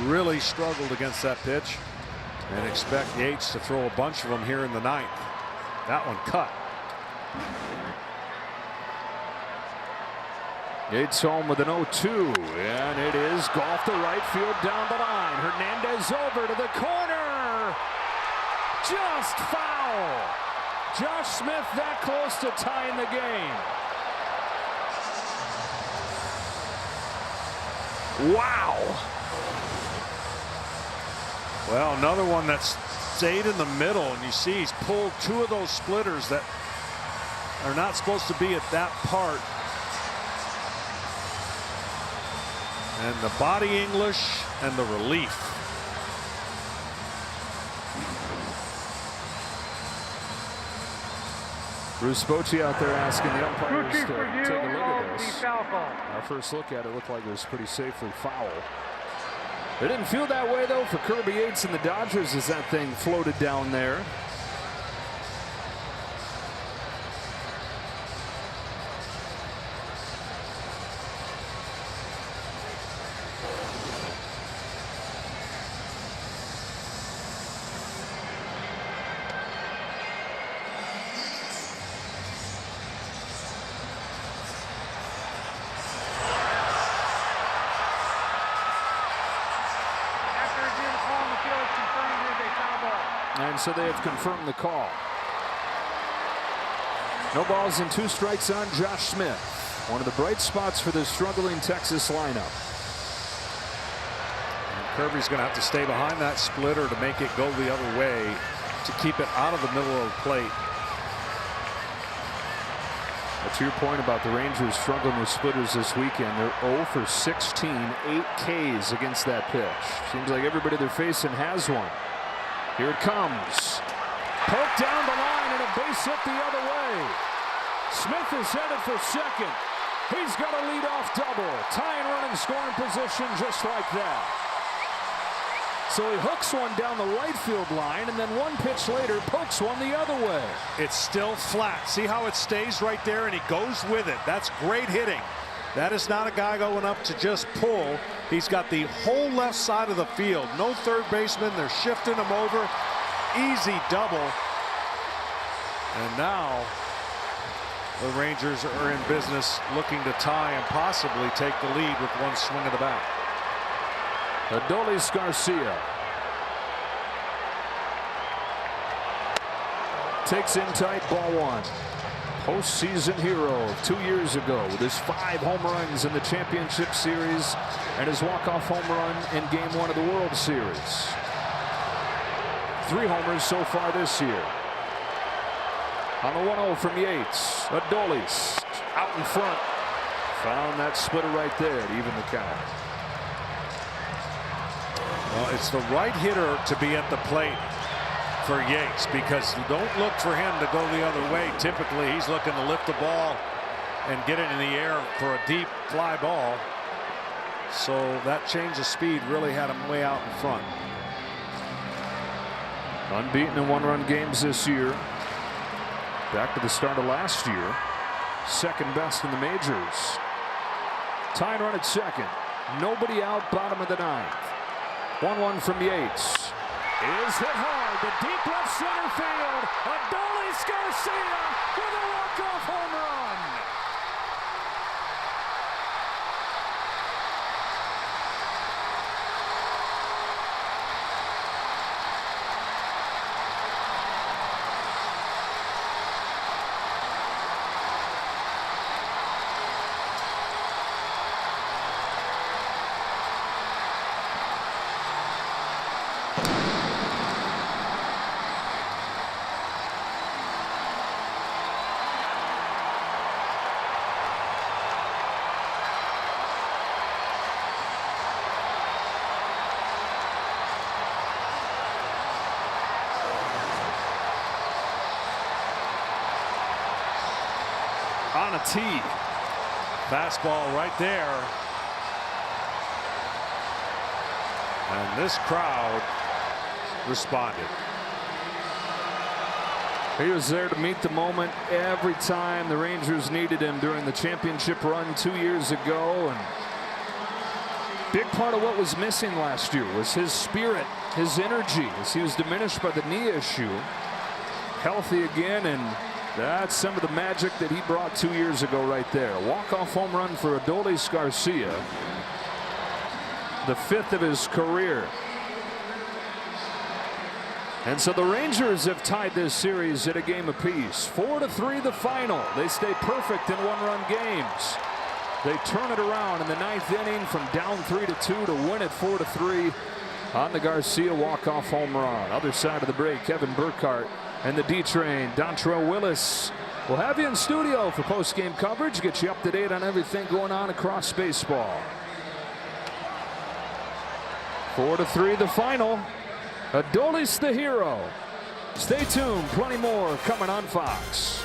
really struggled against that pitch and expect Yates to throw a bunch of them here in the ninth. That one cut. Yates home with an 0-2, and it is golf to right field down the line. Hernandez over to the corner. Just foul. Josh Smith that close to tying the game. Wow. Well, another one that's stayed in the middle, and you see he's pulled 2 of those splitters that are not supposed to be at that part. And the body English and the relief. Bruce Bochy out there asking the umpires to take a look at this. Our first look at it looked like it was pretty safely foul. It didn't feel that way though for Kirby Yates and the Dodgers as that thing floated down there. And so they have confirmed the call. No balls and 2 strikes on Josh Smith. One of the bright spots for the struggling Texas lineup. And Kirby's going to have to stay behind that splitter to make it go the other way to keep it out of the middle of the plate. But to your point about the Rangers struggling with splitters this weekend, they're 0 for 16, 8 Ks against that pitch. Seems like everybody they're facing has one. Here it comes. Poked down the line and a base hit the other way. Smith is headed for second. He's got a leadoff double. Tying run in scoring position just like that. So he hooks one down the right field line and then 1 pitch later pokes one the other way. It's still flat. See how it stays right there and he goes with it. That's great hitting. That is not a guy going up to just pull. He's got the whole left side of the field. No third baseman. They're shifting him over. Easy double. And now the Rangers are in business looking to tie and possibly take the lead with 1 swing of the bat. Adolis Garcia takes in tight, ball 1. Postseason hero of 2 years ago with his 5 home runs in the championship series and his walk-off home run in game 1 of the World Series. 3 homers so far this year. On the 1-0 from Yates, Adolis out in front. Found that splitter right there to even the count. Well, it's the right hitter to be at the plate for Yates because you don't look for him to go the other way. Typically, he's looking to lift the ball and get it in the air for a deep fly ball. So that change of speed really had him way out in front. Unbeaten in 1-run games this year. Back to the start of last year. Second best in the majors. Tying run at second. Nobody out, bottom of the ninth. 1-1 from Yates. Is hit hard to deep left center field. Adolis Garcia with a walk-off home run. on a tee. Fastball right there. And this crowd responded. He was there to meet the moment every time the Rangers needed him during the championship run 2 years ago. And big part of what was missing last year was his spirit, his energy, as he was diminished by the knee issue. Healthy again, and that's some of the magic that he brought 2 years ago right there. Walk-off home run for Adolis Garcia, the 5th of his career. And so the Rangers have tied this series at a game apiece. 4-3 the final. They stay perfect in one-run games. They turn it around in the 9th inning from down 3-2 to win it 4-3 on the Garcia walk-off home run. Other side of the break, Kevin Burkhardt and the D-Train, Dontrelle Willis. We'll have you in studio for post-game coverage, get you up to date on everything going on across baseball. 4-3 the final. Adolis the hero. Stay tuned, plenty more coming on Fox.